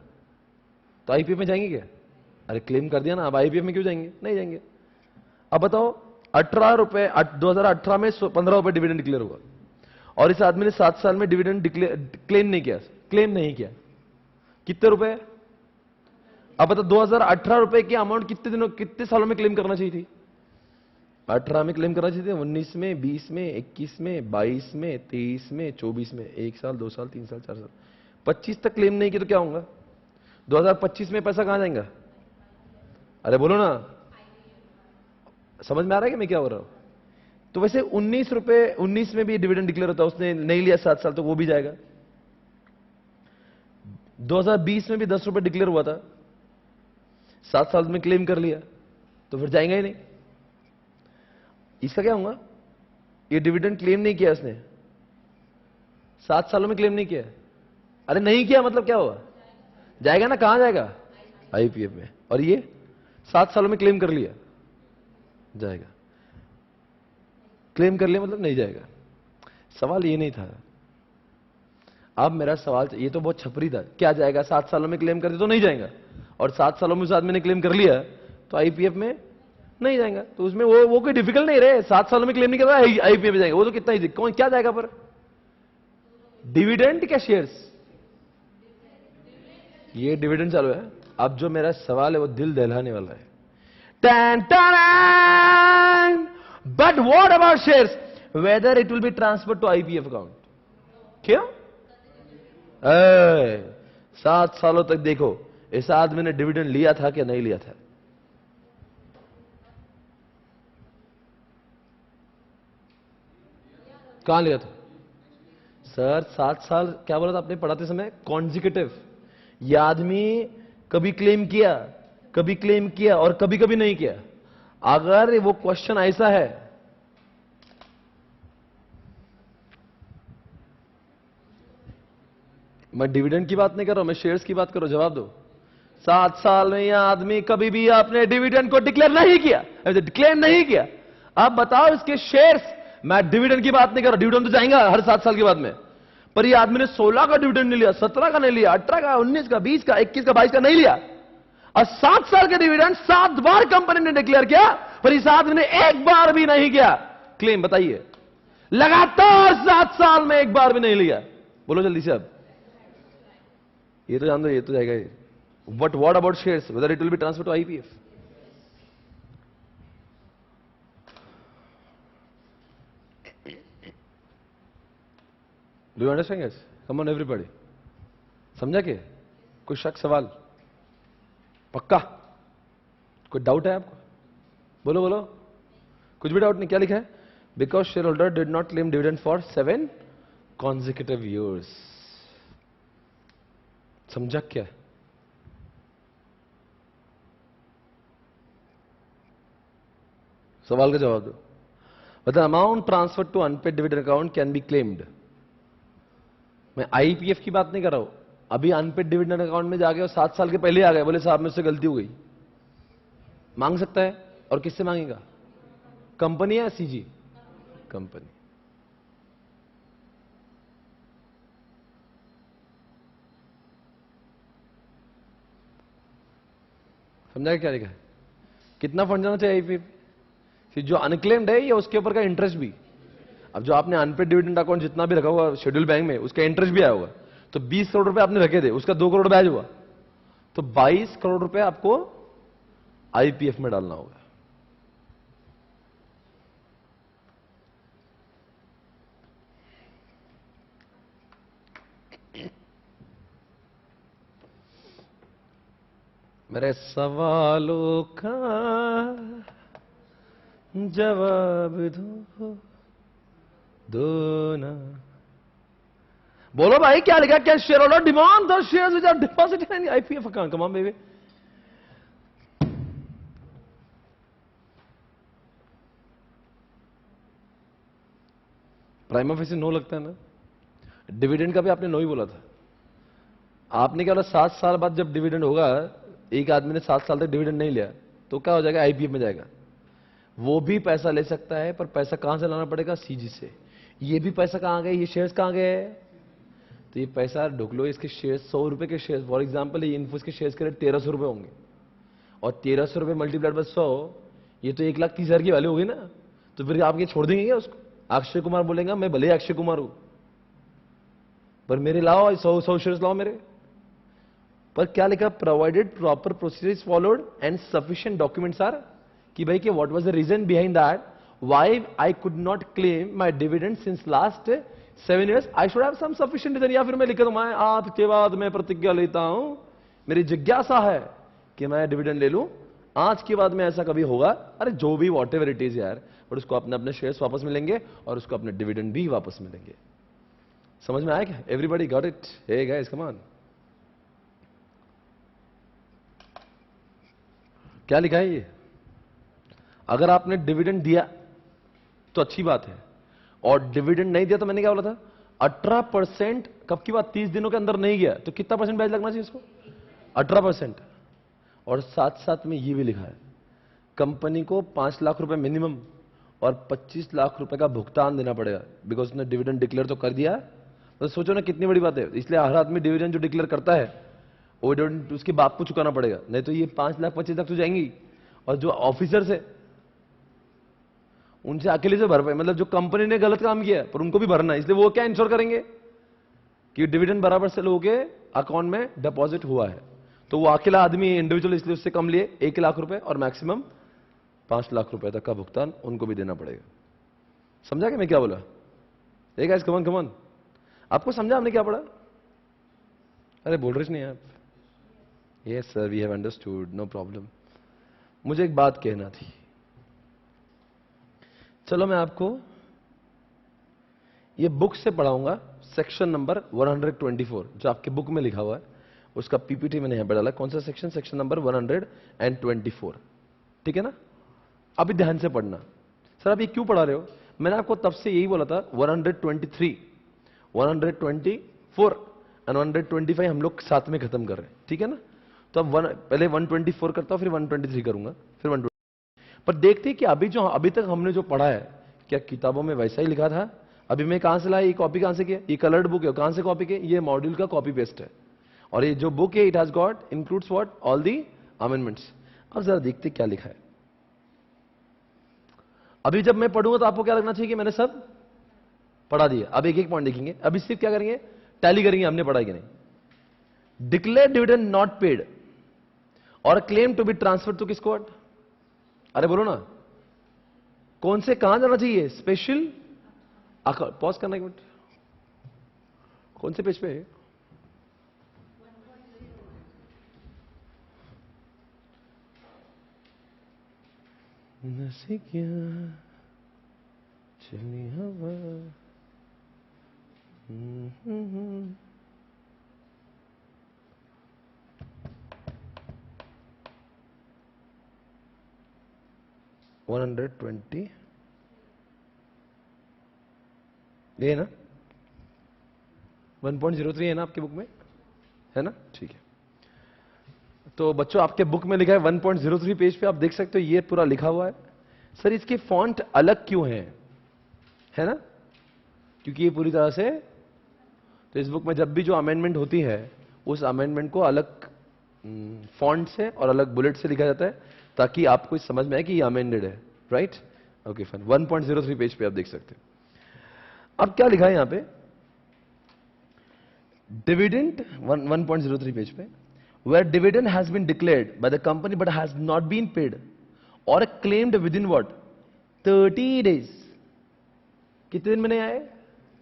तो आईपीएफ में जाएंगे क्या, अरे क्लेम कर दिया ना, अब आईपीएफ में क्यों जाएंगे, नहीं जाएंगे। अब बताओ 18 रुपए, 2018 में 15 रुपए डिविडेंड डिक्लेयर हुआ, और इस आदमी ने 7 साल में डिविडेंड क्लेम नहीं किया, कितने रुपए, अब बताओ 2018 रुपए की अमाउंट कितने सालों में क्लेम करना चाहिए थी, 18 में क्लेम करना चाहिए थी, 19 में, 20 में, 21 में, 22 में, 23 में, 24 में, 1 साल, 2 साल, 3 साल, 4 साल, 25 तक क्लेम नहीं किया तो क्या होगा, 2025 में पैसा कहां जाएगा, अरे बोलो ना, समझ में आ रहा है कि मैं क्या हो रहा हूं। तो वैसे 19 रुपए, 19 में भी डिविडेंड डिक्लेयर होता है, उसने नहीं लिया 7 साल, तो वो भी जाएगा। 2020 में भी 10 रुपए डिक्लेयर हुआ था, 7 साल में क्लेम कर लिया, तो फिर जाएगा ही नहीं। इसका क्या होगा, ये डिविडेंड क्लेम नहीं किया इसने, 7 सालों में क्लेम नहीं किया, अरे नहीं किया मतलब क्या हुआ, जाएगा ना, कहां जाएगा, आईपीएफ में, और ये 7 सालों में क्लेम कर लिया, जाएगा, क्लेम कर लिया मतलब नहीं जाएगा। सवाल ये नहीं था। अब मेरा सवाल, ये तो बहुत छपरी था, क्या जाएगा, 7 सालों में क्लेम कर दे तो नहीं जाएगा, और 7 सालों में उस आदमी ने क्लेम कर लिया तो आईपीएफ में नहीं जाएगा, तो उसमें वो कोई डिफिकल्ट नहीं रहे, 7 सालों में क्लेम नहीं कर रहा आईपीएफ में जाएगा, वो तो कितना इजी, कौन क्या जाएगा, पर डिविडेंड क्या शेयर्स, ये डिविडेंड चालू है। अब जो मेरा सवाल है वो दिल दहलाने वाला है, but what about shares, whether it will be transfer to IPF account, क्यों, 7 सालों तक देखो इस आदमी ने डिविडेंड लिया था कि नहीं लिया था, कहां लिया था सर, 7 साल, क्या बोला था आपने पढ़ाते समय, कॉन्जिक्यूटिव, यह आदमी कभी क्लेम किया, कभी क्लेम किया और कभी कभी नहीं किया। अगर वो क्वेश्चन ऐसा है, मैं डिविडेंड की बात नहीं कर रहा हूं, मैं शेयर्स की बात कर रहा हूं। जवाब दो। 7 साल में यह आदमी कभी भी आपने डिविडेंड को डिक्लेयर नहीं किया, डिक्लेयर नहीं किया। आप बताओ इसके शेयर्स, मैं डिविडेंड की बात नहीं कर रहा, डिविडेंड तो जाएगा हर 7 साल के बाद में, पर ये आदमी ने 16 का डिविडेंड नहीं लिया, 17 का नहीं लिया, 18 का, 19 का, 20 का, 21 का, 22 का नहीं लिया, और 7 साल के डिविडेंड 7 बार कंपनी ने डिक्लेयर किया, पर इस आदमी ने एक बार भी नहीं किया क्लेम। बताइए, लगातार 7 साल में एक बार भी नहीं लिया। बोलो जल्दी से। अब ये तो जान दो, ये तो जाएगा। But what about shares, whether it will be transfer to IPF? Do you understand guys? Come on everybody. समझा के? कोई शक, सवाल? पक्का? कोई डाउट है आपको? बोलो बोलो। कुछ भी डाउट नहीं? क्या लिखा है? Because share holder did not claim dividend for 7 consecutive years। समझा क्या? सवाल का जवाब दो। The amount transfer to unpaid dividend account can be claimed. मैं आईपीएफ की बात नहीं कर रहा हूं। अभी अनपेड डिविडेंड अकाउंट में जाके और 7 साल के पहले आ गए, बोले साहब मुझसे गलती हो गई, मांग सकता है। और किससे मांगेगा? कंपनी या सीजी? कंपनी। समझा क्या लिखा है? कितना फंड जाना चाहिए आईपीएफ? जो अनक्लेम्ड है या उसके ऊपर का इंटरेस्ट भी? अब जो आपने अनपेड डिविडेंड अकाउंट जितना भी रखा हुआ शेड्यूल बैंक में, उसका इंटरेस्ट भी आया होगा। तो 20 करोड़ रुपए आपने रखे थे, उसका 2 करोड़ ब्याज हुआ, तो 22 करोड़ रुपए आपको आईपीएफ में डालना होगा। मेरे सवालों का जवाब दो ना। बोलो भाई, क्या लिखा? क्या share holder demand the shares which are deposited in IPF account. Come on baby. Prime office no लगता है ना? डिविडेंड का भी आपने नो ही बोला था। आपने क्या बोला? 7 साल बाद जब डिविडेंड होगा, एक आदमी ने 7 साल तक डिविडेंड नहीं लिया, तो क्या हो जाएगा? आईपीएफ में जाएगा। वो भी पैसा ले सकता है, पर पैसा कहां से लाना पड़ेगा? सीजी से। ये भी पैसा कहां गए? ये शेयर्स कहां गए? तो ये पैसा ढूंढ लो। इसके शेयर्स 100 रुपए के शेयर्स, फॉर एग्जांपल ये इन्फोसिस के शेयर्स के रेट 1300 रुपए होंगे, और 1300 रुपए मल्टीप्लाइड बाय 100, ये तो 1,30,000 की वैल्यू होगी ना। तो फिर आप ये छोड़ देंगे क्या उसको? अक्षय कुमार बोलेगा मैं भले अक्षय कुमार हूं, पर मेरे लाओ 100 शेयर्स लाओ मेरे। पर क्या लिखा? Provided proper procedure is followed and sufficient documents are, कि भाई कि what was the reason behind that why I could not claim my dividend since last 7 years। I should have some sufficient reason. या फिर मैं लिख दूं, मैं आज के बाद मैं प्रतिज्ञा लेता हूं, मेरी जिज्ञासा है कि मैं डिविडेंड ले लूं, आज के बाद में ऐसा कभी होगा। अरे जो भी वॉट एवर इट इज यार, बट उसको अपने अपने शेयर्स वापस मिलेंगे और उसको अपने डिविडेंड भी वापस मिलेंगे। समझ में आया क्या? Everybody got it? Hey guys come on. क्या लिखा है ये? अगर आपने डिविडेंड दिया तो अच्छी बात है, और डिविडेंड नहीं दिया तो मैंने क्या बोला था? 18%। कब की बात? 30 दिनों के अंदर नहीं गया तो कितना परसेंट ब्याज लगना चाहिए इसको? 18%। और साथ साथ में ये भी लिखा है, कंपनी को 5 लाख रुपए मिनिमम और 25 लाख रुपए का भुगतान देना पड़ेगा, बिकॉज उसने डिविडेंड डिक्लेयर तो कर दिया। तो सोचो ना कितनी बड़ी बात है। इसलिए हर आदमी डिविडेंड जो डिक्लेयर करता है वो डिविडेंड उसके बाप को चुकाना पड़ेगा, नहीं तो ये 5 लाख 25 लाख तो जाएंगी। और जो ऑफिसर्स है उनसे अकेले से भर पाए, मतलब जो कंपनी ने गलत काम किया पर उनको भी भरना है, इसलिए वो क्या इंश्योर करेंगे कि डिविडेंड बराबर से लोगों के अकाउंट में डिपॉजिट हुआ है। तो वो अकेला आदमी इंडिविजुअल, इसलिए उससे कम लिए 1 लाख रुपए और मैक्सिमम 5 लाख रुपए तक का भुगतान उनको भी देना पड़ेगा। समझा कि मैं क्या बोला? एक गाइस कमन कमन, आपको समझा हमने क्या पढ़ा? अरे बोल रहे नहीं आप? Yes sir, we have understood, no problem. मुझे एक बात कहना थी। चलो मैं आपको ये बुक से पढ़ाऊंगा, सेक्शन नंबर 124 जो आपके बुक में लिखा हुआ है, उसका पीपीटी मैंने यहां पर डाला। कौन सा सेक्शन? Section number 124। ठीक है ना? अभी ध्यान से पढ़ना। सर आप ये क्यों पढ़ा रहे हो? मैंने आपको तब से यही बोला था 123, 124 एंड 125 हम लोग साथ में खत्म कर रहे हैं, ठीक है ना? तो अब पहले 124 करता हूं, फिर 123 करूंगा, फिर 120। पर देखते हैं कि अभी तक हमने जो पढ़ा है, क्या किताबों में वैसा ही लिखा था? अभी मैं कहां से लाया, ये कॉपी कहां से किया? ये कलर्ड बुक है, कहां से कॉपी किया? ये मॉड्यूल का कॉपी पेस्ट है। और ये जो बुक है, it has got includes what? All the amendments. अब जरा देखते क्या लिखा है। अभी जब मैं पढ़ूंगा तो आपको क्या लगना चाहिए कि मैंने सब पढ़ा दिया। अब एक एक पॉइंट देखेंगे। अभी सिर्फ क्या करेंगे? टैली करेंगे हमने पढ़ा कि नहीं। डिक्लेयर डिविडेंड नॉट पेड और claim to be transfer to किस कोर्ट? अरे बोलो ना, कौन से कहां जाना चाहिए? Special account. पॉज करना एक मिनट, कौन से पेज पे है? नसे क्या चली हवा। 120 ये है ना? 1.03 है ना आपके बुक में, है ना? ठीक है। तो बच्चों आपके बुक में लिखा है 1.03 पेज पे आप देख सकते हो, ये पूरा लिखा हुआ है। सर इसके फॉन्ट अलग क्यों है ना? क्योंकि ये पूरी तरह से, तो इस बुक में जब भी जो अमेंडमेंट होती है, उस अमेंडमेंट को अलग फॉन्ट से और अलग बुलेट से लिखा जाता है, ताकि आपको समझ में आए कि ये अमेंडेड है। राइट? Okay fine. 1.03 पेज पे आप देख सकते हैं। अब क्या लिखा है यहां पे? डिविडेंड 1.03 पेज पे, where dividend has been declared by the company but has not been paid or claimed within what? 30 days. कितने दिन में नहीं आए?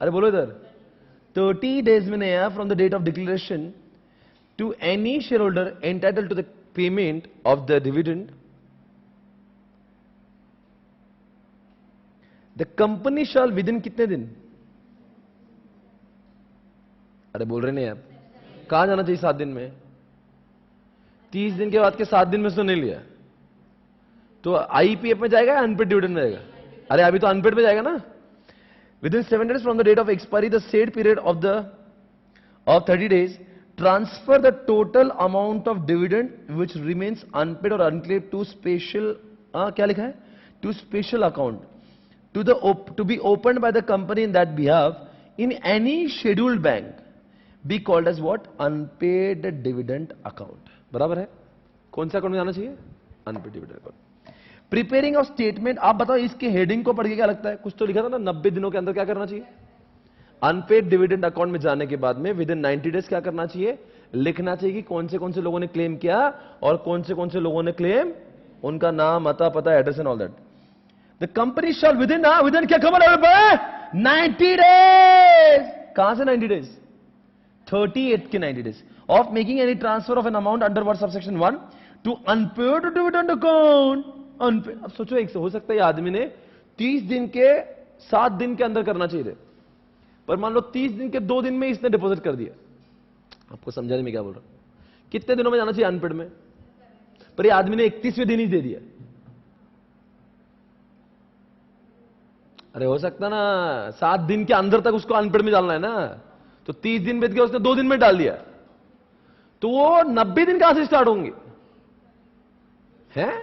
अरे बोलो इधर। 30 days में नहीं आया from the date of declaration to any shareholder entitled to the payment of the dividend. The company shall within कितने दिन? अरे बोल रहे नहीं आप। कहां जाना चाहिए 7 दिन में? 30 दिन के बाद के 7 दिन में से तो नहीं लिया, तो आईपीएफ में जाएगा या अनपेड डिविडेंड में जाएगा? अरे अभी तो अनपेड में जाएगा ना। Within 7 days from the date of expiry the said period of 30 days transfer the total amount of dividend which remains unpaid और अनक्लेम्ड टू स्पेशल, क्या लिखा है? To special account to be open by the company in that behalf in any scheduled bank be called as what? Unpaid dividend account. बराबर है? कौन सा account में जाना चाहिए? Unpaid dividend account. Preparing of statement. आप बताओ इसके हेडिंग को पढ़ के क्या लगता है? कुछ तो लिखा था ना, 90 दिनों के अंदर क्या करना चाहिए? अनपेड डिविडेंड अकाउंट में जाने के बाद में विद इन 90 days क्या करना चाहिए? लिखना चाहिए कि कौन से लोगों ने क्लेम किया और कौन से लोगों ने क्लेम, उनका नाम, अता, पता, address and all that. The company shawl with in क्या खबर है? 90 days। कहां से 90 days? 38 के 90 days of making any transfer of an amount under what subsection 1 to unpaid dividend account. Unpaid. अब सोचो, एक से हो सकता है आदमी ने 30 दिन के 7 दिन के अंदर करना चाहिए, पर मान लो 30 दिन के 2 दिन में इसने डिपॉजिट कर दिया। आपको समझाने में क्या बोल रहा हूं? कितने दिनों में जाना चाहिए अनपेड में? पर ये आदमी ने 31वें दिन ही दे दिया। अरे हो सकता ना 7 दिन के अंदर तक उसको अनपेड में डालना है ना, तो 30 दिन बीत गया, उसने 2 दिन में डाल दिया, तो वो 90 दिन कहां से स्टार्ट होंगे? हैं?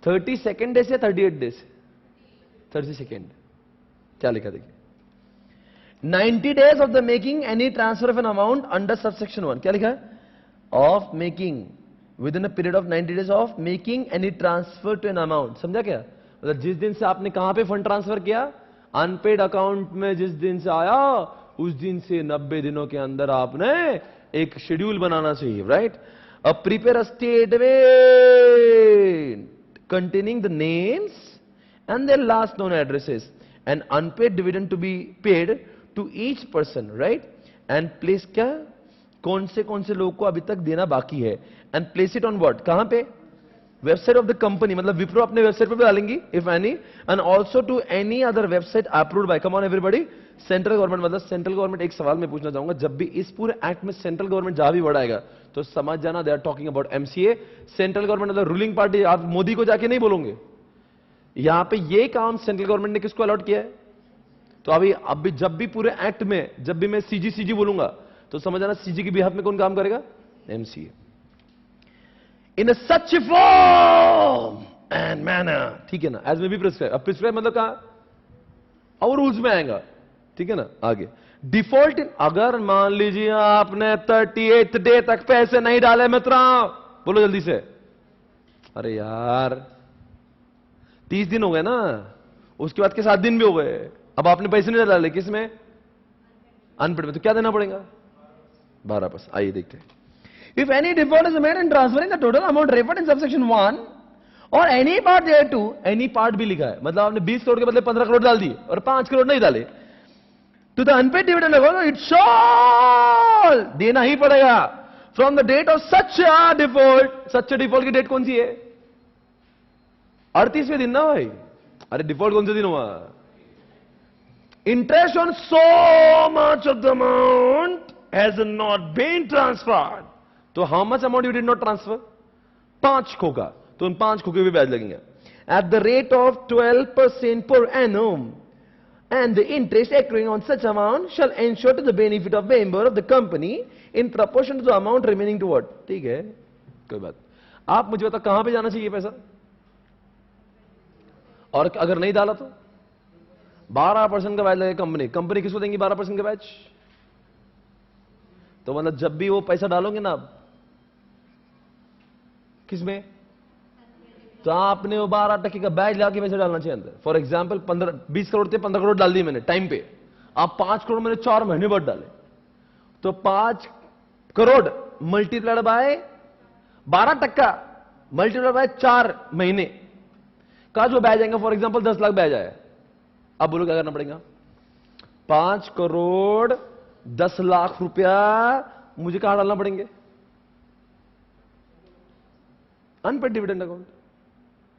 32nd डे से 38 डे से 32nd। क्या लिखा देखिए? 90 days of the making any transfer of an amount under subsection 1। क्या लिखा है? Of making within a period of 90 days of making any transfer to an amount. समझा क्या? मतलब जिस दिन से आपने कहां पे फंड ट्रांसफर किया, अनपेड अकाउंट में जिस दिन से आया, उस दिन से 90 दिनों के अंदर आपने एक शेड्यूल बनाना चाहिए। Right? Prepare a statement containing the names and their last known addresses and unpaid dividend to be paid to each person, right? And place क्या? कौन से लोगों को अभी तक देना बाकी है, and place it on what? कहां पे? वेबसाइट ऑफ द कंपनी, मतलब विप्रो अपने वेबसाइट पे भी डालेंगी if any, and also to any other website approved by, come on everybody, central government. मतलब सेंट्रल गवर्नमेंट, एक सवाल मैं पूछना चाहूंगा, जब भी इस पूरे एक्ट में सेंट्रल गवर्नमेंट जहां भी बढ़ाएगा तो समझ जाना they are talking about MCA. Central government मतलब रूलिंग पार्टी। आप मोदी को जाके नहीं बोलोगे। यहां पे ये काम सेंट्रल गवर्नमेंट ने किसको अलॉट किया है? तो अभी अब भी जब भी पूरे एक्ट में जब भी मैं सीजी बोलूंगा तो समझ आना सीजी के बिहाफ में कौन काम करेगा? MCA. In such form and manner, ठीक है ना, एज में भी प्रिस्क्राइब। अब प्रिस्क्राइब मतलब कहा और रूल्स में आएगा, ठीक है ना। आगे डिफॉल्ट इन, अगर मान लीजिए आपने 38th डे तक पैसे नहीं डाले मित्रों, बोलो जल्दी से। अरे यार 30 दिन हो गए ना, उसके बाद के 7 दिन भी हो गए, अब आपने पैसे नहीं डाले, किस में? अनपेड में, तो क्या देना पड़ेगा? 12%। आइए देखते हैं। If any default is made in transferring the total amount referred in subsection 1 और any part thereto, any part भी लिखा है, मतलब आपने 20 करोड़ के बदले 15 करोड़ डाल दिए और 5 करोड़ नहीं डाले, तो the unpaid dividend account it shall, देना ही पड़ेगा from the date of such a default. Such default की डेट कौन सी है? 38वें दिन ना भाई। अरे डिफॉल्ट कौन से दिन हुआ? Interest on so much of the amount has not been transferred, तो how much amount you did not transfer? 5 खोखा, तो उन 5 खोखे भी ब्याज लगेंगे at the rate of 12% per annum, and the interest accruing on such amount shall ensure to the benefit of member of the company in proportion to the amount remaining to what? ठीक है, कोई बात। आप मुझे बता कहां पे जाना चाहिए पैसा, और अगर नहीं डाला तो 12% का ब्याज लगेगा। कंपनी किसको देंगी 12% का ब्याज? तो मतलब जब भी वो पैसा डालोगे ना आप किसमें, तो आपने वो 12% का ब्याज लाके पैसे डालना चाहिए अंदर। फॉर एग्जाम्पल 20 करोड़ थे, 15 करोड़ डाल दिए मैंने टाइम पे, आप 5 करोड़ मैंने 4 महीने बाद डाले, तो 5 crore multiplied by 12% multiplied by 4 महीने का जो ब्याज आएगा, फॉर एग्जाम्पल 10 लाख ब्याज आया। अब बोलो क्या करना पड़ेगा? 5 करोड़ 10 लाख रुपया मुझे कहां डालना पड़ेंगे? Unpaid dividend account.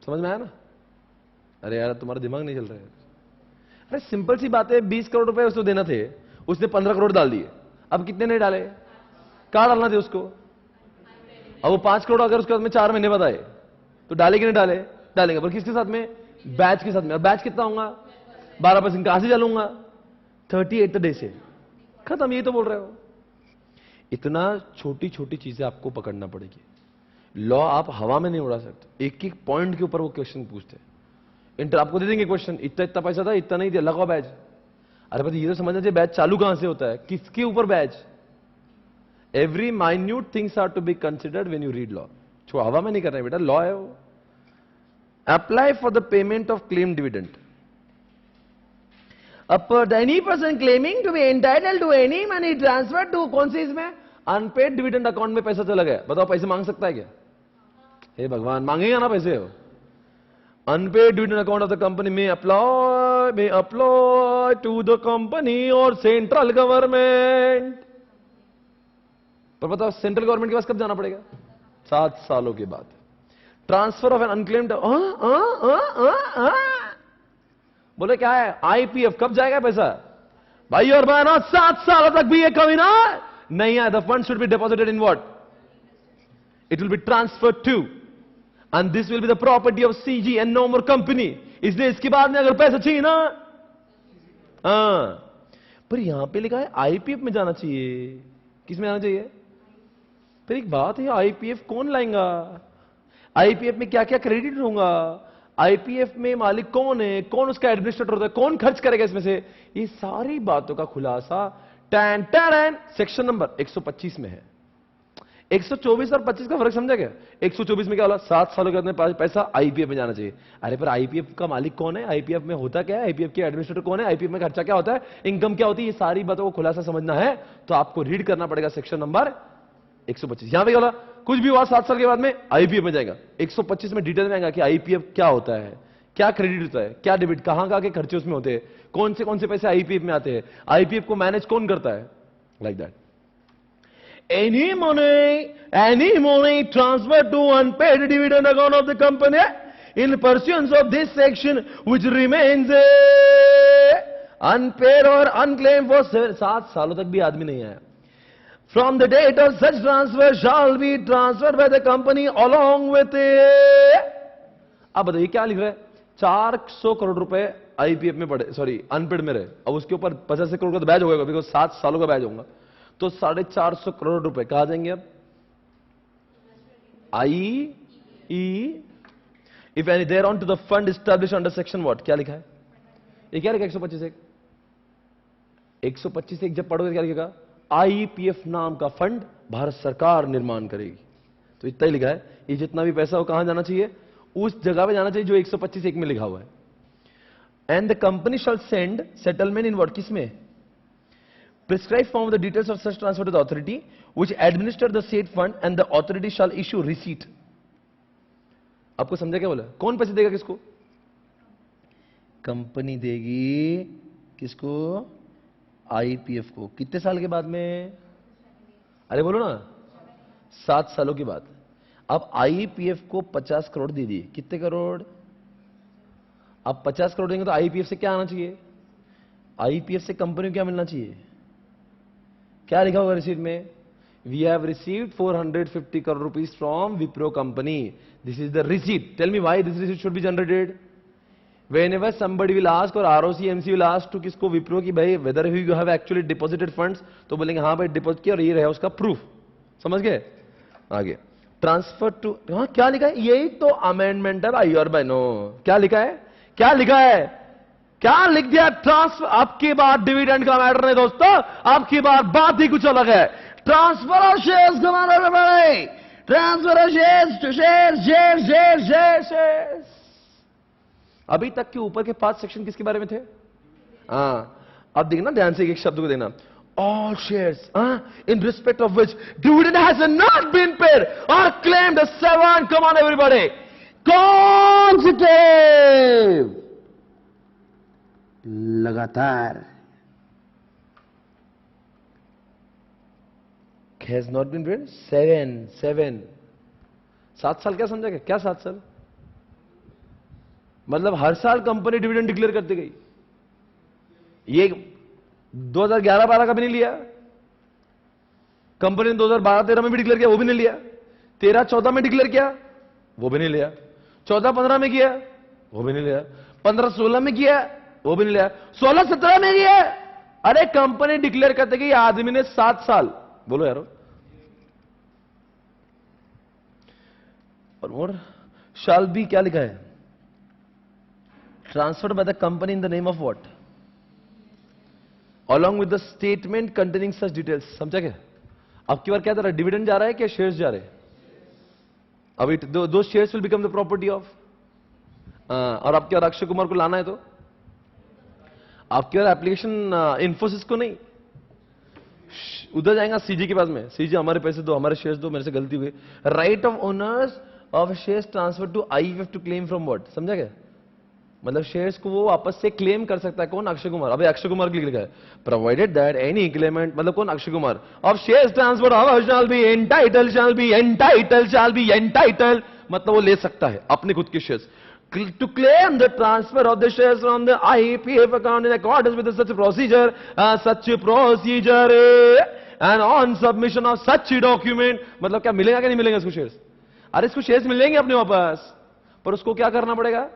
समझ में आया ना? अरे यार तुम्हारा दिमाग नहीं चल रहा है। अरे सिंपल सी बात है, 20 करोड़ रुपए उसको देना थे, उसने 15 करोड़ डाल दिए, अब कितने नहीं डाले? कहां डालना थे उसको? अब वो 5 करोड़ अगर उसके बाद में 4 महीने बाद आए तो डाले कि नहीं डाले? डालेंगे, पर किसके साथ में? बैच के साथ में। अब बैच कितना होगा? 12%। कहां से डालूंगा? 38 डे से। खत्म, ये तो बोल रहे हो। इतना छोटी छोटी चीजें आपको पकड़ना पड़ेगी। लॉ आप हवा में नहीं उड़ा सकते, एक एक पॉइंट के ऊपर वो क्वेश्चन पूछते हैं। इंटर आपको दे देंगे क्वेश्चन, इतना इतना पैसा था, इतना नहीं दिया, लगाओ बैच। अरे भाई ये तो समझना चाहिए बैच चालू कहां से होता है, किसके ऊपर बैच। Every minute things are to be considered when you read law. छो हवा में नहीं कर रहे बेटा, लॉ है वो। Apply for the payment of claim dividend upper any person claiming to be entitled to any money transfer to, कौन सी इसमें? अनपेड डिविडेंड अकाउंट में पैसा चला गया, बताओ पैसे मांग सकता है क्या? हे भगवान, मांगेगा ना पैसे। Unpaid dividend account of the company में अप्लाई टू द कंपनी और सेंट्रल गवर्नमेंट। पर बताओ सेंट्रल गवर्नमेंट के पास कब जाना पड़ेगा? 7 सालों के बाद। ट्रांसफर ऑफ एन अनक्लेम्ड, बोले क्या है? आईपीएफ कब जाएगा पैसा? भाई और बहनों 7 सालों तक भी ये कभी ना नहीं है। The fund should be deposited in what? It will be transferred to, and this will be the property of CG and no more company. इसलिए इसके बाद में अगर पैसा चाहिए ना, पर यहां पे लिखा है आईपीएफ में जाना चाहिए। किस में जाना चाहिए? पर एक बात है, आईपीएफ कौन लाएगा? आईपीएफ में क्या क्या क्रेडिट होगा? आईपीएफ में मालिक कौन है? कौन उसका एडमिनिस्ट्रेटर होता है? कौन खर्च करेगा इसमें से? ये सारी बातों का खुलासा टैन टैन सेक्शन नंबर 125 में है। 124 और 25 का फर्क समझा क्या? 124 में क्या बोला? 7 सालों के बाद में पैसा आईपीएफ में जाना चाहिए। अरे पर आईपीएफ का मालिक कौन है? आईपीएफ में होता क्या है? आईपीएफ के एडमिनिस्ट्रेटर कौन है? आईपीएफ में खर्चा क्या होता है? इनकम क्या होती है? ये सारी बातों को खुलासा समझना है तो आपको रीड करना पड़ेगा सेक्शन नंबर 125। यहां पे क्या बोला? कुछ भी हुआ 7 साल के बाद में आईपीएफ में जाएगा। 125 में डिटेल में आएगा कि आईपीएफ क्या होता है, क्या क्रेडिट होता है, क्या डेबिट, कहां कहां के खर्चे उसमें होते हैं, कौन से पैसे आईपीएफ में आते हैं, आईपीएफ को मैनेज कौन करता है, like that. Any money transferred to unpaid dividend account of the company in pursuance of this section which remains unpaid or unclaimed for 7 सालों तक भी आदमी नहीं आया, from the date of such transfer shall be transferred by the company along with अब बताइए क्या लिख रहा है? 400 करोड़ रुपए आईपीएफ में पड़े, सॉरी अनपेड में रहे, अब उसके ऊपर 85 करोड़ का तो बैच होगा, बिकॉज 7 सालों का बैच होगा, तो 450 करोड़ रुपए कहा जाएंगे अब I E if any there on to the fund establish under section what, क्या लिखा है, ये क्या लिखा 125 जब पढ़ोगे क्या लिखेगा, आईपीएफ नाम का फंड भारत सरकार निर्माण करेगी, तो इतना ही लिखा है, ये जितना भी पैसा हो कहां जाना चाहिए, उस जगह पे जाना चाहिए जो 125 में लिखा हुआ है। And the company shall send settlement in what, किसमें, prescribe form the details of such transfer to the authority which administer the said fund and the authority shall issue receipt. आपको समझा क्या बोला, कौन पैसे देगा किसको, कंपनी देगी किसको, आईपीएफ को, कितने साल के बाद में, अरे बोलो ना, 7 सालों के बाद। अब आईपीएफ को 50 करोड़ दे दिए, कितने करोड़, अब 50 करोड़ देंगे तो आईपीएफ से क्या आना चाहिए, आईपीएफ से कंपनी को क्या मिलना चाहिए, क्या लिखा होगा रिसीट में, we have received 450 crore rupees from Wipro company, this is the receipt, tell me why this receipt should be generated, whenever somebody will ask और ROC MC will ask to किसको, विप्रो की, भाई whether you have actually deposited funds, तो बोलेंगे हाँ भाई deposit किया और ये रहा उसका प्रूफ, समझ गए। आगे ट्रांसफर टू, हाँ क्या लिखा है, यही तो अमेंडमेंट है भाई और बहनों, क्या लिखा है, क्या लिखा है, क्या लिख दिया, ट्रांसफर, आपकी बात डिविडेंड का मैटर नहीं दोस्तों, आपकी बात ही कुछ अलग है, ट्रांसफर ऑफ शेयर्स का मैटर है, transfer of shares to shares. अभी तक के ऊपर के 5 सेक्शन किसके बारे में थे, अब देखना ध्यान से एक शब्द को देना, all shares in respect of which dividend has not been paid or claimed as 7, come on everybody, consecutive, लगातार, has not been paid 7 साल, क्या समझा क्या 7 साल, मतलब हर साल कंपनी डिविडेंड डिक्लेयर करती गई, ये 2011-12 का भी नहीं लिया कंपनी ने, 2012-13 में भी डिक्लेयर किया वो भी नहीं लिया, 13-14 में डिक्लेयर किया वो भी नहीं लिया, 14-15 में किया वो भी नहीं लिया, 15-16 में किया वो भी नहीं लिया, 16-17 में किया, अरे कंपनी डिक्लेयर करते गई, आदमी ने 7 साल, बोलो यारो, और शाल बी क्या लिखा है, transferred by the company in the name of what, along with the statement containing such details, समझा क्या, अब की बार क्या जा रहा है, डिविडेंड जा रहा है क्या शेयर्स जा रहे हैं, अभी दो shares will become the property of, और आपके और अक्षय कुमार को लाना है तो आपके और एप्लीकेशन इन्फोसिस को नहीं, उधर जाएगा सीजी के पास में, सीजी हमारे पैसे दो, हमारे शेयर्स दो, मेरे से गलती हुई, right of owners of shares transfer to IPF to claim from what, समझा क्या, मतलब शेयर्स को वो वापस से क्लेम कर सकता है, कौन, अक्षय कुमार, अबे अक्षय कुमार के लिए लिखा है, प्रोवाइडेड दैट एनी क्लेमेंट, मतलब कौन, Akshay Kumar, of shares transfer shall be entitle, मतलब वो ले सकता है अपने खुद के shares, to claim the transfer of the shares from the IPF account in accordance with such procedure and on submission of such document, मतलब क्या मिलेगा क्या नहीं मिलेगा इसको शेयर्स, अरे इसको शेयर्स मिलेंगे अपने वापस, पर उसको क्या करना पड़ेगा,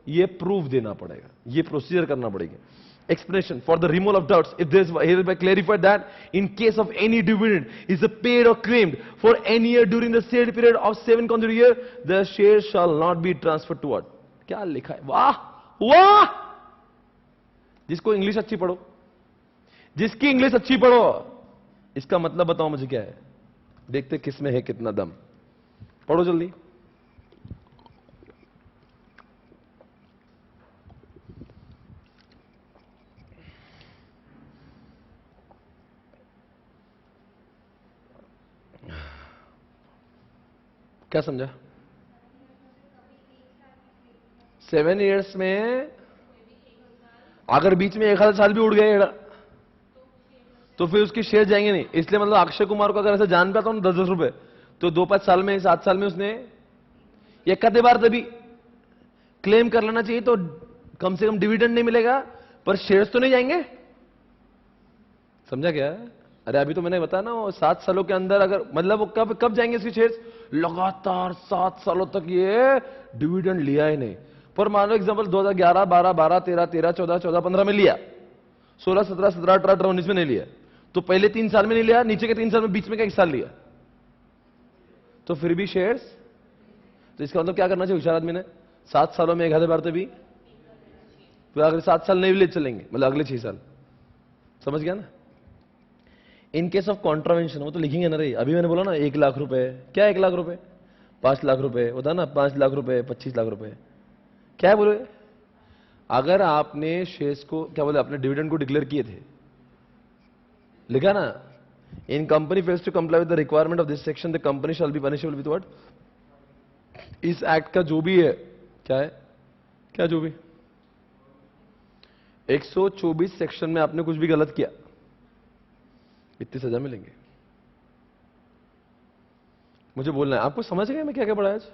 ये प्रूफ देना पड़ेगा, ये प्रोसीजर करना पड़ेगा। Explanation for the removal of doubts, if there is hereby clarified that in case of any dividend is paid or claimed for any year during the said period of 7 consecutive years, the shares shall not be transferred to what, क्या लिखा है, वाह वाह, जिसको English अच्छी पढ़ो, जिसकी English अच्छी पढ़ो, इसका मतलब बताओ मुझे क्या है, देखते किस में है कितना दम, पढ़ो जल्दी। क्या समझा, 7 इयर्स में अगर बीच में 1 साल भी उड़ गए तो फिर उसके शेयर जाएंगे नहीं, इसलिए मतलब अक्षय कुमार को अगर ऐसा जान पाता हूं 10-10 रुपए, तो 2-5 साल में 7 साल में उसने एक आधे बार तभी क्लेम कर लेना चाहिए, तो कम से कम डिविडेंड नहीं मिलेगा पर शेयर्स तो नहीं जाएंगे, समझा क्या, अरे अभी तो मैंने बताया ना, 7 सालों के अंदर अगर, मतलब वो कब जाएंगे इसके शेयर्स, लगातार 7 सालों तक ये डिविडेंड लिया ही नहीं, पर मान लो एग्जाम्पल 2011, 12, 12, 13, 13, 14, 14, 15 में लिया, 16, 17, 17, 18, 18, 19 में नहीं लिया, तो पहले 3 साल में नहीं लिया, नीचे के 3 साल में, बीच में का 1 साल लिया, तो फिर भी शेयर्स। तो इसका मतलब क्या करना चाहिए हुशार आदमी ने? 7 सालों में 1000 बार तो भी, फिर अगले 7 साल नहीं ले चलेंगे, मतलब अगले 6 साल। समझ गया ना? इन केस ऑफ कॉन्ट्रावेंशन वो तो लिखेंगे ना रे। अभी मैंने बोला ना 1 लाख रुपए, क्या 1 लाख रुपए? 5 लाख रुपए होता ना, 5 लाख रुपए, 25 लाख रुपए, क्या है बोले? अगर आपने शेयर्स को, क्या बोले, अपने डिविडेंड को डिक्लेयर किए थे, लिखा ना, in company fails to comply with the requirement of this section the company shall be punishable with what? इस एक्ट का जो भी है, क्या है, क्या जो भी 124 सेक्शन में आपने कुछ भी गलत किया, इतनी सजा मिलेंगे। मुझे बोलना है, आपको समझ गए मैं क्या क्या पढ़ाया आज?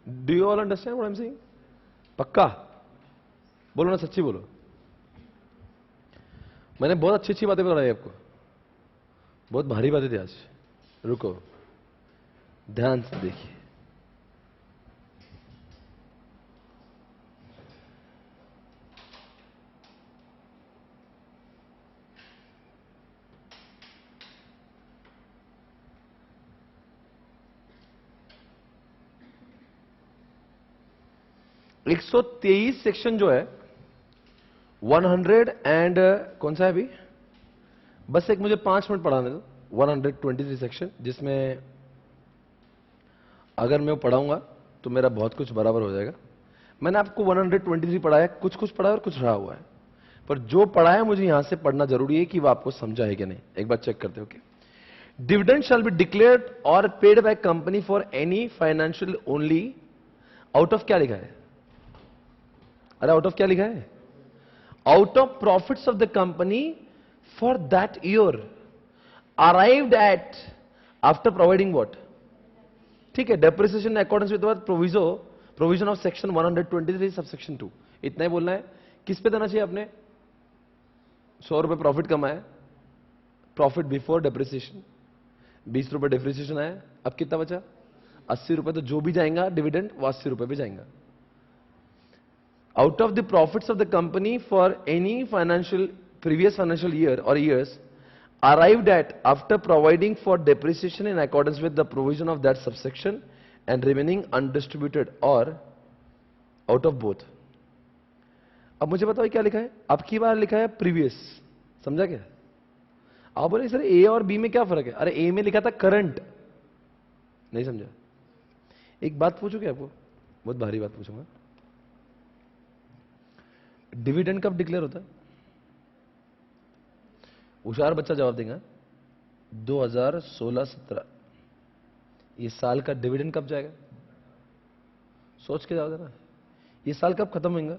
Do you all understand what I am saying? पक्का बोलो ना, सच्ची बोलो। मैंने बहुत अच्छी अच्छी बातें बताई आपको, बहुत भारी बातें थी आज। रुको, ध्यान से देखिए। एक 123 सेक्शन जो है, 100 एंड कौन सा है अभी, बस एक मुझे 5 मिनट पढ़ाने दो। 123 सेक्शन, जिसमें अगर मैं पढ़ाऊंगा तो मेरा बहुत कुछ बराबर हो जाएगा। मैंने आपको 123 पढ़ाया, कुछ कुछ पढ़ा और कुछ रहा हुआ है, पर जो पढ़ा है मुझे यहां से पढ़ना जरूरी है कि वो आपको समझा है कि नहीं। एक बार चेक करते हो कि डिविडेंड शैल बी डिक्लेयर्ड और paid by company for any financial only out of, क्या लिखा है? अरे आउट ऑफ क्या लिखा है? Out of profits of the company for that year arrived at after providing what? ठीक है, depreciation according with provision of section 123 sub section 2। इतना ही बोलना है। किस पे देना चाहिए आपने? 100 रुपए प्रॉफिट कमाया, प्रॉफिट बिफोर डेप्रिसिएशन, 20 रुपए डेप्रिसिएशन आया, अब कितना बचा? 80 रुपए। तो जो भी जाएगा डिविडेंड वो 80 रुपए भी जाएगा। Out of the profits of the company for any previous financial year or years arrived at after providing for depreciation in accordance with the provision of that subsection and remaining undistributed or out of both। अब मुझे बताओ क्या लिखा है? अब की बार लिखा है प्रीवियस, समझा क्या? आप बोले सर ए और बी में क्या फर्क है? अरे ए में लिखा था करंट, नहीं समझा? एक बात पूछूं क्या आपको, बहुत भारी बात पूछूंगा। डिविडेंड कब डिक्लेयर होता है? होशियार बच्चा जवाब देगा 2016-17। ये साल का डिविडेंड कब जाएगा? सोच के जवाब देना। ये साल कब खत्म होगा?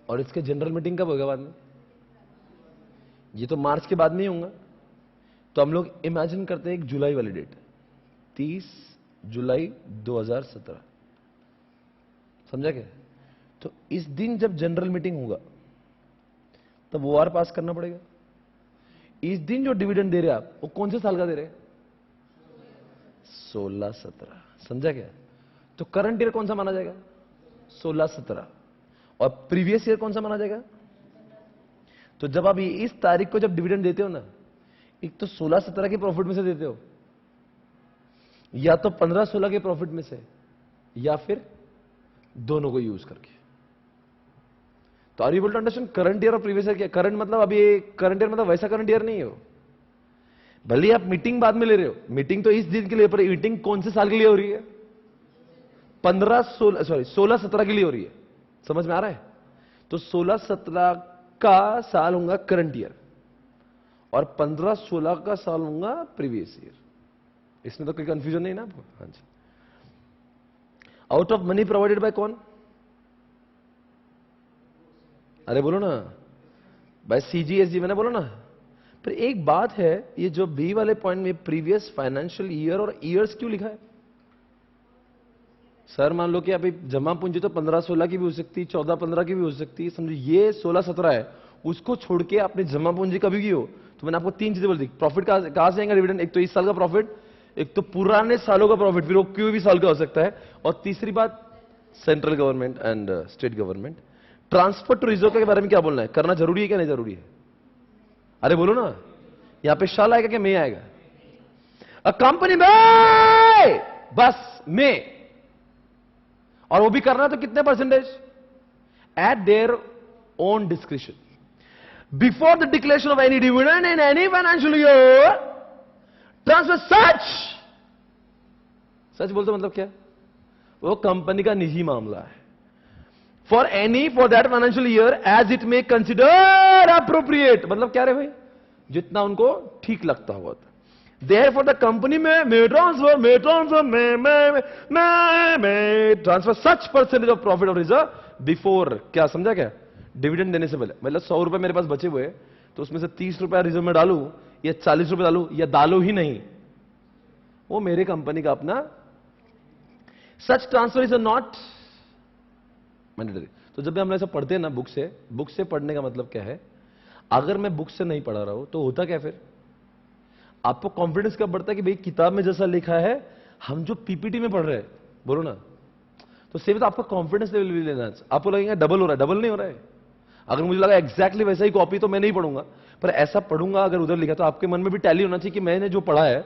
और इसके जनरल मीटिंग कब होगा बाद में? ये तो मार्च के बाद में ही होगा। तो हम लोग इमेजिन करते हैं एक जुलाई वाली डेट, 30 जुलाई 2017, समझा क्या? तो इस दिन जब जनरल मीटिंग होगा तब ओआर पास करना पड़ेगा। इस दिन जो डिविडेंड दे रहे आप वो कौन से साल का दे रहे? 16-17, समझा क्या? तो करंट ईयर कौन सा माना जाएगा? 16-17। और प्रीवियस ईयर कौन सा माना जाएगा? तो जब आप इस तारीख को जब डिविडेंड देते हो ना, एक तो 16-17 के प्रॉफिट में से देते हो, या तो 15-16 के प्रॉफिट में से, या फिर दोनों को यूज करके। तो are you able to understand current year और प्रीवियस ईयर क्या? करंट मतलब अभी करंट ईयर मतलब वैसा करंट ईयर नहीं हो। भले आप मीटिंग बाद में ले रहे हो, मीटिंग तो इस दिन के लिए, पर मीटिंग कौन से साल के लिए हो रही है? 16-17 के लिए हो रही है। समझ में आ रहा है? तो 16-17 का साल होगा करंट ईयर और 15-16 का साल होगा प्रीवियस ईयर। इसमें तो कोई कंफ्यूजन नहीं ना आपको? हाँ जी। Out of money provided by कौन? अरे बोलो ना भाई, सीजीएसजी मैंने बोला ना। पर एक बात है, ये जो बी वाले पॉइंट में प्रीवियस फाइनेंशियल ईयर और ईयर्स क्यों लिखा है? सर मान लो कि अभी जमा पूंजी तो 15-16 की भी हो सकती है, 14-15 की भी हो सकती है, समझो ये 16-17 है, उसको छोड़ के आपने जमा पूंजी कभी की हो। तो मैंने आपको 3 चीजें बोल दी। प्रॉफिट कहां से आएगा डिविडेंड? एक तो इस साल का प्रॉफिट, एक तो पुराने सालों का प्रॉफिट, फिर वो कोई भी साल का हो सकता है, और तीसरी बात central government and state government. Transfer to reserve के बारे में क्या बोलना है? करना जरूरी है क्या नहीं जरूरी है? अरे बोलो ना, यहां पे शाल आएगा क्या मे आएगा? अ कंपनी में बस में, और वो भी करना तो कितने percentage? At their own description before the declaration of any dividend in any financial year transfer such बोलते मतलब क्या? वो कंपनी का निजी मामला है। For that financial year as it may consider appropriate, मतलब क्या रे भाई? जितना उनको ठीक लगता हुआ था। Therefore, the company may transfer such percentage of profit of reserve before, क्या समझा क्या? डिविडेंड देने से पहले। मतलब 100 रुपए मेरे पास बचे हुए, तो उसमें से 30 रुपए रिजर्व में डालू या 40 रुपए डालू या डालू ही नहीं, वो मेरे कंपनी का अपना। सच ट्रांसफर इज नॉट मैंडेटरी। तो जब भी हम ऐसा पढ़ते हैं ना बुक से पढ़ने का मतलब क्या है? अगर मैं बुक से नहीं पढ़ा रहा हूं तो होता क्या फिर? आपको कॉन्फिडेंस कब बढ़ता है कि भाई किताब में जैसा लिखा है हम जो पीपीटी में पढ़ रहे हैं, बोलो ना, तो सेम तो आपका कॉन्फिडेंस लेवल भी लेना है। आपको लगेगा डबल हो रहा है, डबल नहीं हो रहा है। अगर मुझे लगा एग्जैक्टली वैसा ही कॉपी तो मैं नहीं पढ़ूंगा, पर ऐसा पढ़ूंगा अगर उधर लिखा, तो आपके मन में भी टैली होना चाहिए कि मैंने जो पढ़ा है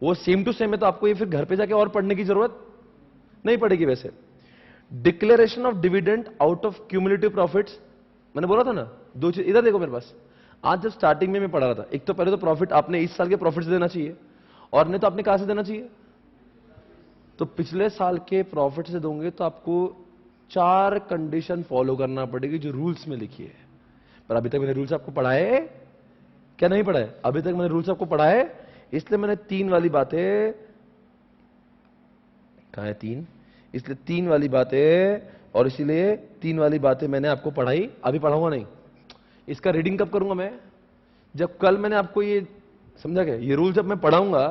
वो सेम टू सेम है, तो आपको ये फिर घर पे जाके और पढ़ने की जरूरत नहीं पड़ेगी। वैसे declaration of dividend out of cumulative profits, मैंने बोला था ना दो चीज, इधर देखो मेरे पास। आज जब स्टार्टिंग में मैं पढ़ा रहा था, एक तो पहले तो प्रॉफिट आपने इस साल के प्रॉफिट से देना चाहिए, और नहीं तो आपने कहां से देना चाहिए? तो पिछले साल के प्रॉफिट से दोगे तो आपको 4 कंडीशन फॉलो करना पड़ेगी जो रूल्स में लिखी है। पर अभी तक मैंने रूल्स आपको पढ़ाए क्या? नहीं पढ़ाए। अभी तक मैंने रूल्स आपको पढ़ाए, इसलिए मैंने 3 वाली बातें, कहां है 3, इसलिए 3 वाली बातें, और इसीलिए 3 वाली बातें मैंने आपको पढ़ाई। अभी पढ़ाऊंगा नहीं, इसका रीडिंग कब करूंगा मैं? जब कल मैंने आपको ये समझा गया, ये रूल जब मैं पढ़ाऊंगा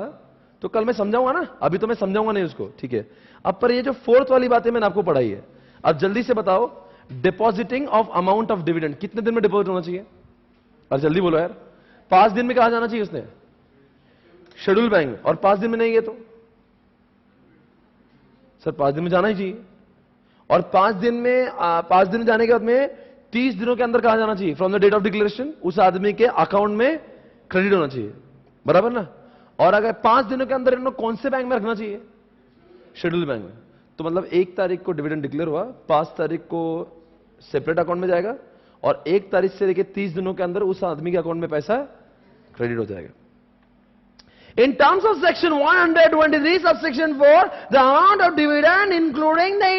तो कल मैं समझाऊंगा ना, अभी तो मैं समझाऊंगा नहीं उसको, ठीक है। अब पर ये जो 4th वाली बातें मैंने आपको पढ़ाई है, अब जल्दी से बताओ, depositing of amount of dividend कितने दिन में डिपॉजिट होना चाहिए? और जल्दी बोलो यार, 5 दिन में कहा जाना चाहिए उसने? Schedule bank. और 5 दिन में नहीं गए तो सर 5 दिन में जाना ही चाहिए। और 5 दिन में जाने के बाद में 30 दिनों के अंदर कहा जाना चाहिए? From the date of declaration उस आदमी के अकाउंट में क्रेडिट होना चाहिए, बराबर ना? और अगर 5 दिनों के अंदर इन्होंने कौन से बैंक में रखना चाहिए? शेड्यूल बैंक में। तो मतलब 1 तारीख को डिविडेंड डिक्लेयर हुआ, 5 तारीख को सेपरेट अकाउंट में जाएगा, और 1 तारीख से लेकर 30 दिनों के अंदर उस आदमी के अकाउंट में पैसा क्रेडिट हो जाएगा। In terms of section 123 subsection 4, the amount of dividend including the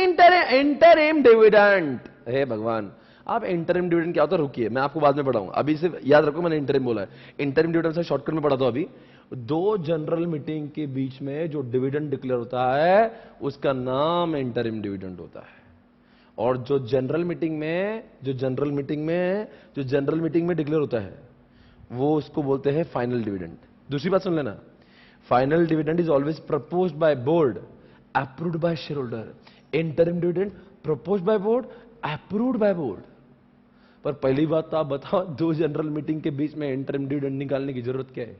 interim dividend. हे भगवान, आप इंटरिम डिविडेंड क्या होता है रुकिए, मैं आपको बाद में पढ़ाऊंगा, अभी सिर्फ याद रखो मैंने इंटरिम बोला है। इंटरिम डिविडेंड से शॉर्टकट में पढ़ा दो। अभी 2 जनरल मीटिंग के बीच में जो डिविडेंड डिक्लेयर होता है उसका नाम इंटरिम डिविडेंड होता है। और जो जनरल मीटिंग में डिक्लेयर होता है वो उसको बोलते हैं फाइनल डिविडेंड। दूसरी बात सुन लेना, final dividend is always proposed by board, approved by share holder. Interim dividend proposed by board, approved by board. पर पहली बात तो आप बताओ, 2 जनरल मीटिंग के बीच में इंटरिम डिविडेंड निकालने की जरूरत क्या है?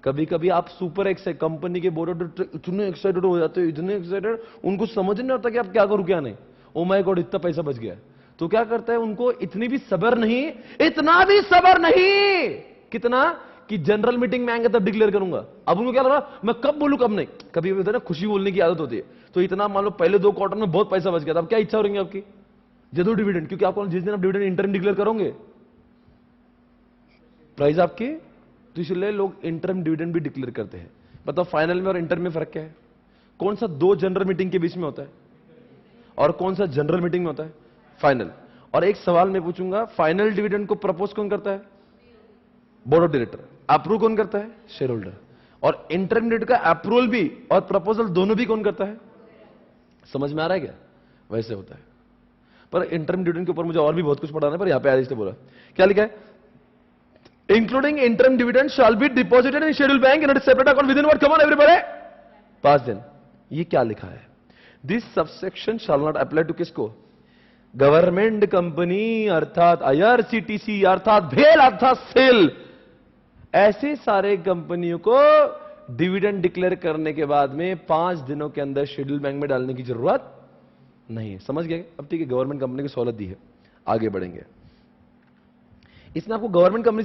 कभी कभी आप सुपर एक्साइटेड, कंपनी के बोर्ड इतने एक्साइटेड हो जाते हो, इतने एक्साइटेड, उनको समझ नहीं आता कि आप क्या करूं क्या नहीं। ओ माय गॉड इतना पैसा बच गया, तो क्या करता है, उनको इतनी भी सब्र नहीं, इतना भी सब्र नहीं, कितना कि जनरल मीटिंग में आएंगे तब डिक्लेयर करूंगा। अब उनको क्या लग रहा, मैं कब बोलूं कब नहीं। कभी कभी होता है ना, खुशी बोलने की आदत होती है, तो इतना मान लो पहले 2 क्वार्टर में बहुत पैसा बच गया था, अब क्या इच्छा हो रही है आपकी? जरूर डिविडेंड, क्योंकि आपको जिस दिन आप डिविडेंड इंटरिम डिक्लेयर करोगे प्राइस आपकी, तो इसलिए लोग इंटरिम डिविडेंड भी डिक्लेयर करते हैं। बताओ फाइनल में और इंटरिम में फर्क क्या है? कौन सा 2 जनरल मीटिंग के बीच में होता है और कौन सा जनरल मीटिंग में होता है? फाइनल। और एक सवाल मैं पूछूंगा, फाइनल डिविडेंड को प्रपोज कौन करता है? Board of director. अप्रूव कौन करता है? Share holder. और इंटरिम डिविडेंड का अप्रूवल भी और प्रपोजल दोनों भी कौन करता है? समझ में आ रहा है क्या? वैसे होता है। पर इंटरिम डिविडेंड के ऊपर मुझे और भी बहुत कुछ पढ़ाना है, पर यहां पे आदेश ने बोला क्या लिखा है? Including interim dividend shall be deposited in schedule bank in separate account within what, come on everybody, 5 दिन। ये क्या लिखा है? This subsection shall not apply to किसको? गवर्नमेंट कंपनी अर्थात आईआरसीटीसी अर्थात भेल अर्थात सेल, ऐसे सारे कंपनियों को डिविडेंड डिक्लेयर करने के बाद में 5 दिनों के अंदर शेड्यूल बैंक में डालने की जरूरत नहीं है। समझ गए? अब ठीक है, गवर्नमेंट कंपनी की सहूलत दी है, आगे बढ़ेंगे। इसने आपको गवर्नमेंट कंपनी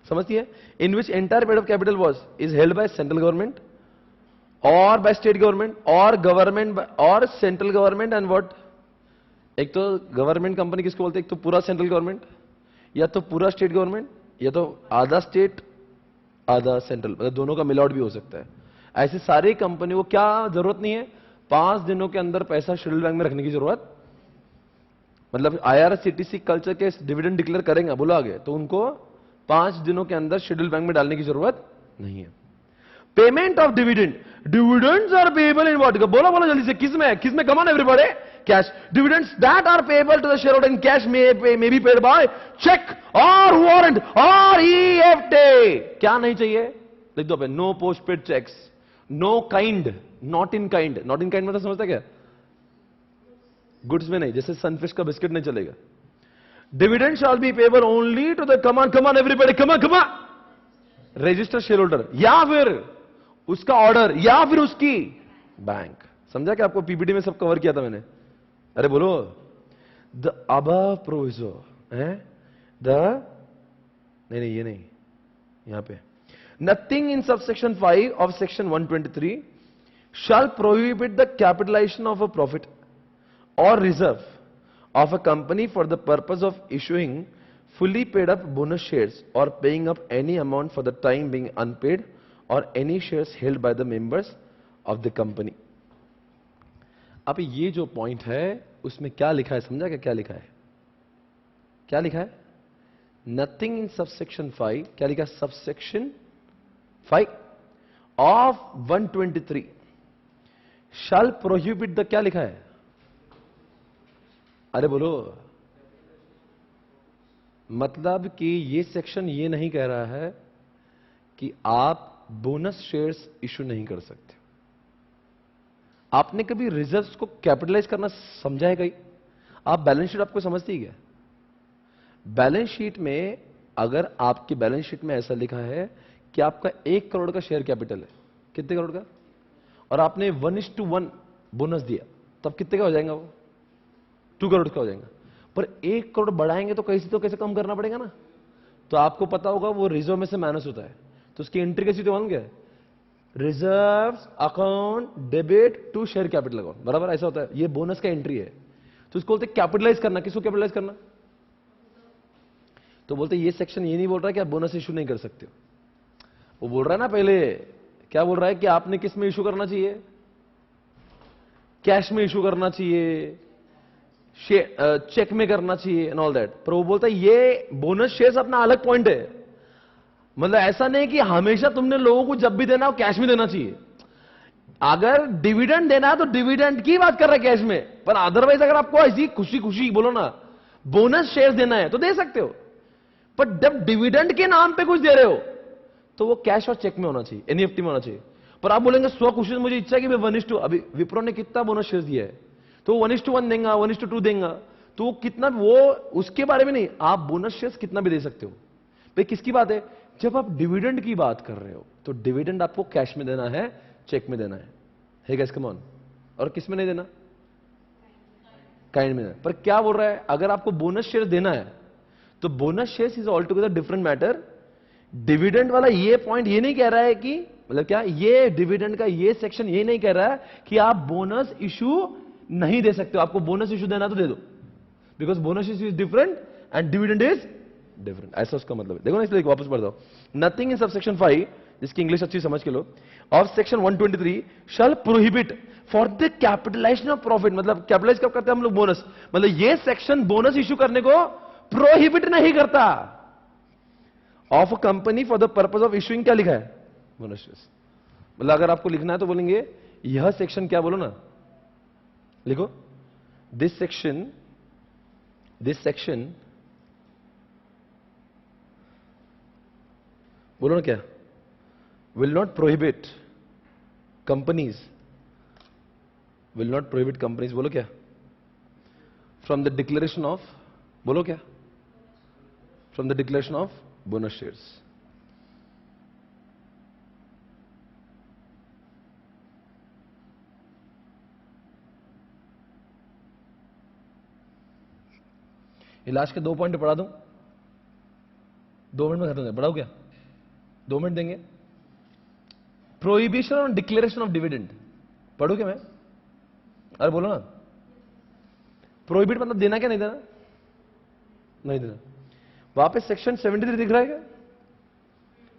समझती है in which entire paid of capital was is held by central government और बाय स्टेट गवर्नमेंट और गवर्नमेंट और सेंट्रल गवर्नमेंट एंड व्हाट। एक तो गवर्नमेंट कंपनी किसको बोलते हैं? एक तो पूरा सेंट्रल गवर्नमेंट, या तो पूरा स्टेट गवर्नमेंट, या तो आधा स्टेट आधा सेंट्रल, मतलब दोनों का मिलावट भी हो सकता है। ऐसी सारी कंपनी को क्या जरूरत नहीं है? 5 दिनों के अंदर पैसा शेड्यूल बैंक में रखने की जरूरत, मतलब आईआरसीटीसी कल्चर के डिविडेंड डिक्लेयर करेंगे, बोलो आगे, तो उनको 5 दिनों के अंदर शेड्यूल बैंक में डालने की जरूरत नहीं है। Payment of dividend, dividends are payable in what? बोलो जल्दी से, किसमें come on everybody? Cash. Dividends that are payable to the share holder in cash may be paid by cheque और वारंट और ईएफटी। क्या नहीं चाहिए? लिख दो पे, no post paid cheques, no kind, not in kind. Not in kind मतलब समझता क्या? गुड्स में नहीं, जैसे सनफिश का बिस्किट नहीं चलेगा। Dividend shall be payable only to the come on everybody, come on register shareholder, या फिर उसका ऑर्डर, या फिर उसकी बैंक। समझा कि आपको पीपीटी में सब कवर किया था मैंने? अरे बोलो, द अबव प्रोविजो है द, नहीं ये नहीं, यहां पे nothing in subsection 5 of section 123 shall prohibit the capitalization of a profit or reserve of a company for the purpose of issuing fully paid up bonus shares or paying up any amount for the time being unpaid or any shares held by the members of the company। अब ये जो point है उसमें क्या लिखा है? समझा क्या लिखा है? क्या लिखा है? नथिंग इन सबसेक्शन 5, क्या लिखा है? Subsection 5 of 123 shall prohibit the, क्या लिखा है? अरे बोलो, मतलब कि ये सेक्शन ये नहीं कह रहा है कि आप बोनस शेयर्स इशू नहीं कर सकते। आपने कभी रिजर्व्स को कैपिटलाइज करना समझा है कहीं? आप बैलेंस शीट आपको समझती है क्या? बैलेंस शीट में, अगर आपकी बैलेंस शीट में ऐसा लिखा है कि आपका 1 करोड़ का शेयर कैपिटल है, कितने करोड़ का, और आपने 1:1 बोनस दिया, तब कितने का हो जाएगा? वो 2 करोड़ का हो जाएगा। पर 1 करोड़ बढ़ाएंगे तो कैसे कम करना पड़ेगा ना। तो आपको पता होगा वो रिजर्व में से माइनस होता है, तो उसकी एंट्री कैसी तो क्या है? Reserves account debit to share capital account, बराबर ऐसा होता है। ये बोनस का एंट्री है, तो उसको बोलते कैपिटलाइज करना। किसको कैपिटलाइज करना? तो बोलते ये सेक्शन ये नहीं बोल रहा है कि आप बोनस इशू नहीं कर सकते हो। वो बोल रहा है ना, पहले क्या बोल रहा है कि आपने किस में इशू करना चाहिए? कैश में इशू करना चाहिए, चेक में करना चाहिए एंड ऑल दैट। पर वो बोलता है ये बोनस शेयर्स अपना अलग पॉइंट है। मतलब ऐसा नहीं कि हमेशा तुमने लोगों को जब भी देना हो कैश में देना चाहिए। अगर डिविडेंड देना है तो डिविडेंड की बात कर रहा है कैश में, पर अदरवाइज अगर आपको ऐसी खुशी खुशी बोलो ना बोनस शेयर देना है तो दे सकते हो। पर जब डिविडेंड के नाम पे कुछ दे रहे हो तो वो कैश और चेक में होना चाहिए, एनईएफटी में होना चाहिए। पर आप बोलेंगे स्व खुशी मुझे इच्छा है कि मैं 1:2, अभी विप्रो ने कितना बोनस शेयर दिया है तो 1:1 देगा, 1:2 देगा, तो वो कितना, वो उसके बारे में नहीं, आप बोनस शेयर कितना भी दे सकते हो। भाई किसकी बात है? जब आप डिविडेंड की बात कर रहे हो तो डिविडेंड आपको कैश में देना है, चेक में देना है गाइस, कम ऑन। और किस में नहीं देना? काइंड में देना। पर क्या बोल रहा है, अगर आपको बोनस शेयर देना है तो bonus share is all together different matter. Dividend वाला ये पॉइंट ये नहीं कह रहा है कि, मतलब क्या, ये डिविडेंड का ये सेक्शन ये नहीं कह रहा है कि आप बोनस इशू नहीं दे सकते हो। आपको बोनस इशू देना तो दे दो, because bonus issue is different and dividend is different, ऐसा उसका मतलब है। देखो ना, इसलिए वापस पढ़ दो। नथिंग इन सबसेक्शन 5, जिसकी इंग्लिश अच्छी समझ के लो, of section 123 shall prohibit for the capitalisation of profit. मतलब कैपिटलाइज कब करते हैं हम लोग? बोनस। मतलब ये सेक्शन बोनस इशू करने को प्रोहिबिट नहीं करता। Of a company for the purpose of issuing, क्या लिखा है? बोनस। मतलब अगर आपको लिखना है तो बोलेंगे यह सेक्शन, क्या बोलो ना, लिखो दिस सेक्शन बोलो ना, क्या? विल नॉट प्रोहिबिट कंपनीज, बोलो क्या? फ्रॉम द डिक्लेरेशन ऑफ, बोलो क्या? From the declaration of bonus shares. इलाज के 2 पॉइंट पढ़ा दूं, 2 मिनट में खत्म कर, पढ़ाओ क्या? 2 मिनट देंगे। Prohibition on declaration of dividend पढ़ो क्या मैं? अरे बोलो ना। प्रोहिबिट मतलब देना क्या नहीं देना? नहीं देना। वहां पे सेक्शन 73 दिख रहा है क्या?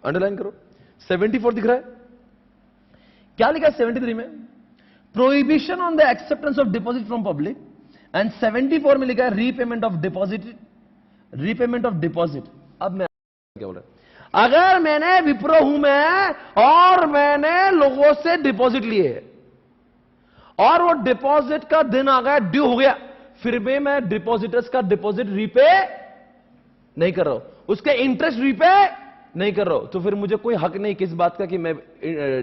अंडरलाइन करो। 74 दिख रहा है क्या? लिखा है 73 में? Prohibition on the acceptance of deposit from public, and 74 में लिखा है repayment of deposit, repayment of deposit. अब मैं क्या बोल रहा है? अगर मैंने विप्रो हूं मैं और मैंने लोगों से डिपॉजिट लिए और वो डिपॉजिट का दिन आ गया, ड्यू हो गया, फिर भी मैं डिपॉजिटर्स का डिपॉजिट रीपे नहीं कर रहा हूं, उसके इंटरेस्ट रीपे नहीं कर रहा हूं, तो फिर मुझे कोई हक नहीं किस बात का कि मैं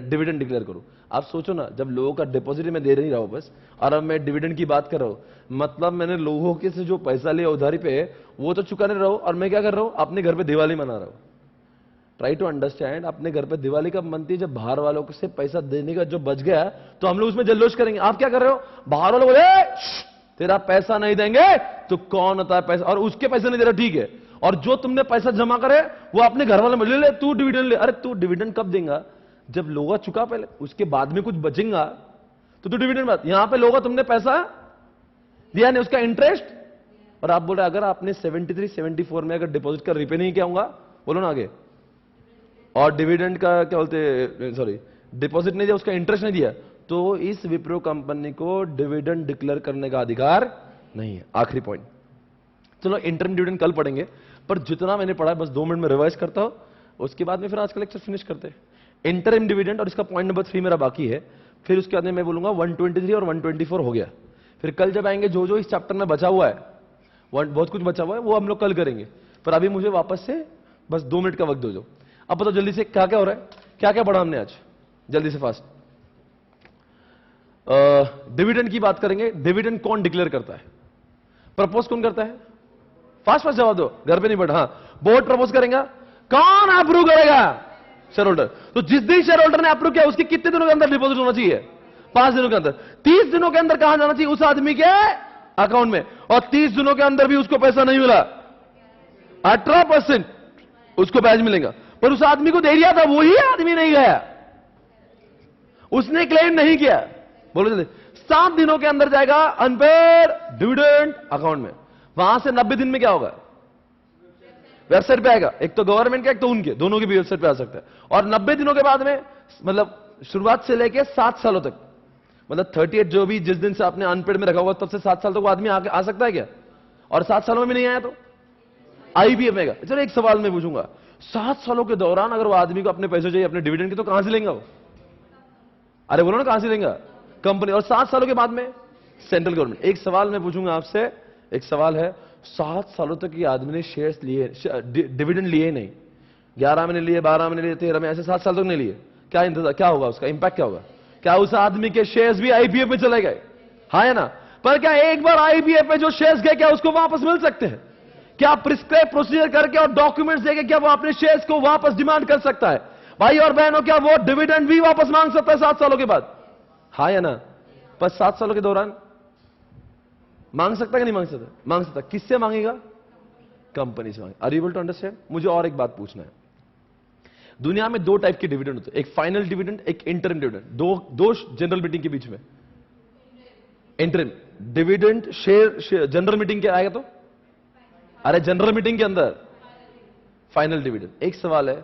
डिविडेंड डिक्लेयर करूं। आप सोचो ना, जब लोगों का डिपॉजिट मैं दे नहीं रहा हूं बस, और अब मैं डिविडेंड की बात कर रहा हूं, मतलब मैंने लोगों के से जो पैसा लिया उधारी पे वो तो चुका नहीं रहा हूं, और मैं क्या कर रहा हूं? अपने घर पे दिवाली मना रहा हूं। Try to understand. अपने घर पे दिवाली कब मनती है? जब बाहर वालों से पैसा देने का जो बच गया तो हम लोग उसमें जल्लोश करेंगे। आप क्या कर रहे हो? बाहर वालों बोले तेरा पैसा नहीं देंगे, तो कौन होता है पैसा, और उसके पैसे नहीं दे रहा, ठीक है, और जो तुमने पैसा जमा करे वो अपने घर वाले में ले ले, तू डिविडेंड ले। अरे तू डिविडेंड कब देगा? जब लोगा चुका पहले, उसके बाद में कुछ बचेगा तो तू डिविडेंड बात। यहां पे लोगा तुमने पैसा दिया नहीं, उसका इंटरेस्ट, और आप बोल रहे अगर आपने 73 74 में अगर डिपॉजिट का रिपे नहीं किया होगा, बोलो ना आगे, और डिविडेंड का क्या बोलते, सॉरी डिपॉजिट नहीं दिया, उसका इंटरेस्ट नहीं दिया, तो इस विप्रो कंपनी को डिविडेंड डिक्लेयर करने का अधिकार नहीं है। आखिरी पॉइंट, चलो इंटरम डिविडेंड कल पढ़ेंगे, पर जितना मैंने पढ़ा बस 2 मिनट में रिवाइज करता हूं, उसके बाद में फिर आज का लेक्चर फिनिश करते हैं। इंटरम डिविडेंड, और इसका पॉइंट नंबर 3 मेरा बाकी है, फिर उसके बाद में मैं बोलूंगा 123 और 124 हो गया। फिर कल जब आएंगे जो जो इस चैप्टर में बचा हुआ है, बहुत कुछ बचा हुआ है, वो हम लोग कल करेंगे। पर अभी मुझे वापस से बस 2 मिनट का वक्त दो। अब बताओ जल्दी से क्या क्या हो रहा है, क्या क्या पढ़ा हमने आज, जल्दी से फास्ट। डिविडेंड की बात करेंगे। डिविडेंड कौन डिक्लेयर करता है? प्रपोज कौन करता है? फास्ट फास्ट जवाब दो, घर पे नहीं बैठा। हाँ, बोर्ड प्रपोज करेगा, कौन अप्रूव करेगा? Share holder. तो जिस दिन शेयर होल्डर ने अप्रूव किया उसके कितने दिनों के अंदर डिपॉजिट होना चाहिए? 5 दिनों के अंदर। 30 दिनों के अंदर कहां जाना चाहिए? उस आदमी के अकाउंट में। और 30 दिनों के अंदर भी उसको पैसा नहीं मिला, 18% उसको ब्याज मिलेगा। पर उस आदमी को दे दिया था, वही आदमी नहीं गया, उसने क्लेम नहीं किया, बोलो जल्दी। 7 दिनों के अंदर जाएगा अनपेड डिविडेंड अकाउंट में। वहां से 90 दिन में क्या होगा? वेबसाइट पे आएगा, एक तो गवर्नमेंट का एक तो उनके, दोनों की भी वेबसाइट पे आ सकता है। और 90 दिनों के बाद में, मतलब शुरुआत से लेके 7 सालों तक, मतलब 38 जो भी जिस दिन से आपने अनपेड में रखा होगा तब से 7 साल तक वो आदमी आ सकता है क्या? और 7 सालों में भी नहीं आया तो आईपीएफ में। चलो एक सवाल मैं पूछूंगा, 7 सालों के दौरान अगर वो आदमी को अपने पैसे चाहिए अपने डिविडेंड के, तो कहां से लेंगे वो? अरे बोलो ना कहां से लेंगे? कंपनी। और 7 सालों के बाद में सेंट्रल गवर्नमेंट। एक सवाल मैं पूछूंगा आपसे, एक सवाल है, 7 सालों तक ये आदमी ने शेयर्स लिए, डिविडेंड लिए नहीं, 11 में नहीं लिए, 12 में नहीं लिए, 13 में, ऐसे 7 साल तक नहीं लिए, क्या इंतजार, क्या होगा उसका इंपैक्ट, क्या होगा? क्या उस आदमी के शेयर्स भी आईपीएफ में चले गए? हाँ या ना? पर क्या एक बार आईपीएफ में जो शेयर्स गए क्या उसको वापस मिल सकते हैं? क्या प्रिस्क्राइब प्रोसीजर करके और डॉक्यूमेंट्स देके क्या वो अपने शेयर्स को वापस डिमांड कर सकता है? भाई और बहनों, क्या वो डिविडेंड भी वापस मांग सकता है 7 सालों के बाद? हाँ या ना? पर 7 सालों के दौरान मांग सकता है कि नहीं मांग सकता? मांग सकता। किससे मांगेगा? कंपनी से मांगे। Are you able to understand? मुझे और एक बात पूछना है, दुनिया में 2 टाइप के डिविडेंड होते हैं, एक फाइनल डिविडेंड, एक इंटरिम डिविडेंड। दो जनरल मीटिंग के बीच में interim dividend. Share general meeting के आएगा तो, अरे जनरल मीटिंग के अंदर फाइनल डिविडेंड। एक सवाल है,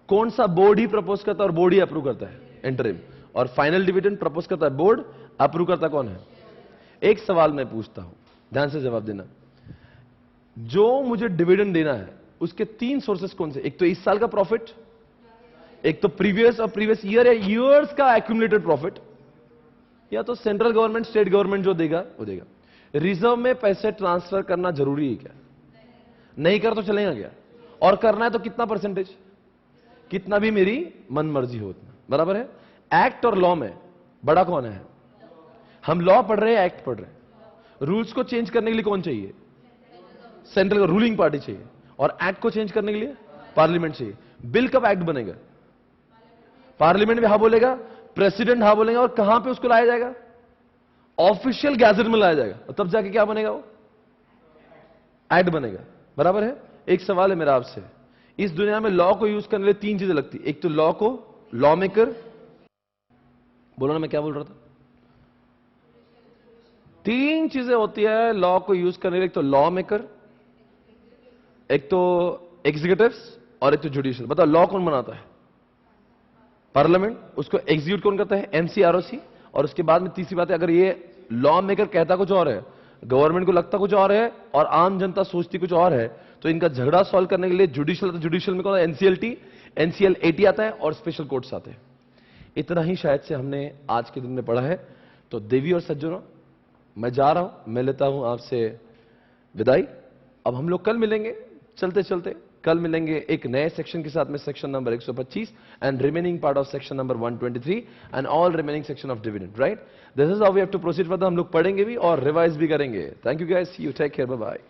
कौन सा बोर्ड ही प्रपोज करता है और बोर्ड ही अप्रूव करता है? इंटरिम। और फाइनल डिविडेंड प्रपोज करता है बोर्ड, अप्रूव करता कौन है? एक सवाल मैं पूछता हूं, ध्यान से जवाब देना। जो मुझे डिविडेंड देना है उसके 3 सोर्सेस कौन से? एक तो इस साल का प्रॉफिट, एक तो प्रीवियस और प्रीवियस ईयर या ईयर्स का एक्यूमुलेटेड प्रॉफिट, या तो सेंट्रल गवर्नमेंट स्टेट गवर्नमेंट जो देगा वो देगा। रिजर्व में पैसे ट्रांसफर करना जरूरी है क्या? नहीं कर तो चलेगा क्या? और करना है तो कितना परसेंटेज? कितना भी मेरी मन मर्जी हो उतना, बराबर है? एक्ट और लॉ में बड़ा कौन है? हम लॉ पढ़ रहे हैं, एक्ट पढ़ रहे हैं। रूल्स को चेंज करने के लिए कौन चाहिए? सेंट्रल रूलिंग पार्टी चाहिए। और एक्ट को चेंज करने के लिए पार्लियामेंट चाहिए। बिल कब एक्ट बनेगा? पार्लियामेंट भी हाँ बोलेगा, प्रेसिडेंट हाँ बोलेगा, और कहां पे उसको लाया जाएगा? ऑफिशियल गैजेट में लाया जाएगा, और तब जाके क्या बनेगा वो? एक्ट बनेगा, बराबर है। एक सवाल है मेरा आपसे, इस दुनिया में लॉ को यूज करने के लिए तीन चीजें लगती, एक तो लॉ को, लॉ मेकर, बोलो ना मैं क्या बोल रहा था, तीन चीजें होती है लॉ को यूज करने के लिए, एक तो लॉ मेकर, एक तो एग्जीक्यूटिव्स और एक तो जुडिशियल। बताओ लॉ कौन बनाता है? पार्लियामेंट। उसको एग्जीक्यूट कौन करता है? एमसीआरओसी। और उसके बाद में तीसरी बात है, अगर ये लॉ मेकर कहता कुछ और है, गवर्नमेंट को लगता कुछ और है और आम जनता सोचती कुछ और है, तो इनका झगड़ा सॉल्व करने के लिए जुडिशियल, तो जुडिशियल में कौन? एनसीएलटी, एनसीएल-80 आता है और स्पेशल कोर्ट्स आते हैं। इतना ही शायद से हमने आज के दिन में पढ़ा है। तो देवी और सज्जनों, मैं जा रहा हूं, मैं लेता हूं आपसे विदाई। अब हम लोग कल मिलेंगे, चलते चलते कल मिलेंगे एक नए सेक्शन के साथ में, section number 125 and remaining part of section number 123 and all remaining section of dividend, right? This is how we have to proceed further. हम लोग पढ़ेंगे भी और रिवाइज भी करेंगे। Thank you guys, see you, take care, bye bye.